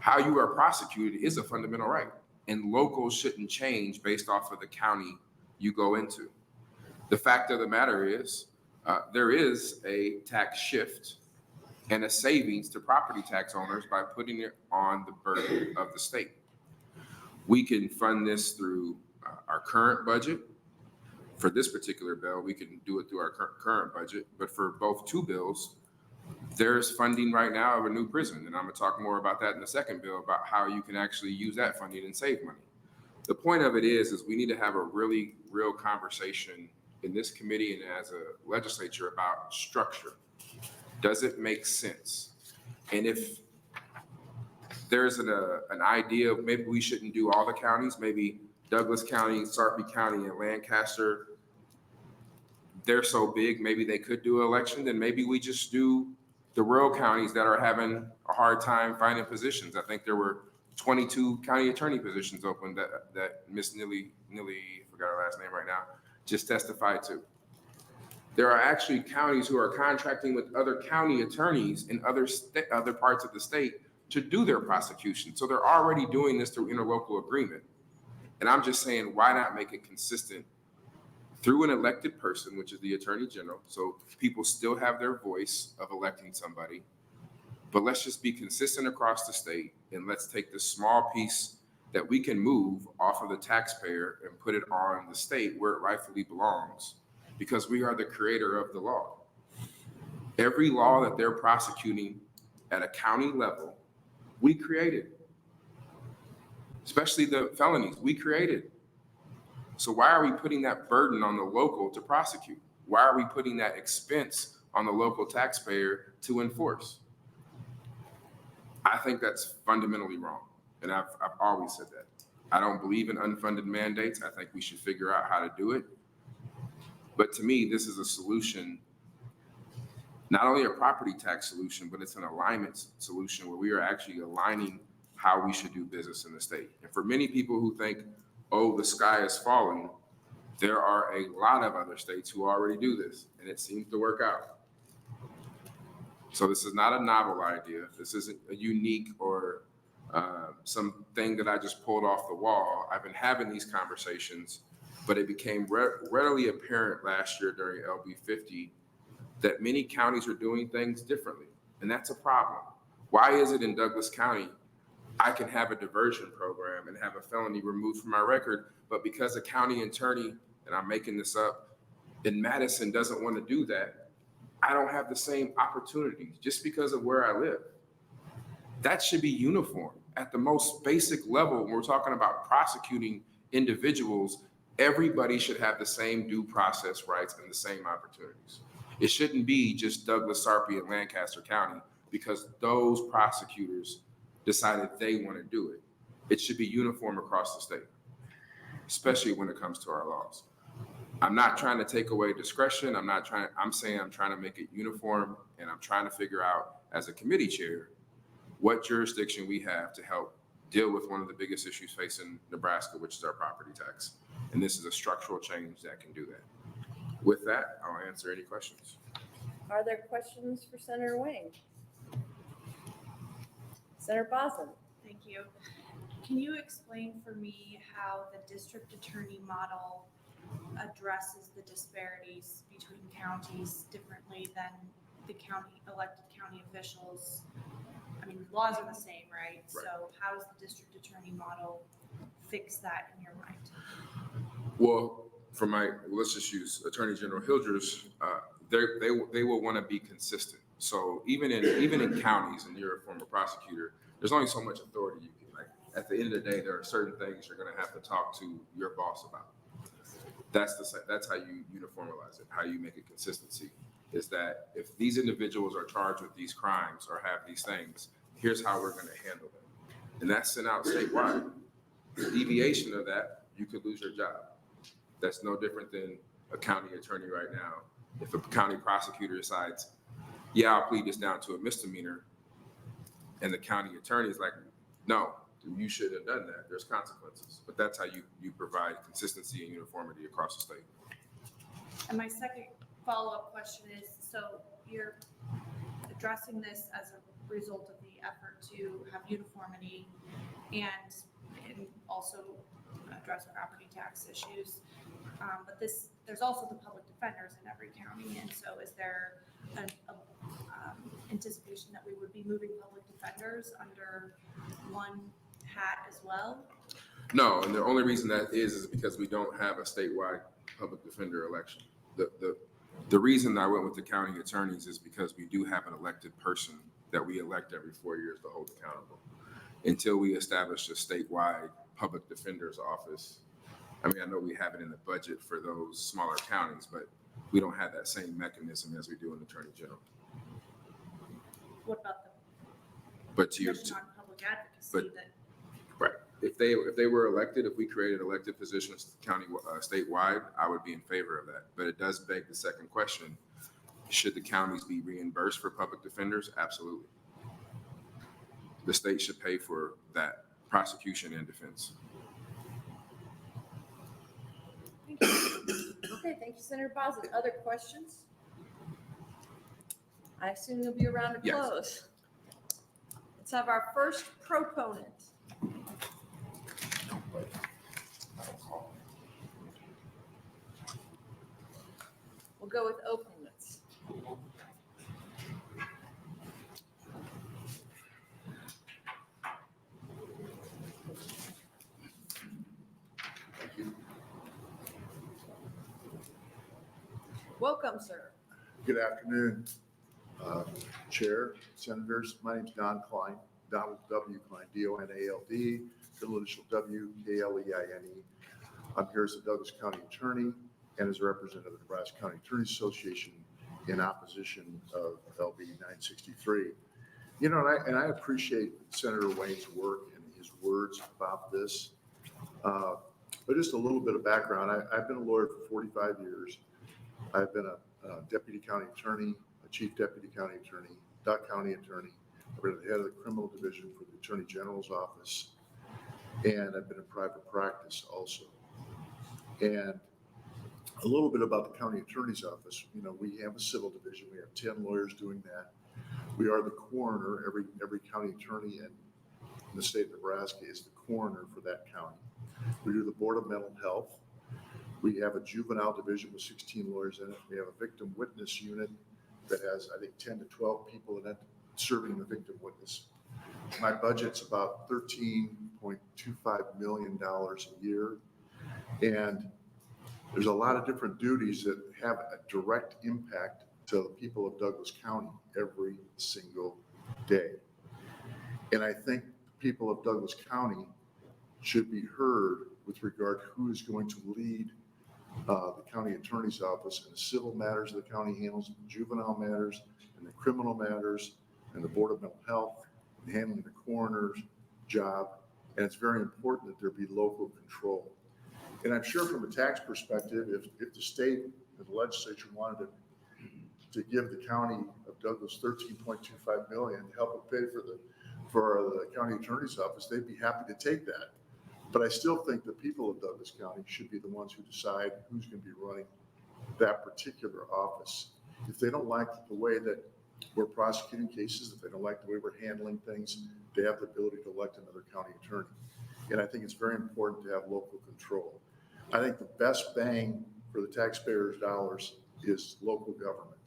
how you are prosecuted is a fundamental right, and locals shouldn't change based off of the county you go into. The fact of the matter is, there is a tax shift and a savings to property tax owners by putting it on the burden of the state. We can fund this through our current budget. For this particular bill, we can do it through our current budget, but for both 2 bills, there's funding right now of a new prison. And I'm gonna talk more about that in the second bill about how you can actually use that funding and save money. The point of it is we need to have a really real conversation in this committee and as a legislature about structure. Does it make sense? And if there's an idea of maybe we shouldn't do all the counties, maybe Douglas County, Sarpy County, and Lancaster, they're so big, maybe they could do an election, then maybe we just do the rural counties that are having a hard time finding positions. I think there were 22 county attorney positions open that Miss Nilly, forgot her last name right now, just testified to. There are actually counties who are contracting with other county attorneys in other parts of the state to do their prosecution. So they're already doing this through interlocal agreement. And I'm just saying, why not make it consistent through an elected person, which is the Attorney General, so people still have their voice of electing somebody, But let's just be consistent across the state, and let's take the small piece that we can move off of the taxpayer and put it on the state where it rightfully belongs, because we are the creator of the law. Every law that they're prosecuting at a county level, we created. Especially the felonies, we created. So why are we putting that burden on the local to prosecute? Why are we putting that expense on the local taxpayer to enforce? I think that's fundamentally wrong. And I've always said that. I don't believe in unfunded mandates. I think we should figure out how to do it. But to me, this is a solution, not only a property tax solution, but it's an alignment solution where we are actually aligning how we should do business in the state. And for many people who think, oh, the sky is falling, there are a lot of other states who already do this, and it seems to work out. So this is not a novel idea. This isn't a unique or something that I just pulled off the wall. I've been having these conversations, but it became readily apparent last year during LB 50 that many counties are doing things differently, and that's a problem. Why is it in Douglas County I can have a diversion program and have a felony removed from my record, but because a county attorney, and I'm making this up, in Madison doesn't want to do that, I don't have the same opportunities just because of where I live? That should be uniform at the most basic level. When we're talking about prosecuting individuals, everybody should have the same due process rights and the same opportunities. It shouldn't be just Douglas, Sarpy, and Lancaster County because those prosecutors decided they want to do it. It should be uniform across the state, especially when it comes to our laws. I'm not trying to take away discretion. I'm saying I'm trying to make it uniform, and I'm trying to figure out as a committee chair what jurisdiction we have to help deal with one of the biggest issues facing Nebraska, which is our property tax. And this is a structural change that can do that. With that, I'll answer any questions. Are there questions for Senator Wayne? Senator Bosland? Thank you. Can you explain for me how the district attorney model addresses the disparities between counties differently than the elected county officials? I mean, laws are the same, right? So how does the district attorney model fix that in your mind? Well, let's just use Attorney General Hildreth's, they will want to be consistent. So even in counties, and you're a former prosecutor, there's only so much authority you can, like, at the end of the day, there are certain things you're going to have to talk to your boss about. That's how you uniformalize it, how you make it consistency, is that if these individuals are charged with these crimes or have these things, here's how we're going to handle them. And that's sent out statewide. The deviation of that, you could lose your job. That's no different than a county attorney right now. If a county prosecutor decides, yeah, I'll plead this down to a misdemeanor, and the county attorney is like, no, you shouldn't have done that. There's consequences. But that's how you provide consistency and uniformity across the state. And my second follow-up question is, so you're addressing this as a result of the effort to have uniformity and also address property tax issues. But there's also the public defenders in every county. And so is there an anticipation that we would be moving public defenders under one hat as well? No, and the only reason that is because we don't have a statewide public defender election. The reason I went with the county attorneys is because we do have an elected person that we elect every 4 years to hold accountable. Until we establish a statewide public defender's office, I mean, I know we have it in the budget for those smaller counties, but we don't have that same mechanism as we do in the Attorney General. What about the Commission on Public Advocacy? Right. If they were elected, if we created elected positions statewide, I would be in favor of that. But it does beg the second question: should the counties be reimbursed for public defenders? Absolutely. The state should pay for that prosecution and defense. Okay, thank you, Senator Bosland. Other questions? I assume you'll be around to Yes. close. Let's have our first proponent. We'll go with opponents. Welcome, sir. Good afternoon, Chair, Senators. My name's Don Klein, Donald W. Klein, D-O-N-A-L-D, middle initial W-K-L-E-I-N-E. I'm here as the Douglas County Attorney and as a representative of the Nebraska County Attorneys Association in opposition of LB 963. You know, and I appreciate Senator Wayne's work and his words about this. But just a little bit of background. I've been a lawyer for 45 years. I've been a deputy county attorney, a chief deputy county attorney, Duck County attorney. I've been the head of the criminal division for the Attorney General's office. And I've been in private practice also. And a little bit about the county attorney's office. You know, we have a civil division. We have 10 lawyers doing that. We are the coroner. Every county attorney in the state of Nebraska is the coroner for that county. We do the Board of Mental Health. We have a juvenile division with 16 lawyers in it. We have a victim witness unit that has, I think, 10 to 12 people in it serving the victim witness. My budget's about $13.25 million a year. And there's a lot of different duties that have a direct impact to the people of Douglas County every single day. And I think the people of Douglas County should be heard with regard to who is going to lead the county attorney's office in the civil matters the county handles, the juvenile matters, and the criminal matters, and the Board of Mental Health, and handling the coroner's job. And it's very important that there be local control. And I'm sure from a tax perspective, if the state and the legislature wanted to give the county of Douglas $13.25 million to help it pay for the county attorney's office, they'd be happy to take that. But I still think the people of Douglas County should be the ones who decide who's going to be running that particular office. If they don't like the way that we're prosecuting cases, if they don't like the way we're handling things, they have the ability to elect another county attorney. And I think it's very important to have local control. I think the best bang for the taxpayers' dollars is local government.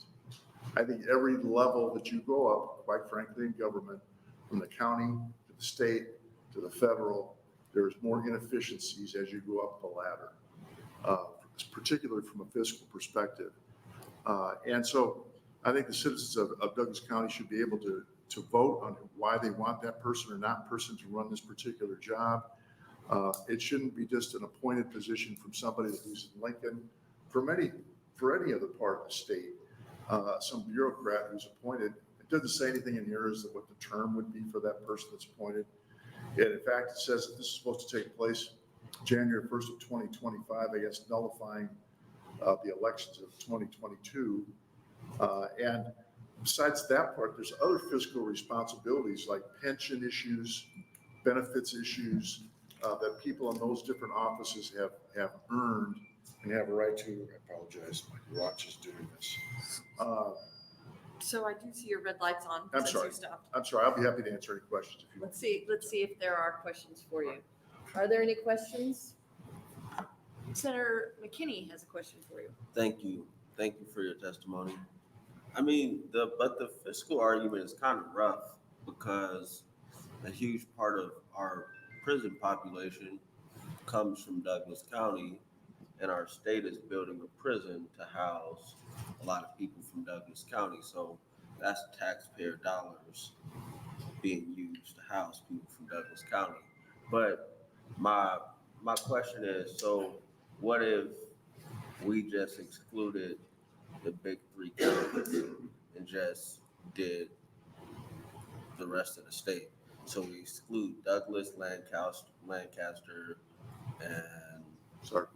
I think every level that you go up, quite frankly, in government, from the county to the state to the federal, there's more inefficiencies as you go up the ladder, particularly from a fiscal perspective. And so I think the citizens of Douglas County should be able to vote on why they want that person or not person to run this particular job. It shouldn't be just an appointed position from somebody who's in Lincoln, for any other part of the state, some bureaucrat who's appointed. It doesn't say anything in here as to what the term would be for that person that's appointed. And in fact, it says that this is supposed to take place January 1st of 2025, I guess, nullifying the elections of 2022. And besides that part, there's other fiscal responsibilities like pension issues, benefits issues that people in those different offices have earned and have a right to. I apologize, my watch is doing this. So I do see your red lights on. I'm since sorry. you stopped. I'm sorry. I'll be happy to answer any questions if you want. Let's see if there are questions for you. Are there any questions? Senator McKinney has a question for you. Thank you. Thank you for your testimony. I mean, but the fiscal argument is kind of rough because a huge part of our prison population comes from Douglas County, and our state is building a prison to house a lot of people from Douglas County. So that's taxpayer dollars being used to house people from Douglas County. But my question is, so what if we just excluded the big three counties and just did the rest of the state? So we exclude Douglas, Lancaster, and Sark.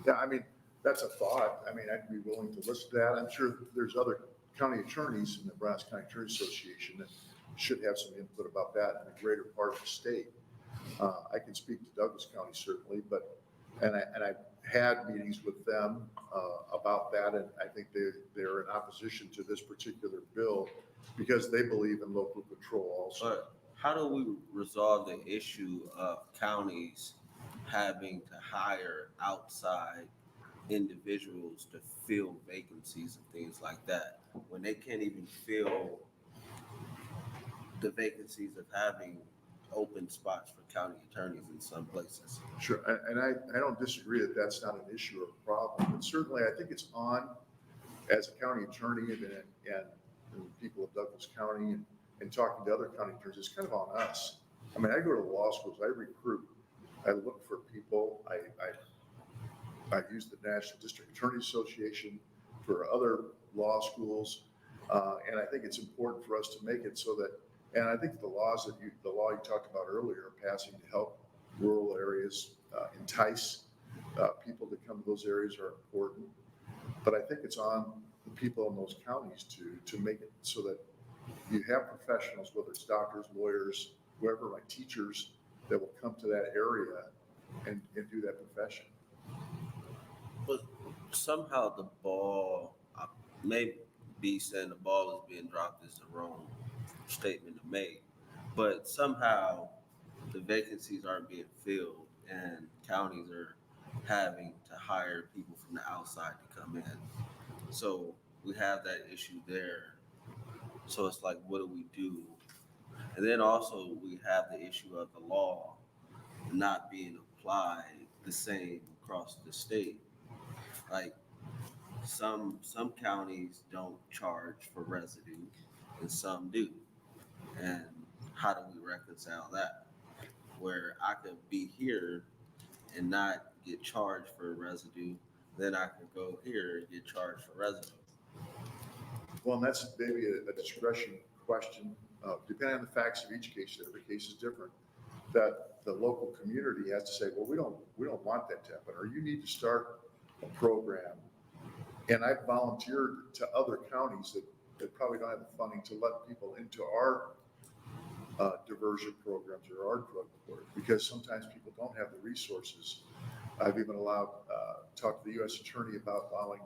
Yeah, I mean, that's a thought. I mean, I'd be willing to listen to that. I'm sure there's other county attorneys in the Nebraska County Attorneys Association that should have some input about that in a greater part of the state. I can speak to Douglas County certainly, and I've had meetings with them about that, and I think they're in opposition to this particular bill because they believe in local control also. But how do we resolve the issue of counties having to hire outside individuals to fill vacancies and things like that when they can't even fill the vacancies of having open spots for county attorneys in some places. Sure, and I don't disagree that that's not an issue or a problem, but certainly I think it's on, as a county attorney and people of Douglas County and talking to other county attorneys, it's kind of on us. I mean, I go to law schools, I recruit, I look for people, I use the National District Attorney Association for other law schools, and I think it's important for us to make it so that, and I think the law you talked about earlier, passing to help rural areas, entice people to come to those areas are important. But I think it's on the people in those counties to make it so that you have professionals, whether it's doctors, lawyers, whoever, like teachers, that will come to that area and do that profession. But somehow the ball, maybe saying the ball is being dropped is the wrong statement to make, but somehow the vacancies aren't being filled and counties are having to hire people from the outside to come in. So we have that issue there. So it's like, what do we do? And then also we have the issue of the law not being applied the same across the state. Like some counties don't charge for residue and some do. And how do we reconcile that? Where I could be here and not get charged for residue, then I could go here and get charged for residue. Well, and that's maybe a discretion question, depending on the facts of each case. Every case is different. That the local community has to say, well, we don't want that to happen, or you need to start a program. And I've volunteered to other counties that probably don't have the funding to let people into our diversion programs or our drug court, because sometimes people don't have the resources. I've even talked to the U.S. Attorney about allowing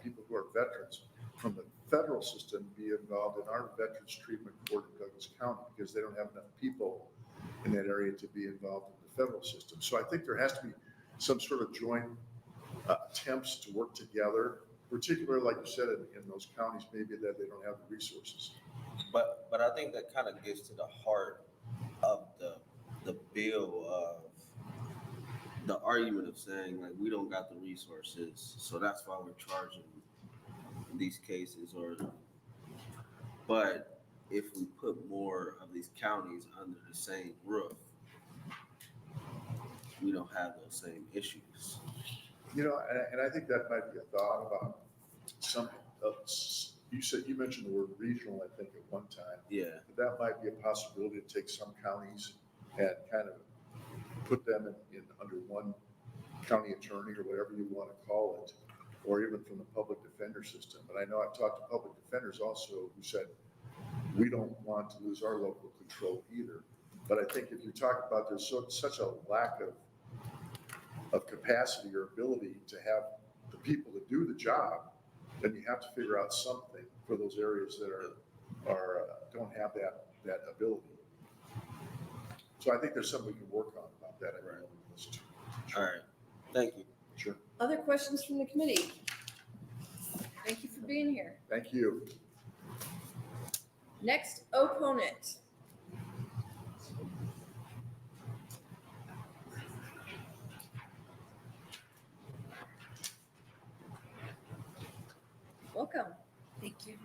people who are veterans from the federal system be involved in our Veterans Treatment Court in Douglas County, because they don't have enough people in that area to be involved in the federal system. So I think there has to be some sort of joint attempts to work together, particularly, like you said, in those counties maybe that they don't have the resources. But I think that kind of gets to the heart of the bill of the argument of saying, like, we don't got the resources, so that's why we're charging these cases. But if we put more of these counties under the same roof, we don't have those same issues. You know, and I think that might be a thought about some. You mentioned the word regional, I think, at one time. Yeah. But that might be a possibility to take some counties and kind of put them in under one county attorney or whatever you want to call it, or even from the public defender system. But I know I've talked to public defenders also who said, we don't want to lose our local control either. But I think if you talk about there's such a lack of capacity or ability to have the people to do the job, then you have to figure out something for those areas that don't have that ability. So I think there's something we can work on about that. Right. All right. Thank you. Sure. Other questions from the committee? Thank you for being here. Thank you. Next opponent. Welcome. Thank you.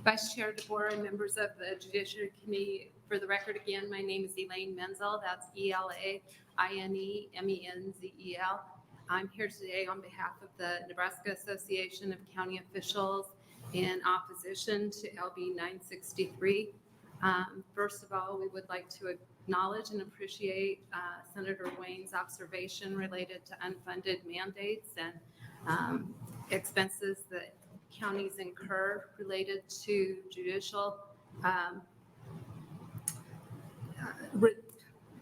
Vice Chair DeBoer and members of the Judiciary Committee, for the record again, my name is Elaine Menzel. That's ELAINE MENZEL. I'm here today on behalf of the Nebraska Association of County Officials in opposition to LB 963. First of all, we would like to acknowledge and appreciate Senator Wayne's observation related to unfunded mandates and expenses that counties incur related to judicial,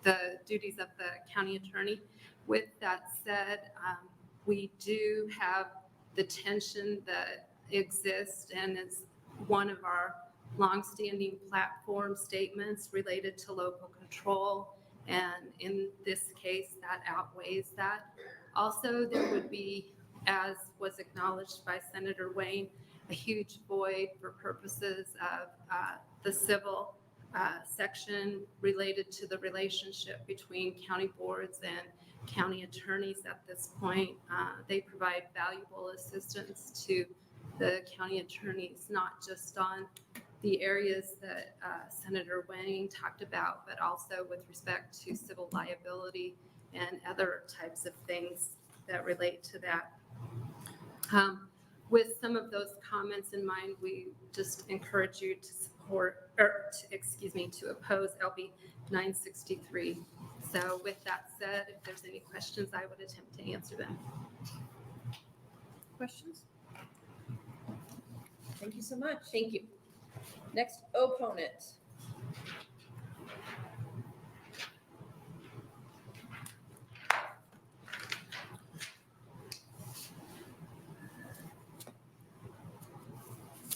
the duties of the county attorney. With that said, we do have the tension that exists, and it's one of our longstanding platform statements related to local control. And in this case, that outweighs that. Also, there would be, as was acknowledged by Senator Wayne, a huge void for purposes of the civil section related to the relationship between county boards and county attorneys at this point. They provide valuable assistance to the county attorneys, not just on the areas that Senator Wayne talked about, but also with respect to civil liability and other types of things that relate to that. With some of those comments in mind, we just encourage you to support, to oppose LB 963. So with that said, if there's any questions, I would attempt to answer them. Questions? Thank you so much. Thank you. Next opponent.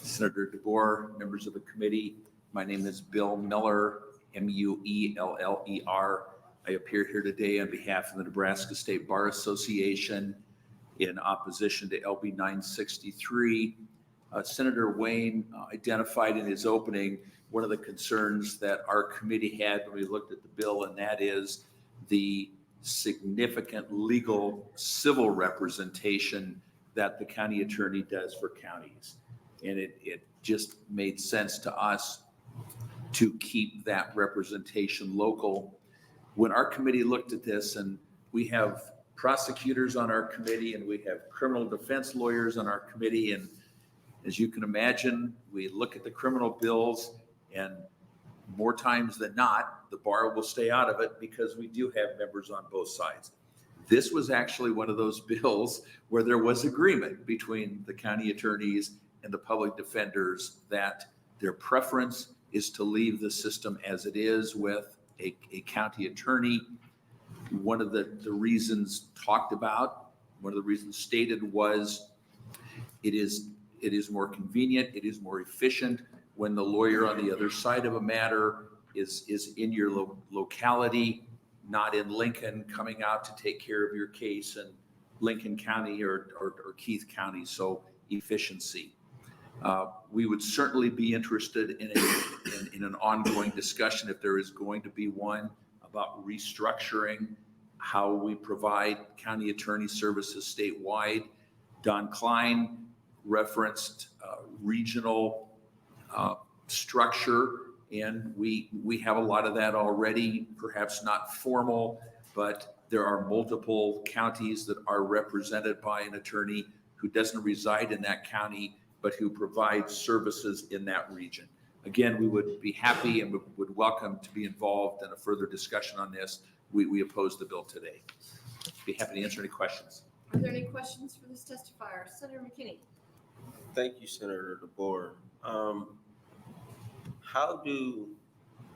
Senator DeBoer, members of the committee, my name is Bill Miller, Mueller. I appear here today on behalf of the Nebraska State Bar Association in opposition to LB 963. Senator Wayne identified in his opening one of the concerns that our committee had when we looked at the bill, and that is the significant legal civil representation that the county attorney does for counties. And it just made sense to us to keep that representation local. When our committee looked at this, and we have prosecutors on our committee and we have criminal defense lawyers on our committee, and as you can imagine, we look at the criminal bills, and more times than not, the bar will stay out of it because we do have members on both sides. This was actually one of those bills where there was agreement between the county attorneys and the public defenders that their preference is to leave the system as it is with a county attorney. One of the reasons talked about, one of the reasons stated was it is more convenient, it is more efficient when the lawyer on the other side of a matter is in your locality, not in Lincoln, coming out to take care of your case in Lincoln County or Keith County. So efficiency. We would certainly be interested in an ongoing discussion, if there is going to be one, about restructuring how we provide county attorney services statewide. Don Klein referenced regional structure, and we have a lot of that already, perhaps not formal, but there are multiple counties that are represented by an attorney who doesn't reside in that county, but who provides services in that region. Again, we would be happy and would welcome to be involved in a further discussion on this. We oppose the bill today. Be happy to answer any questions. Are there any questions for this testifier? Senator McKinney. Thank you, Senator DeBoer. How do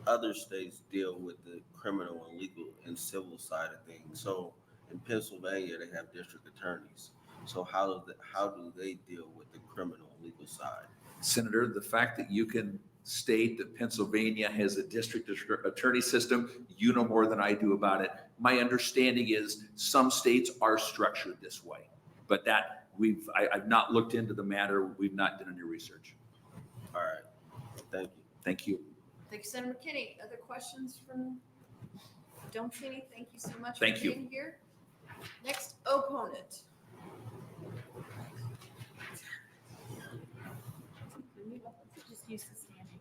other states deal with the criminal and legal and civil side of things? So in Pennsylvania, they have district attorneys. So how do they deal with the criminal and legal side? Senator, the fact that you can state that Pennsylvania has a district attorney system, you know more than I do about it. My understanding is some states are structured this way, but that I've not looked into the matter. We've not done any research. All right, thank you. Thank you. Thank you, Senator McKinney. Other questions from, don't see any. Thank you so much Thank for you. being here. Next opponent. Just use the standing.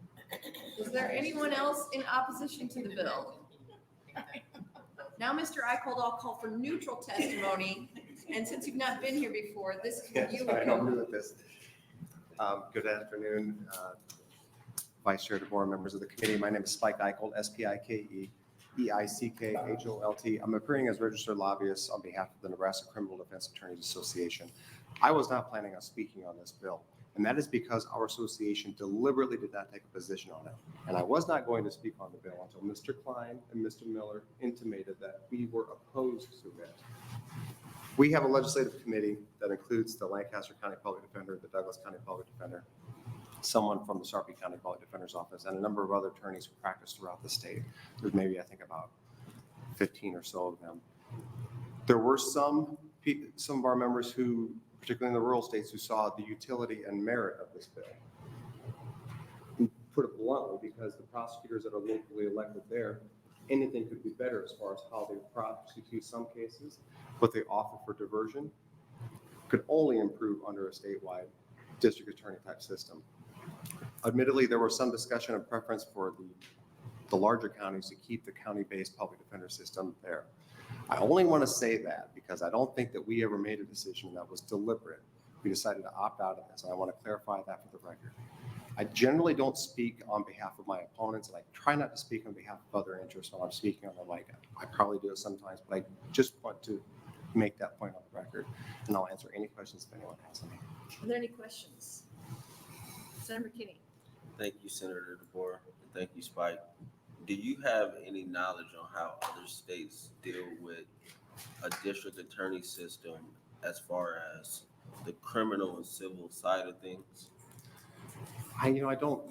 Is there anyone else in opposition to the bill? Now, Mr. Eicholt, I'll call for neutral testimony. And since you've not been here before, this is where you would I'm new go. at this. Good afternoon, Vice Chair DeBoer, members of the committee. My name is Spike Eicholt, S-P-I-K-E-E-I-C-K-H-O-L-T. I'm appearing as registered lobbyist on behalf of the Nebraska Criminal Defense Attorneys Association. I was not planning on speaking on this bill, and that is because our association deliberately did not take a position on it. And I was not going to speak on the bill until Mr. Klein and Mr. Miller intimated that we were opposed to it. We have a legislative committee that includes the Lancaster County Public Defender, the Douglas County Public Defender, someone from the Sarpy County Public Defender's Office, and a number of other attorneys who practice throughout the state. There's maybe, I think, about 15 or so of them. There were some of our members who, particularly in the rural states, who saw the utility and merit of this bill. put it bluntly, because the prosecutors that are locally elected there, anything could be better as far as how they prosecute some cases. What they offer for diversion could only improve under a statewide district attorney type system. Admittedly, there was some discussion of preference for the larger counties to keep the county-based public defender system there. I only want to say that because I don't think that we ever made a decision that was deliberate. We decided to opt out of this, and I want to clarify that for the record. I generally don't speak on behalf of my opponents, and I try not to speak on behalf of other interests when I'm speaking on the mic. I probably do it sometimes, but I just want to make that point on the record, and I'll answer any questions if anyone has any. Are there any questions? Senator McKinney. Thank you, Senator DeBoer, and thank you, Spike. Do you have any knowledge on how other states deal with a district attorney system as far as the criminal and civil side of things? I don't.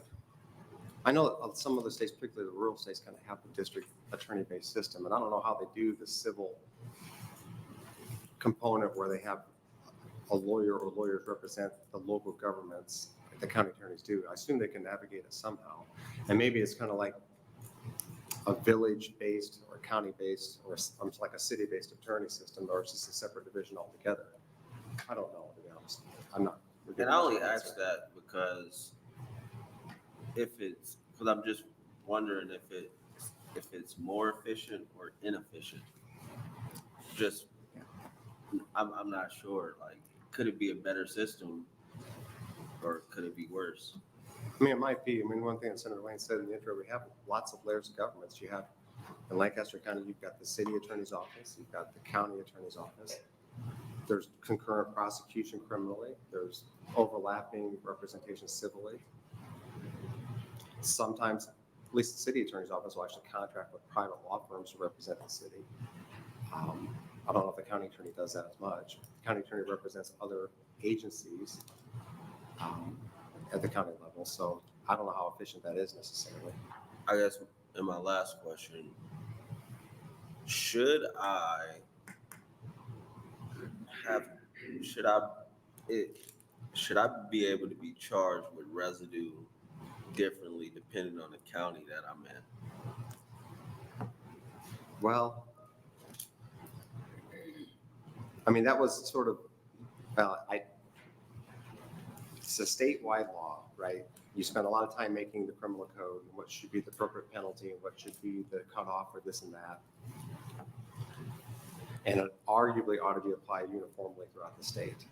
I know some of the states, particularly the rural states, kind of have the district attorney-based system, and I don't know how they do the civil component where they have a lawyer or lawyers represent the local governments, like the county attorneys do. I assume they can navigate it somehow, and maybe it's kind of like a village-based or county-based or like a city-based attorney system, or it's just a separate division altogether. I don't know, to be honest. I'm not. And I only ask that because because I'm just wondering if it's more efficient or inefficient. Just, I'm not sure. Like, could it be a better system, or could it be worse? I mean, it might be. I mean, one thing that Senator Wayne said in the intro, we have lots of layers of governments. You have, in Lancaster County, you've got the city attorney's office, you've got the county attorney's office. There's concurrent prosecution criminally. There's overlapping representation civilly. Sometimes, at least the city attorney's office will actually contract with private law firms to represent the city. I don't know if the county attorney does that as much. The county attorney represents other agencies at the county level, so I don't know how efficient that is necessarily. I guess in my last question, should I be able to be charged with residue differently depending on the county that I'm in? Well, I mean, that was sort of, it's a statewide law, right? You spend a lot of time making the criminal code and what should be the appropriate penalty and what should be the cutoff for this and that. And it arguably ought to be applied uniformly throughout the state.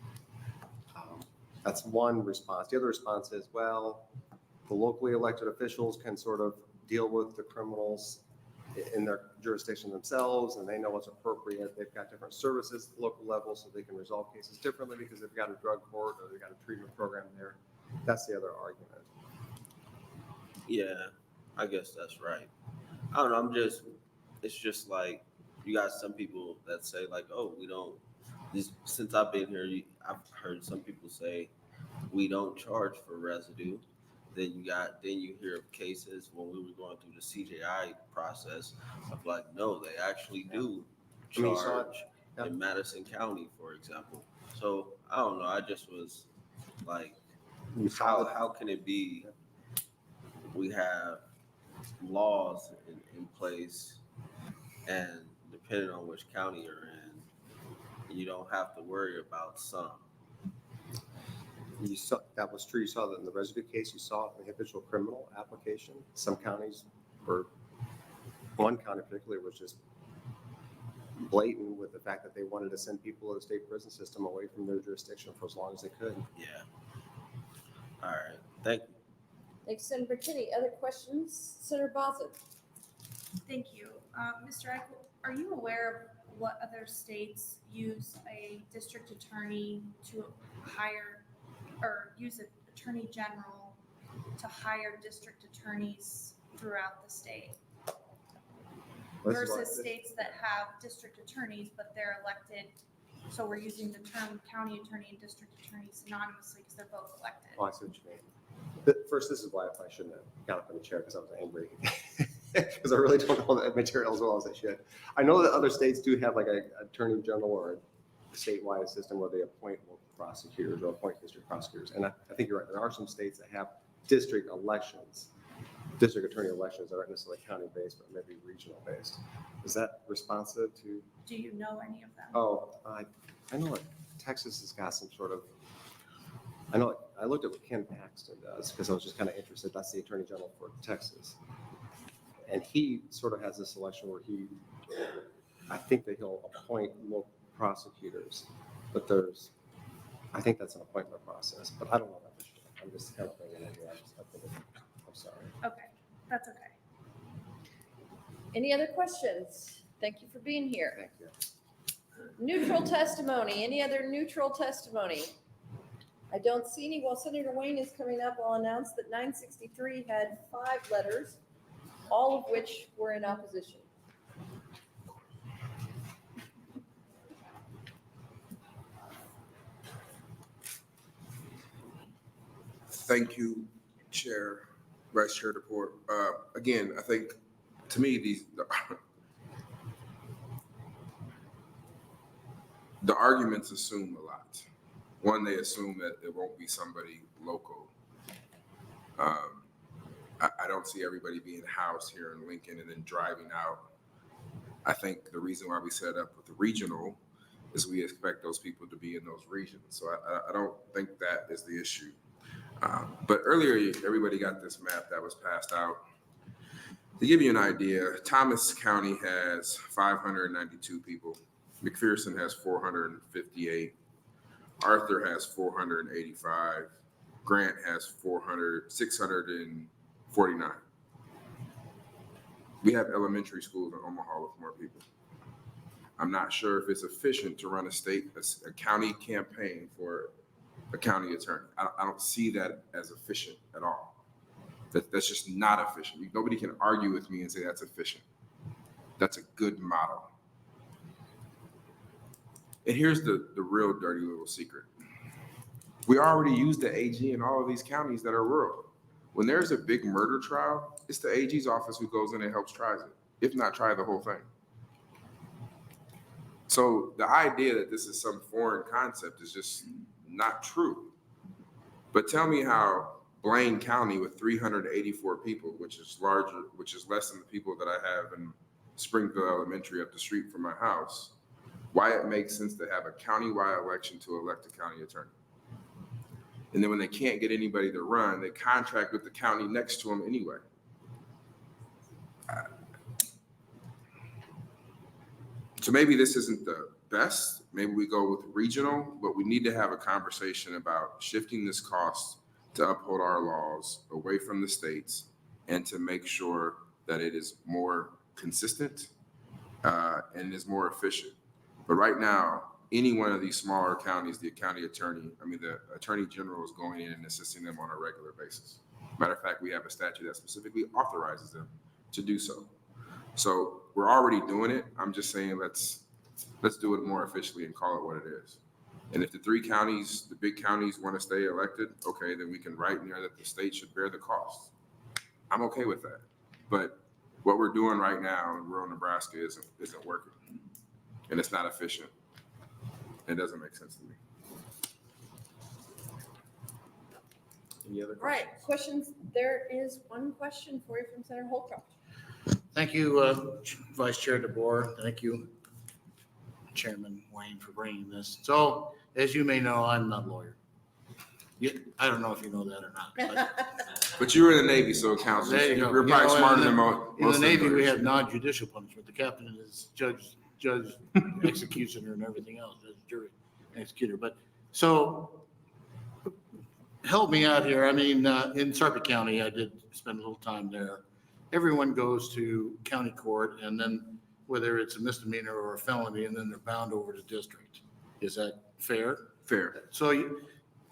That's one response. The other response is, well, the locally elected officials can sort of deal with the criminals in their jurisdiction themselves, and they know what's appropriate. They've got different services at the local level, so they can resolve cases differently because they've got a drug court or they've got a treatment program there. That's the other argument. Yeah, I guess that's right. I don't know. It's just like, you got some people that say like, oh, we don't, since I've been here, I've heard some people say we don't charge for residue. Then you hear of cases when we were going through the CJI process of like, no, they actually do charge in Madison County, for example. So I don't know. I just was like, how can it be we have laws in place, and depending on which county you're in, you don't have to worry about some? You saw, that was true. You saw that in the residue case. You saw it in the habitual criminal application. Some counties, or one county particularly, was just blatant with the fact that they wanted to send people to the state prison system away from their jurisdiction for as long as they could. Yeah. All right. Thank you. Thanks, Senator McKinney. Other questions? Senator Bossett. Thank you. Mr. Eichel, are you aware of what other states use a district attorney to hire, or use an attorney general to hire district attorneys throughout the state? Versus states that have district attorneys, but they're elected. So we're using the term county attorney and district attorney synonymously because they're both elected. Oh, I see what you mean. But first, this is why I shouldn't have got up in the chair, because I was angry. Because I really don't know that material as well as I should. I know that other states do have like an attorney general or a statewide system where they appoint local prosecutors or appoint district prosecutors. And I think you're right. There are some states that have district elections. district attorney elections that aren't necessarily county-based, but maybe regional-based. Is that responsive to? Do you know any of them? Oh, I know like Texas has got some sort of, I know, I looked at what Ken Paxton does because I was just kind of interested. That's the attorney general for Texas. And he sort of has this election where I think that he'll appoint local prosecutors, but I think that's an appointment process, but I don't know that for sure. I'm just kind of thinking it here. I'm sorry. Okay, that's okay. Any other questions? Thank you for being here. Thank you. Neutral testimony, any other neutral testimony? I don't see any. While Senator Wayne is coming up, I'll announce that 963 had 5 letters, all of which were in opposition. Thank you, Chair, Vice Chair DePort. Again, I think, to me, the arguments assume a lot. One, they assume that it won't be somebody local. I don't see everybody being housed here in Lincoln and then driving out. I think the reason why we set up with the regional is we expect those people to be in those regions. So I don't think that is the issue. But earlier, everybody got this map that was passed out. To give you an idea, Thomas County has 592 people. McPherson has 458. Arthur has 485. Grant has 649. We have elementary schools in Omaha with more people. I'm not sure if it's efficient to run a county campaign for a county attorney. I don't see that as efficient at all. That's just not efficient. Nobody can argue with me and say that's efficient. That's a good model. And here's the real dirty little secret. We already use the AG in all of these counties that are rural. When there's a big murder trial, it's the AG's office who goes in and helps tries it, if not try the whole thing. So the idea that this is some foreign concept is just not true. But tell me how Blaine County with 384 people, which is less than the people that I have in Springfield Elementary up the street from my house, why it makes sense to have a countywide election to elect a county attorney. And then when they can't get anybody to run, they contract with the county next to them anyway. So maybe this isn't the best. Maybe we go with regional, but we need to have a conversation about shifting this cost to uphold our laws away from the states and to make sure that it is more consistent and is more efficient. But right now, any one of these smaller counties, the attorney general is going in and assisting them on a regular basis. Matter of fact, we have a statute that specifically authorizes them to do so. So we're already doing it. I'm just saying, let's do it more efficiently and call it what it is. And if the 3 counties, the big counties, want to stay elected, okay, then we can write in there that the state should bear the cost. I'm okay with that. But what we're doing right now in rural Nebraska isn't working, and it's not efficient. It doesn't make sense to me. Any other Right, questions? There is one question for you from Senator Holdcroft. Thank you, Vice Chair DeBoer. Thank you, Chairman Wayne, for bringing this. So, as you may know, I'm not a lawyer. I don't know if you know that or not. But you were in the Navy, so it counts. You're probably smarter than most. In the Navy, we have non-judicial punishment. The captain is judge, executioner, and everything else, as jury executor. But so, help me out here. I mean, in Sarpy County, I did spend a little time there. Everyone goes to county court, and then whether it's a misdemeanor or a felony, and then they're bound over to district. Is that fair? Fair. So,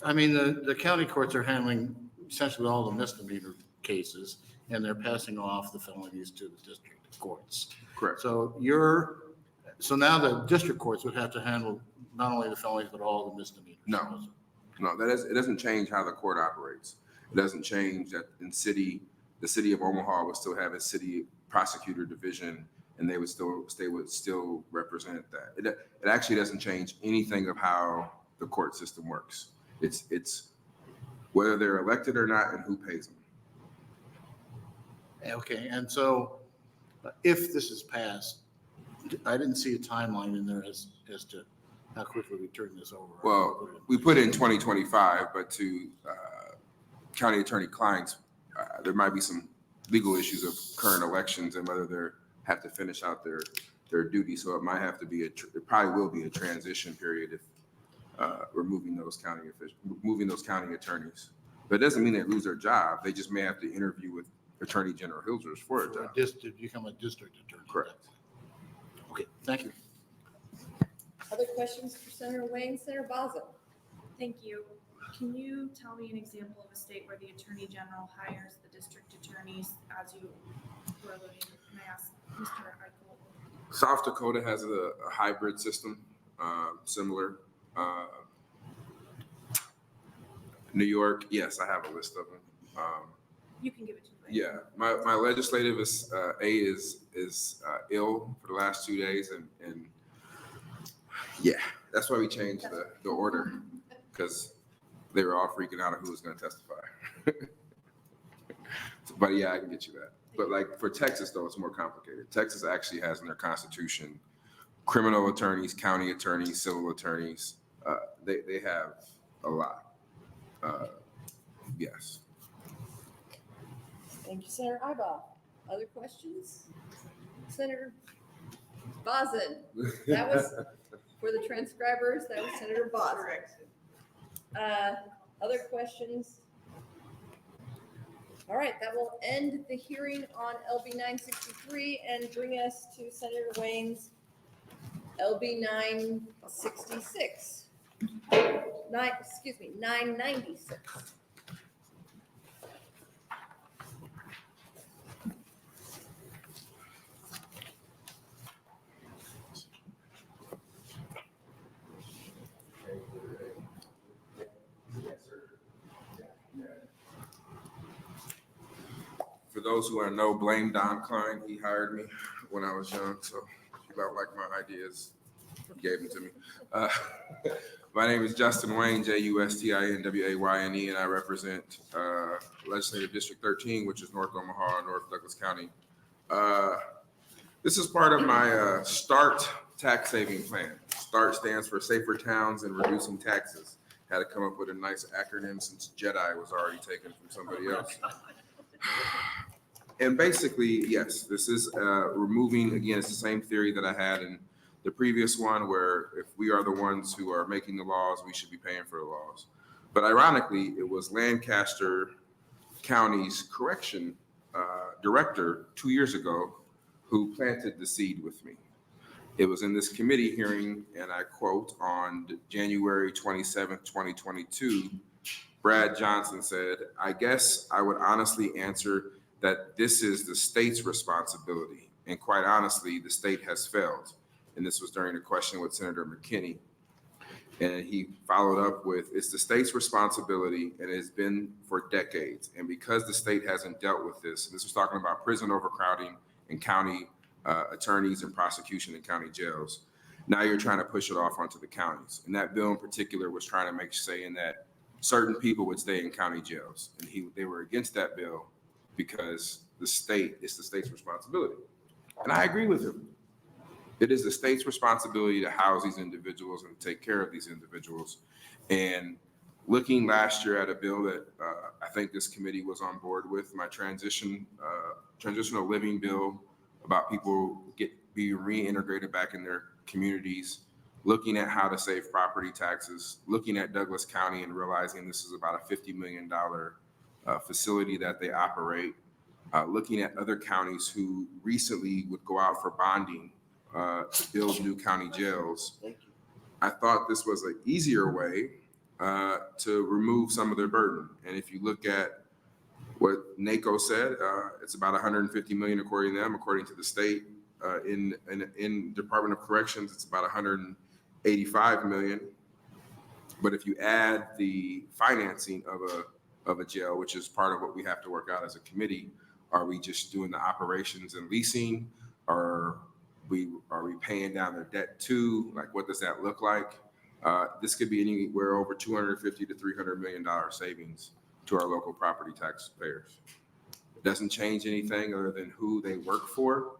the county courts are handling essentially all the misdemeanor cases, and they're passing off the felonies to the district courts. Correct. So now the district courts would have to handle not only the felonies, but all the misdemeanors. No, it doesn't change how the court operates. It doesn't change that the city of Omaha would still have a city prosecutor division, and they would still represent that. It actually doesn't change anything of how the court system works. It's whether they're elected or not and who pays them. Okay, and so if this is passed, I didn't see a timeline in there as to how quickly we turn this over. Well, we put in 2025, but to county attorney clients, there might be some legal issues of current elections and whether they have to finish out their duty. So it might have to be, it probably will be a transition period if removing those county attorneys. But it doesn't mean they lose their job. They just may have to interview with Attorney General Hilgers for a job. Just to become a district attorney. Correct. Okay, thank you. Other questions for Senator Wayne? Senator Baza? Thank you. Can you tell me an example of a state where the Attorney General hires the district attorneys as you were alluding? Can I ask Mr. Eichel? South Dakota has a hybrid system, similar. New York, yes, I have a list of them. You can give it to me. Yeah, my legislative is ill for the last 2 days, and yeah, that's why we changed the order, because they were all freaking out of who was going to testify. But yeah, I can get you that. But like for Texas though, it's more complicated. Texas actually has in their constitution criminal attorneys, county attorneys, civil attorneys. They have a lot. Yes. Thank you, Senator Ibach. Other questions? Senator Bozen. That was, for the transcribers, that was Senator Bozen. Other questions? All right, that will end the hearing on LB 963 and bring us to Senator Wayne's LB 966. 996. For those who I know, blame Don Klein. He hired me when I was young, so he about like my ideas. He gave them to me. My name is Justin Wayne, JUSTINWAYNE, and I represent Legislative District 13, which is North Omaha, North Douglas County. This is part of my START tax saving plan. START stands for Safer Towns and Reducing Taxes. Had to come up with a nice acronym since Jedi was already taken from somebody else. And basically, yes, this is removing, again, it's the same theory that I had in the previous one, where if we are the ones who are making the laws, we should be paying for the laws. But ironically, it was Lancaster County's correction director 2 years ago who planted the seed with me. It was in this committee hearing, and I quote, on January 27th, 2022, Brad Johnson said, "I guess I would honestly answer that this is the state's responsibility. And quite honestly, the state has failed." And this was during a question with Senator McKinney. And he followed up with, "It's the state's responsibility, and it's been for decades. And because the state hasn't dealt with this," and this was talking about prison overcrowding and county attorneys and prosecution in county jails, "now you're trying to push it off onto the counties." And that bill in particular was trying to make saying that certain people would stay in county jails. And they were against that bill because it's the state's responsibility. And I agree with him. It is the state's responsibility to house these individuals and take care of these individuals. And looking last year at a bill that I think this committee was on board with, my transitional living bill about people be reintegrated back in their communities, looking at how to save property taxes, looking at Douglas County and realizing this is about a $50 million facility that they operate, looking at other counties who recently would go out for bonding to build new county jails. I thought this was an easier way to remove some of their burden. And if you look at what NACO said, it's about 150 million according to them. According to the state, in Department of Corrections, it's about 185 million. But if you add the financing of a jail, which is part of what we have to work out as a committee, are we just doing the operations and leasing? Are we paying down their debt too? Like, what does that look like? This could be anywhere over $250 to $300 million savings to our local property taxpayers. It doesn't change anything other than who they work for.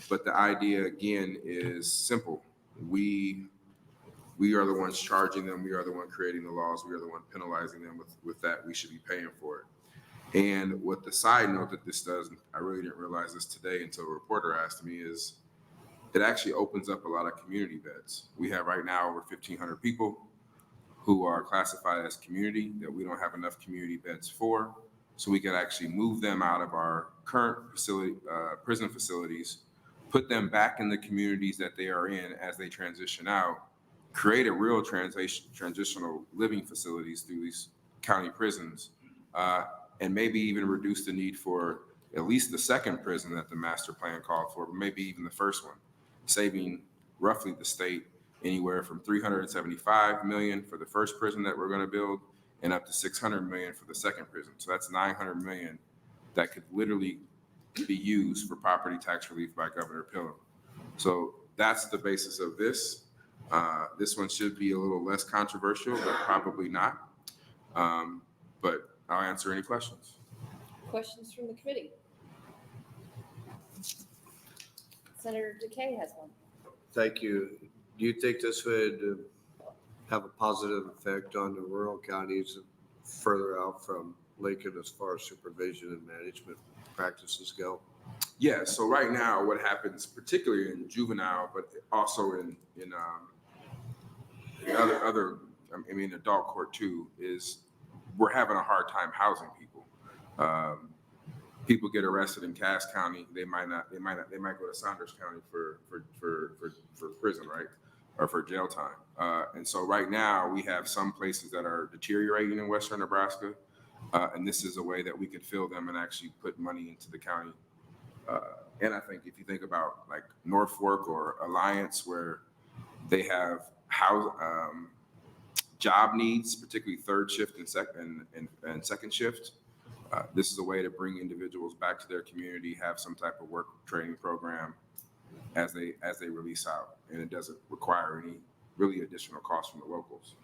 But the idea, again, is simple. We are the ones charging them. We are the one creating the laws. We are the one penalizing them with that. We should be paying for it. And what the side note that this does, I really didn't realize this today until a reporter asked me, is it actually opens up a lot of community beds. We have right now over 1,500 people who are classified as community that we don't have enough community beds for. So we can actually move them out of our current facility, prison facilities, put them back in the communities that they are in as they transition out, create a real transitional living facilities through these county prisons, and maybe even reduce the need for at least the second prison that the master plan called for, but maybe even the first one, saving roughly the state anywhere from $375 million for the first prison that we're going to build and up to $600 million for the second prison. So that's $900 million that could literally be used for property tax relief by Governor Pillow. So that's the basis of this. This one should be a little less controversial, but probably not. But I'll answer any questions. Questions from the committee? Senator Decay has one. Thank you. Do you think this would have a positive effect on the rural counties further out from Lincoln as far as supervision and management practices go? Yeah, so right now what happens, particularly in juvenile, but also in other, I mean, adult court too, is we're having a hard time housing people. People get arrested in Cass County. They might go to Saunders County for prison, right? Or for jail time. And so right now we have some places that are deteriorating in Western Nebraska. And this is a way that we could fill them and actually put money into the county. And I think if you think about like Norfolk or Alliance, where they have job needs, particularly third shift and second shift, this is a way to bring individuals back to their community, have some type of work training program as they release out, and it doesn't require any really additional costs from the locals.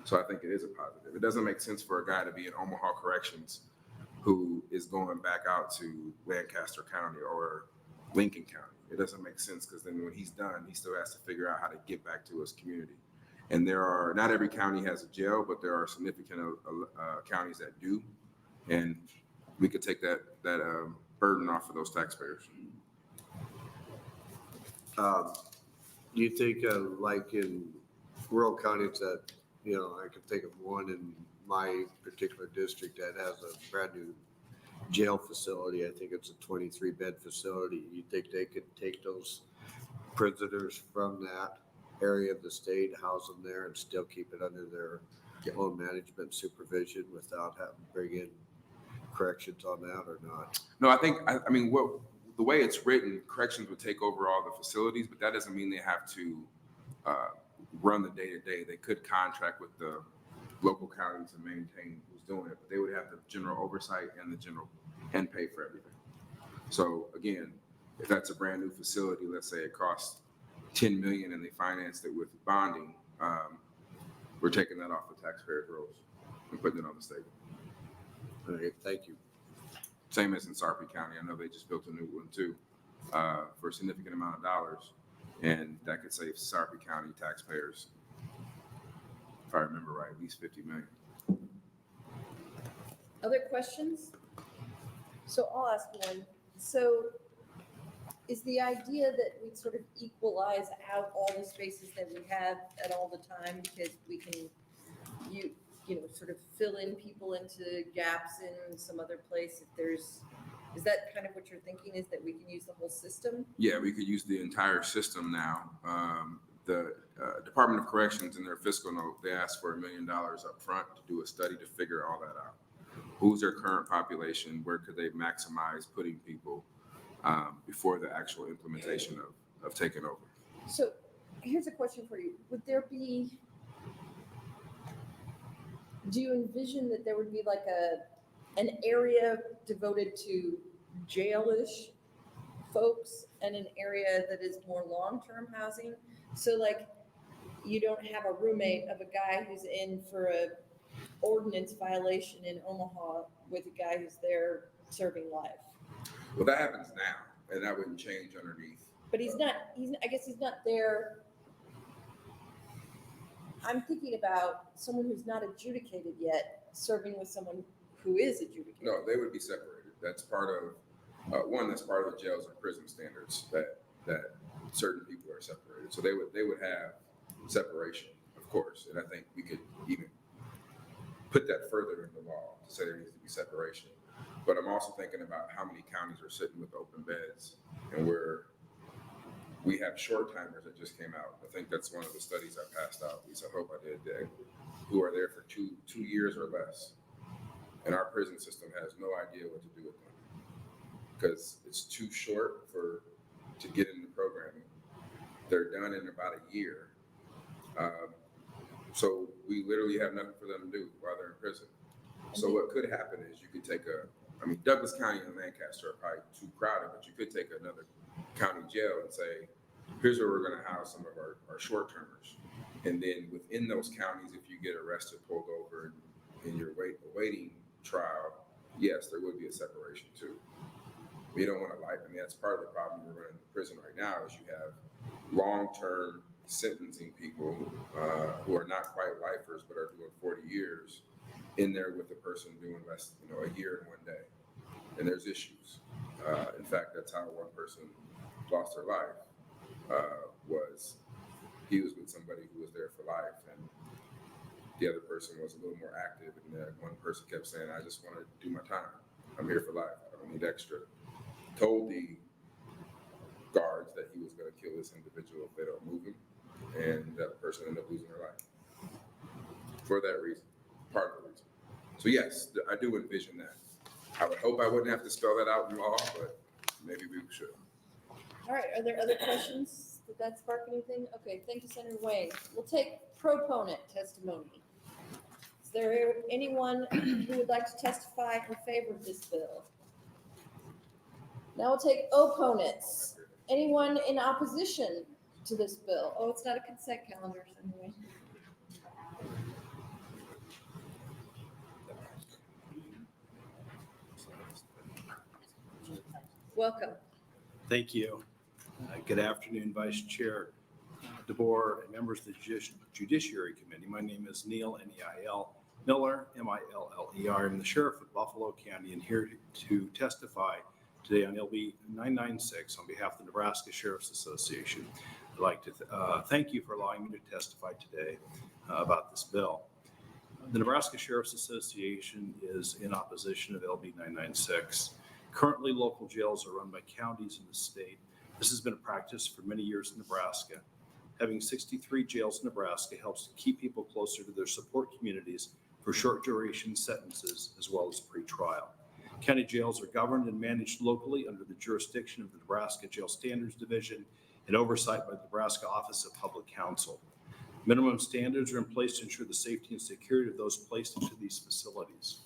So I think it is a positive. It doesn't make sense for a guy to be in Omaha Corrections who is going back out to Lancaster County or Lincoln County. It doesn't make sense, because then when he's done, he still has to figure out how to get back to his community. And not every county has a jail, but there are significant counties that do. And we could take that burden off of those taxpayers. Do you think like in rural counties that, I can think of one in my particular district that has a brand new jail facility. I think it's a 23-bed facility. You think they could take those prisoners from that area of the state, house them there, and still keep it under their own management supervision without having to bring in corrections on that, or not? No, I mean, the way it's written, corrections would take over all the facilities, but that doesn't mean they have to run the day-to-day. They could contract with the local counties and maintain who's doing it, but they would have the general oversight and pay for everything. So again, if that's a brand new facility, let's say it costs $10 million and they financed it with bonding, we're taking that off the taxpayers' rolls and putting it on the state. Okay, thank you. Same as in Sarpy County. I know they just built a new one too, for a significant amount of dollars, and that could save Sarpy County taxpayers, if I remember right, at least $50 million. Other questions? So I'll ask one. So is the idea that we sort of equalize out all the spaces that we have at all the time, because we can, sort of fill in people into gaps in some other place if there's, is that kind of what you're thinking, is that we can use the whole system? Yeah, we could use the entire system now. The Department of Corrections in their fiscal note, they asked for $1 million up front to do a study to figure all that out. Who's their current population? Where could they maximize putting people before the actual implementation of taking over? So here's a question for you. Do you envision that there would be like an area devoted to jailish folks and an area that is more long-term housing? So like you don't have a roommate of a guy who's in for a ordinance violation in Omaha with a guy who's there serving life. Well, that happens now, and that wouldn't change underneath. But I guess he's not there. I'm thinking about someone who's not adjudicated yet, serving with someone who is adjudicated. No, they would be separated. That's part of, that's part of the jails and prison standards that certain people are separated. So they would have separation, of course. And I think we could even put that further in the law to say there needs to be separation. But I'm also thinking about how many counties are sitting with open beds and where we have short timers that just came out. I think that's one of the studies I passed out. At least I hope I did, who are there for two years or less. And our prison system has no idea what to do with them because it's too short to get into programming. They're done in about a year. So we literally have nothing for them to do while they're in prison. So what could happen is you could take Douglas County and Lancaster are probably too crowded, but you could take another county jail and say, here's where we're going to house some of our short termers. And then within those counties, if you get arrested, pulled over in your awaiting trial, yes, there would be a separation too. We don't want to that's part of the problem we're running in prison right now is you have long-term sentencing people who are not quite lifers but are doing 40 years in there with the person doing less, a year and 1 day. And there's issues. In fact, that's how one person lost their life. He was with somebody who was there for life, and the other person was a little more active, and one person kept saying, I just want to do my time. I'm here for life. I don't need extra. Told the guards that he was going to kill this individual if they don't move him, and that person ended up losing their life for that reason, part of the reason. So yes, I do envision that. I would hope I wouldn't have to spell that out in law, but maybe we should. All right, are there other questions? Did that spark anything? Okay, thank you, Senator Wayne. We'll take proponent testimony. Is there anyone who would like to testify in favor of this bill? Now we'll take opponents. Anyone in opposition to this bill? Oh, it's not a consent calendar, so anyway. Welcome. Thank you. Good afternoon, Vice Chair DeBoer and members of the Judiciary Committee. My name is Neil, N-E-I-L, Miller, M-I-L-L-E-R. I'm the Sheriff of Buffalo County and here to testify today on LB 996 on behalf of the Nebraska Sheriff's Association. I'd like to thank you for allowing me to testify today about this bill. The Nebraska Sheriff's Association is in opposition of LB 996. Currently, local jails are run by counties in the state. This has been a practice for many years in Nebraska. Having 63 jails in Nebraska helps to keep people closer to their support communities for short duration sentences as well as pre-trial. County jails are governed and managed locally under the jurisdiction of the Nebraska Jail Standards Division and oversight by the Nebraska Office of Public Counsel. Minimum standards are in place to ensure the safety and security of those placed into these facilities.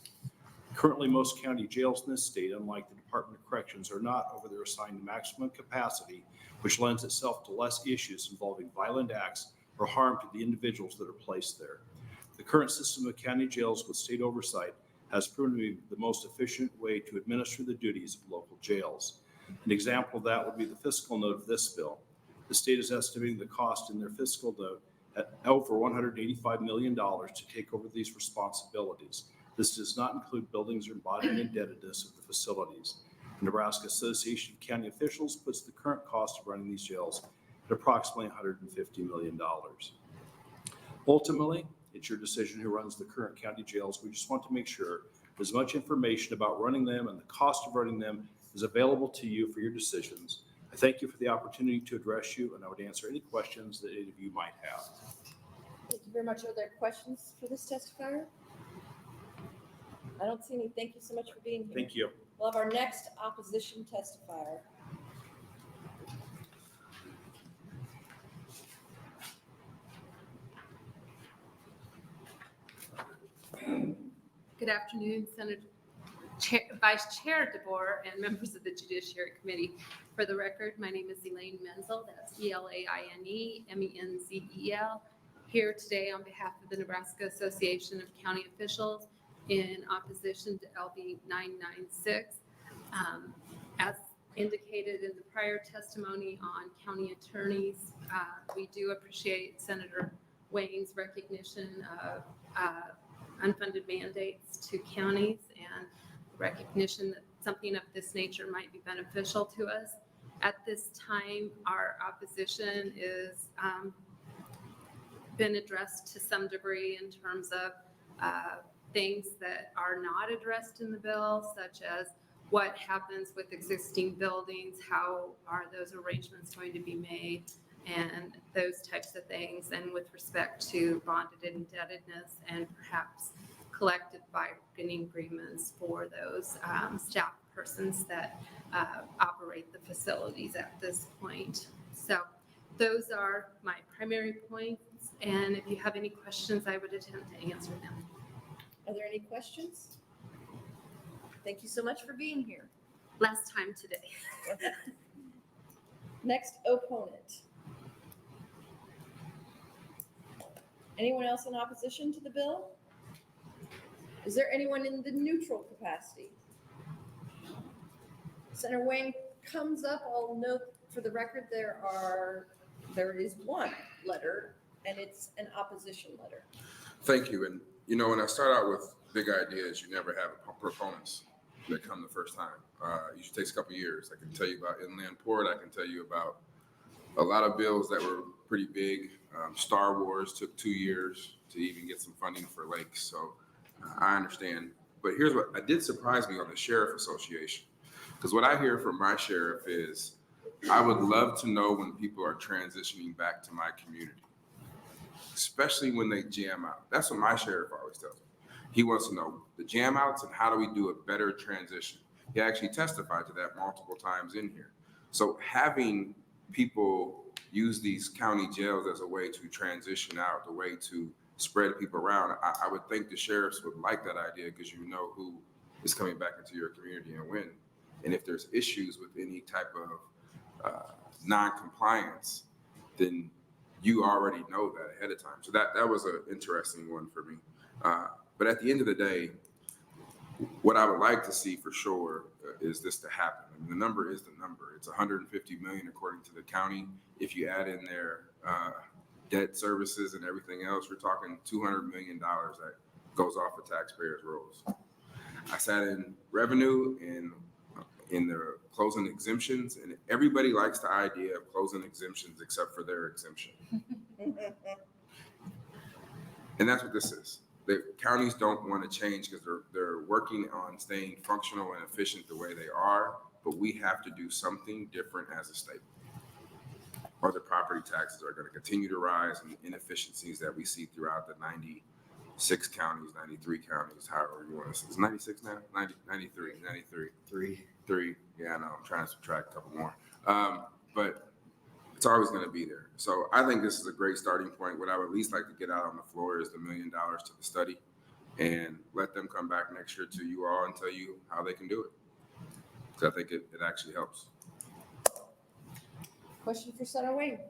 Currently, most county jails in this state, unlike the Department of Corrections, are not over their assigned maximum capacity, which lends itself to less issues involving violent acts or harm to the individuals that are placed there. The current system of county jails with state oversight has proven to be the most efficient way to administer the duties of local jails. An example of that would be the fiscal note of this bill. The state is estimating the cost in their fiscal note at over $185 million to take over these responsibilities. This does not include buildings or embodied indebtedness of the facilities. The Nebraska Association of County Officials puts the current cost of running these jails at approximately $150 million. Ultimately, it's your decision who runs the current county jails. We just want to make sure as much information about running them and the cost of running them is available to you for your decisions. I thank you for the opportunity to address you, and I would answer any questions that any of you might have. Thank you very much. Are there questions for this testifier? I don't see any. Thank you so much for being here. Thank you. We'll have our next opposition testifier. Good afternoon, Vice Chair DeBoer and members of the Judiciary Committee. For the record, my name is Elaine Menzel. That's E-L-A-I-N-E M-E-N-Z-E-L. Here today on behalf of the Nebraska Association of County Officials in opposition to LB 996. As indicated in the prior testimony on county attorneys, we do appreciate Senator Wayne's recognition of unfunded mandates to counties and recognition that something of this nature might be beneficial to us. At this time, our opposition is been addressed to some degree in terms of things that are not addressed in the bill, such as what happens with existing buildings, how are those arrangements going to be made, and those types of things. And with respect to bonded indebtedness and perhaps collective bargaining agreements for those staff persons that operate the facilities at this point. So those are my primary points. And if you have any questions, I would attempt to answer them. Are there any questions? Thank you so much for being here. Last time today. Next opponent. Anyone else in opposition to the bill? Is there anyone in the neutral capacity? Senator Wayne comes up. I'll note for the record there is one letter, and it's an opposition letter. Thank you. And when I start out with big ideas, you never have proponents that come the first time. Usually takes a couple years. I can tell you about Inland Port. I can tell you about a lot of bills that were pretty big. Star Wars took 2 years to even get some funding for lakes. So I understand. But here's what did surprise me on the Sheriff Association. Because what I hear from my sheriff is, I would love to know when people are transitioning back to my community, especially when they jam out. That's what my sheriff always tells me. He wants to know the jam outs and how do we do a better transition. He actually testified to that multiple times in here. So having people use these county jails as a way to transition out, a way to spread people around, I would think the sheriffs would like that idea, because you know who is coming back into your community and when. And if there's issues with any type of non-compliance, then you already know that ahead of time. So that was an interesting one for me. But at the end of the day, what I would like to see for sure is this to happen. I mean, the number is the number. It's 150 million according to the county. If you add in their debt services and everything else, we're talking $200 million that goes off of taxpayers' rolls. I sat in revenue and in the closing exemptions, and everybody likes the idea of closing exemptions except for their exemption. And that's what this is. The counties don't want to change because they're working on staying functional and efficient the way they are, but we have to do something different as a state, or the property taxes are going to continue to rise, and the inefficiencies that we see throughout the 96 counties, 93 counties, however you want to say. It's 96 now? 93. Three. Yeah, I know. I'm trying to subtract a couple more. But it's always going to be there. So I think this is a great starting point. What I would at least like to get out on the floor is the $1 million to the study, and let them come back next year to you all and tell you how they can do it. Because I think it actually helps. Question for Senator Wayne.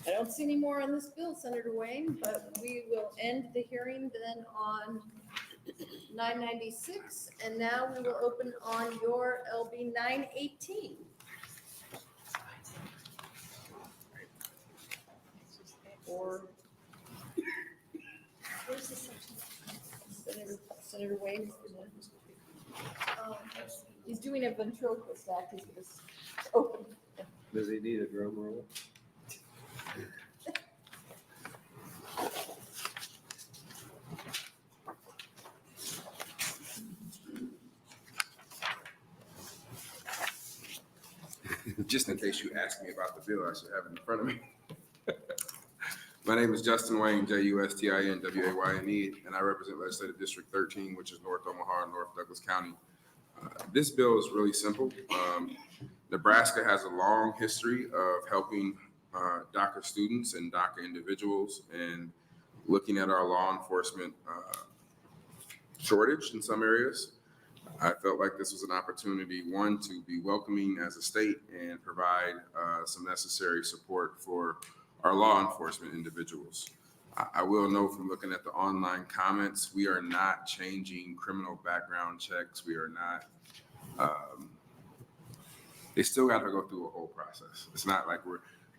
I don't see any more on this bill, Senator Wayne, but we will end the hearing then on 996, and now we will open on your LB 918. Or where's the section? Senator Wayne is gonna, he's doing a ventriloquist act. He's gonna open. Does he need a drum roll? Just in case you ask me about the bill, I should have it in front of me. My name is Justin Wayne, JUSTIN-WAYNE, and I represent Legislative District 13, which is North Omaha and North Douglas County. This bill is really simple. Nebraska has a long history of helping DACA students and DACA individuals, and looking at our law enforcement shortage in some areas. I felt like this was an opportunity, one, to be welcoming as a state and provide some necessary support for our law enforcement individuals. I will note from looking at the online comments, we are not changing criminal background checks. We are not they still got to go through a whole process. It's not like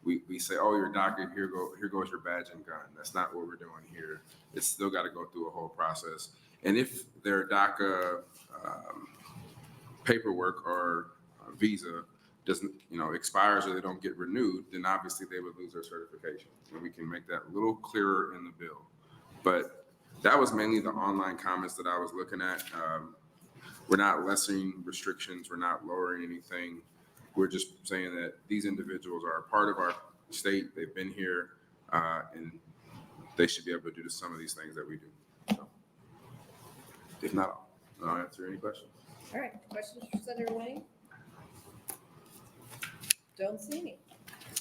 we say, oh, you're DACA, here goes your badge and gun. That's not what we're doing here. It's still got to go through a whole process. And if their DACA paperwork or visa doesn't, expires or they don't get renewed, then obviously they would lose their certification. And we can make that a little clearer in the bill. But that was mainly the online comments that I was looking at. We're not lessening restrictions. We're not lowering anything. We're just saying that these individuals are a part of our state. They've been here, and they should be able to do some of these things that we do. So, if not, I'll answer any questions. All right, questions for Senator Wayne? Don't see any.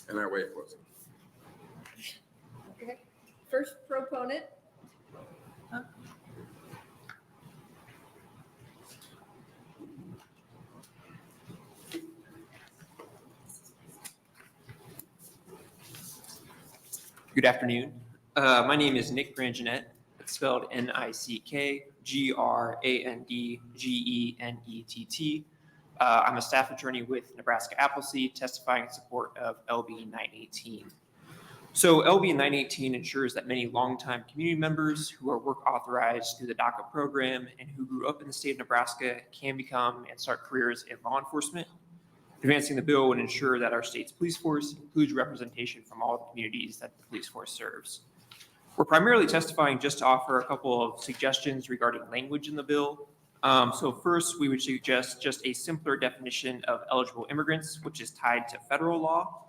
And that way it was. Okay, first proponent. Good afternoon. My name is Nick Grangenet. It's spelled NickGrandGenett. I'm a staff attorney with Nebraska Appleseed, testifying in support of LB 918. So LB 918 ensures that many longtime community members who are work authorized through the DACA program and who grew up in the state of Nebraska can become and start careers in law enforcement. Advancing the bill would ensure that our state's police force includes representation from all the communities that the police force serves. We're primarily testifying just to offer a couple of suggestions regarding language in the bill. So first, we would suggest just a simpler definition of eligible immigrants, which is tied to federal law.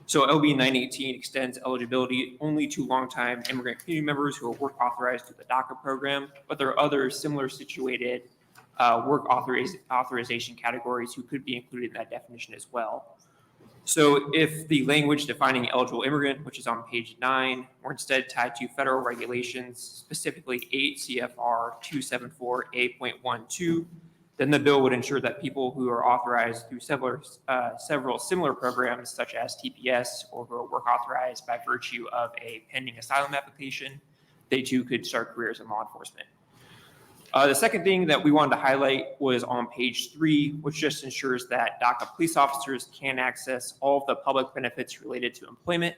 So LB 918 extends eligibility only to longtime immigrant community members who are work authorized through the DACA program, but there are other similar situated work authorization categories who could be included in that definition as well. So if the language defining eligible immigrant, which is on page 9, were instead tied to federal regulations, specifically 8 CFR 274A.12, then the bill would ensure that people who are authorized through several similar programs, such as TPS, or who are work authorized by virtue of a pending asylum application, they too could start careers in law enforcement. The second thing that we wanted to highlight was on page 3, which just ensures that DACA police officers can access all of the public benefits related to employment.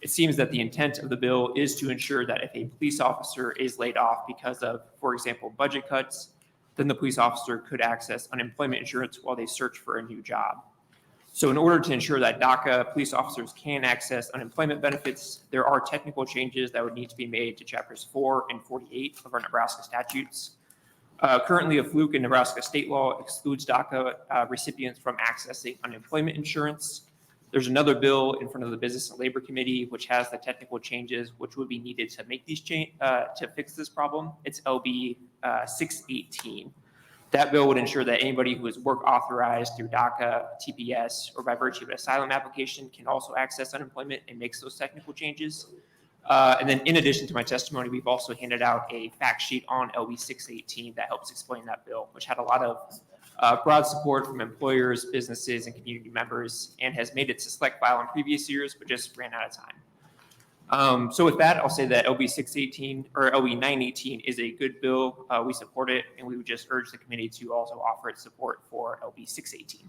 It seems that the intent of the bill is to ensure that if a police officer is laid off because of, for example, budget cuts, then the police officer could access unemployment insurance while they search for a new job. So in order to ensure that DACA police officers can access unemployment benefits, there are technical changes that would need to be made to chapters 4 and 48 of our Nebraska statutes. Currently, a fluke in Nebraska state law excludes DACA recipients from accessing unemployment insurance. There's another bill in front of the Business and Labor Committee which has the technical changes which would be needed to make these to fix this problem. It's LB 618. That bill would ensure that anybody who is work authorized through DACA, TPS, or by virtue of an asylum application can also access unemployment and makes those technical changes. And then in addition to my testimony, we've also handed out a fact sheet on LB 618 that helps explain that bill, which had a lot of broad support from employers, businesses, and community members, and has made it to select file in previous years, but just ran out of time. So with that, I'll say that LB 618 or LB 918 is a good bill. We support it, and we would just urge the committee to also offer its support for LB 618.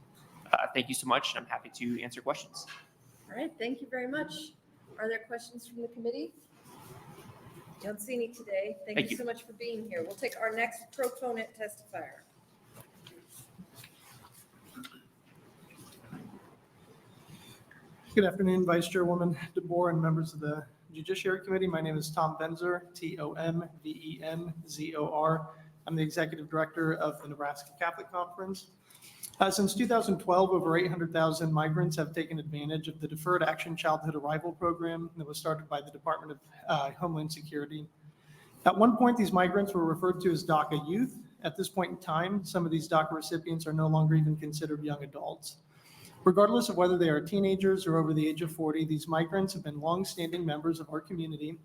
Thank you so much, and I'm happy to answer questions. All right, thank you very much. Are there questions from the committee? Don't see any today. Thank you so much for being here. We'll take our next proponent testifier. Good afternoon, Vice Chairwoman DeBoer and members of the Judiciary Committee. My name is Tom Benzer, Tomvenzor. I'm the Executive Director of the Nebraska Catholic Conference. Since 2012, over 800,000 migrants have taken advantage of the Deferred Action Childhood Arrival Program that was started by the Department of Homeland Security. At one point, these migrants were referred to as DACA youth. At this point in time, some of these DACA recipients are no longer even considered young adults. Regardless of whether they are teenagers or over the age of 40, these migrants have been long-standing members of our community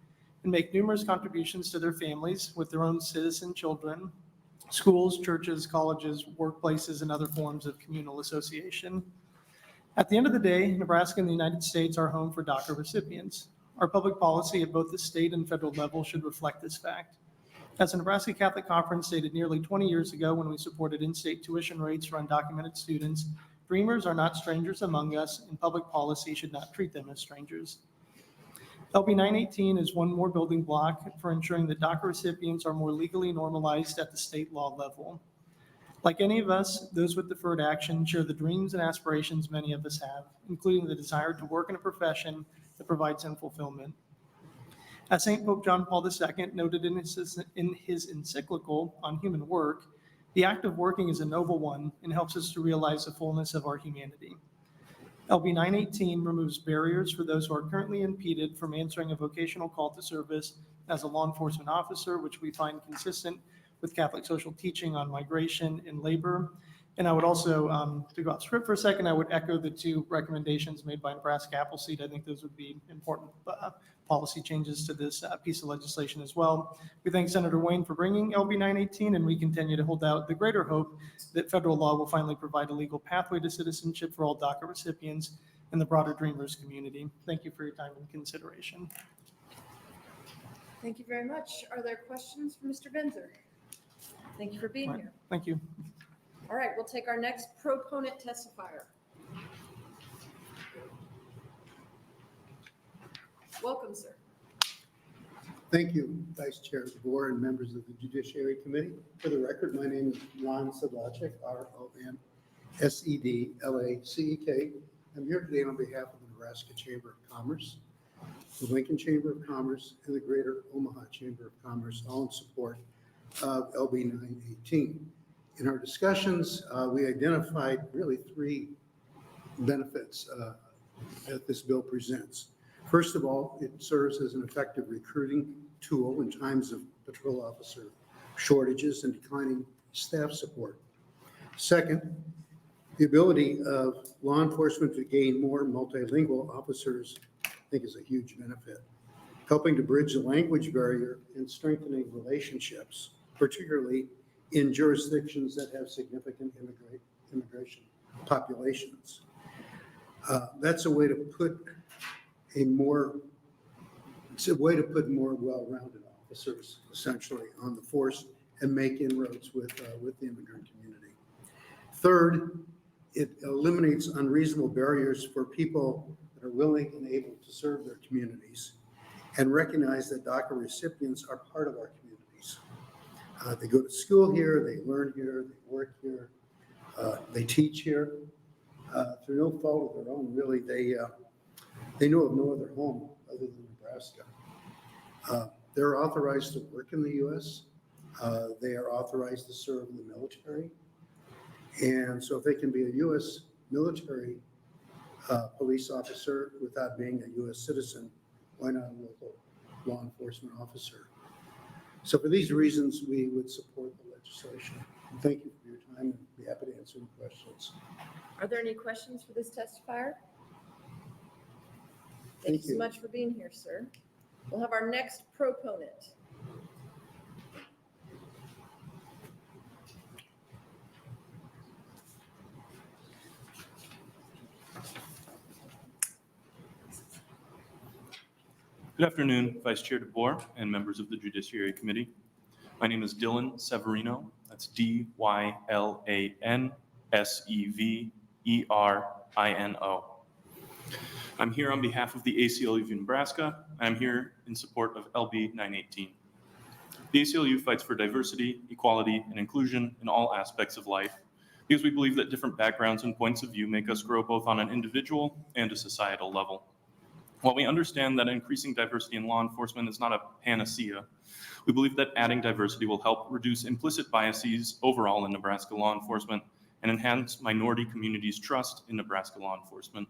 and make numerous contributions to their families with their own citizen children, schools, churches, colleges, workplaces, and other forms of communal association. At the end of the day, Nebraska and the United States are home for DACA recipients. Our public policy at both the state and federal level should reflect this fact. As the Nebraska Catholic Conference stated nearly 20 years ago when we supported in-state tuition rates for undocumented students, Dreamers are not strangers among us, and public policy should not treat them as strangers. LB 918 is one more building block for ensuring that DACA recipients are more legally normalized at the state law level. Like any of us, those with deferred action share the dreams and aspirations many of us have, including the desire to work in a profession that provides them fulfillment. As St. Pope John Paul II noted in his encyclical on human work, the act of working is a noble one and helps us to realize the fullness of our humanity. LB 918 removes barriers for those who are currently impeded from answering a vocational call to service as a law enforcement officer, which we find consistent with Catholic social teaching on migration and labor. And I would also, to go off script for a second, I would echo the two recommendations made by Nebraska Appleseed. I think those would be important policy changes to this piece of legislation as well. We thank Senator Wayne for bringing LB 918, and we continue to hold out the greater hope that federal law will finally provide a legal pathway to citizenship for all DACA recipients and the broader Dreamers community. Thank you for your time and consideration. Thank you very much. Are there questions for Mr. Benzer? Thank you for being here. Thank you. All right, we'll take our next proponent testifier. Welcome, sir. Thank you, Vice Chair of the Board and members of the Judiciary Committee. For the record, my name is Ron Sedlacek, R-O-N-S-E-D-L-A-C-E-K. I'm here today on behalf of the Nebraska Chamber of Commerce, the Lincoln Chamber of Commerce, and the Greater Omaha Chamber of Commerce, all in support of LB 918. In our discussions, we identified really three benefits that this bill presents. First of all, it serves as an effective recruiting tool in times of patrol officer shortages and declining staff support. Second, the ability of law enforcement to gain more multilingual officers, I think, is a huge benefit, helping to bridge the language barrier and strengthening relationships, particularly in jurisdictions that have significant immigration populations. That's a way to put more well-rounded officers essentially on the force and make inroads with the immigrant community. Third, it eliminates unreasonable barriers for people that are willing and able to serve their communities and recognize that DACA recipients are part of our communities. They go to school here, they learn here, they work here, they teach here. Through no fault of their own, really, they know of no other home other than Nebraska. They're authorized to work in the U.S. They are authorized to serve in the military. And so if they can be a U.S. military police officer without being a U.S. citizen, why not a local law enforcement officer? So for these reasons, we would support the legislation. Thank you for your time and be happy to answer any questions. Are there any questions for this testifier? Thank you so much for being here, sir. We'll have our next proponent. Good afternoon, Vice Chair DeBoer and members of the Judiciary Committee. My name is Dylan Severino. That's D-Y-L-A-N-S-E-V-E-R-I-N-O. I'm here on behalf of the ACLU of Nebraska. I'm here in support of LB 918. The ACLU fights for diversity, equality, and inclusion in all aspects of life because we believe that different backgrounds and points of view make us grow both on an individual and a societal level. While we understand that increasing diversity in law enforcement is not a panacea, we believe that adding diversity will help reduce implicit biases overall in Nebraska law enforcement and enhance minority communities' trust in Nebraska law enforcement.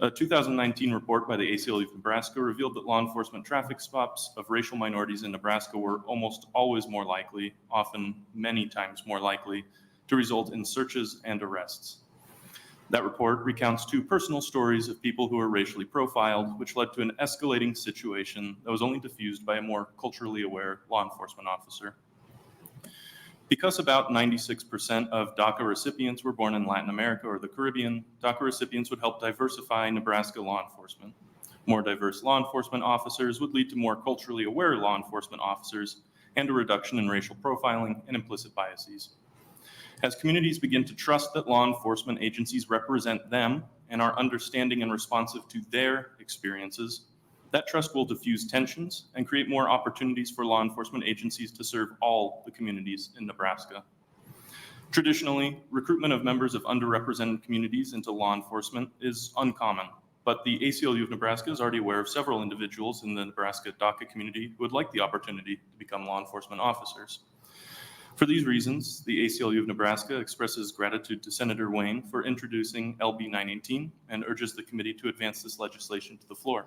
A 2019 report by the ACLU of Nebraska revealed that law enforcement traffic stops of racial minorities in Nebraska were almost always more likely, often many times more likely, to result in searches and arrests. That report recounts two personal stories of people who were racially profiled, which led to an escalating situation that was only diffused by a more culturally aware law enforcement officer. Because about 96% of DACA recipients were born in Latin America or the Caribbean, DACA recipients would help diversify Nebraska law enforcement. More diverse law enforcement officers would lead to more culturally aware law enforcement officers and a reduction in racial profiling and implicit biases. As communities begin to trust that law enforcement agencies represent them and are understanding and responsive to their experiences, that trust will diffuse tensions and create more opportunities for law enforcement agencies to serve all the communities in Nebraska. Traditionally, recruitment of members of underrepresented communities into law enforcement is uncommon, but the ACLU of Nebraska is already aware of several individuals in the Nebraska DACA community who would like the opportunity to become law enforcement officers. For these reasons, the ACLU of Nebraska expresses gratitude to Senator Wayne for introducing LB 918 and urges the committee to advance this legislation to the floor.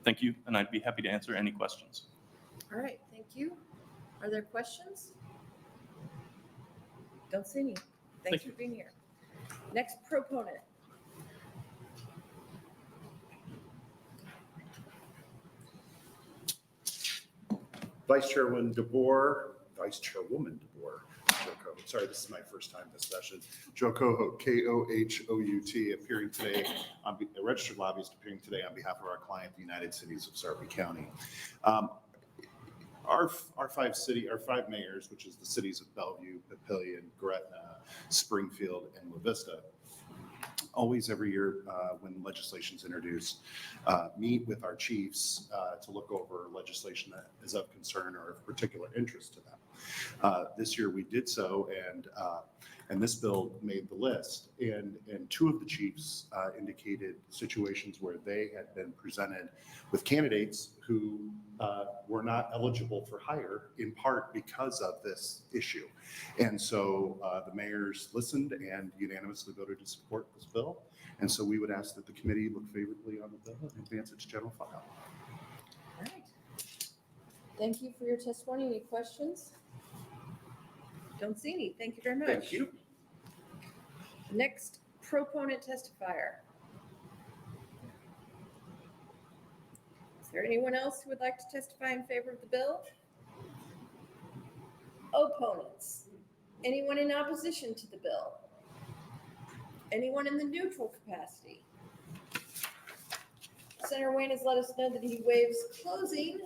Thank you, and I'd be happy to answer any questions. All right, thank you. Are there questions? Don't see any. Thanks for being here. Next proponent. Vice Chairwoman DeBoer, sorry, this is my first time this session. Joe Kohut, K-O-H-O-U-T, appearing today, a registered lobbyist appearing today on behalf of our client, the United Cities of Sarpy County. Our five mayors, which is the cities of Bellevue, Papillion, Gretna, Springfield, and La Vista, always every year when legislation is introduced, meet with our chiefs to look over legislation that is of concern or of particular interest to them. This year we did so, and this bill made the list. And two of the chiefs indicated situations where they had been presented with candidates who were not eligible for hire, in part because of this issue. And so the mayors listened and unanimously voted to support this bill. And so we would ask that the committee look favorably on the bill and advance its general file. All right. Thank you for your testimony. Any questions? Don't see any. Thank you very much. Thank you. Next proponent testifier. Is there anyone else who would like to testify in favor of the bill? Opponents? Anyone in opposition to the bill? Anyone in the neutral capacity? Senator Wayne has let us know that he waives closing,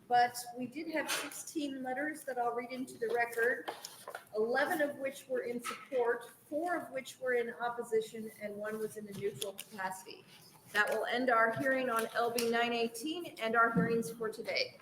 but we did have 16 letters that I'll read into the record, 11 of which were in support, 4 of which were in opposition, and 1 was in a neutral capacity. That will end our hearing on LB 918 and our hearings for today.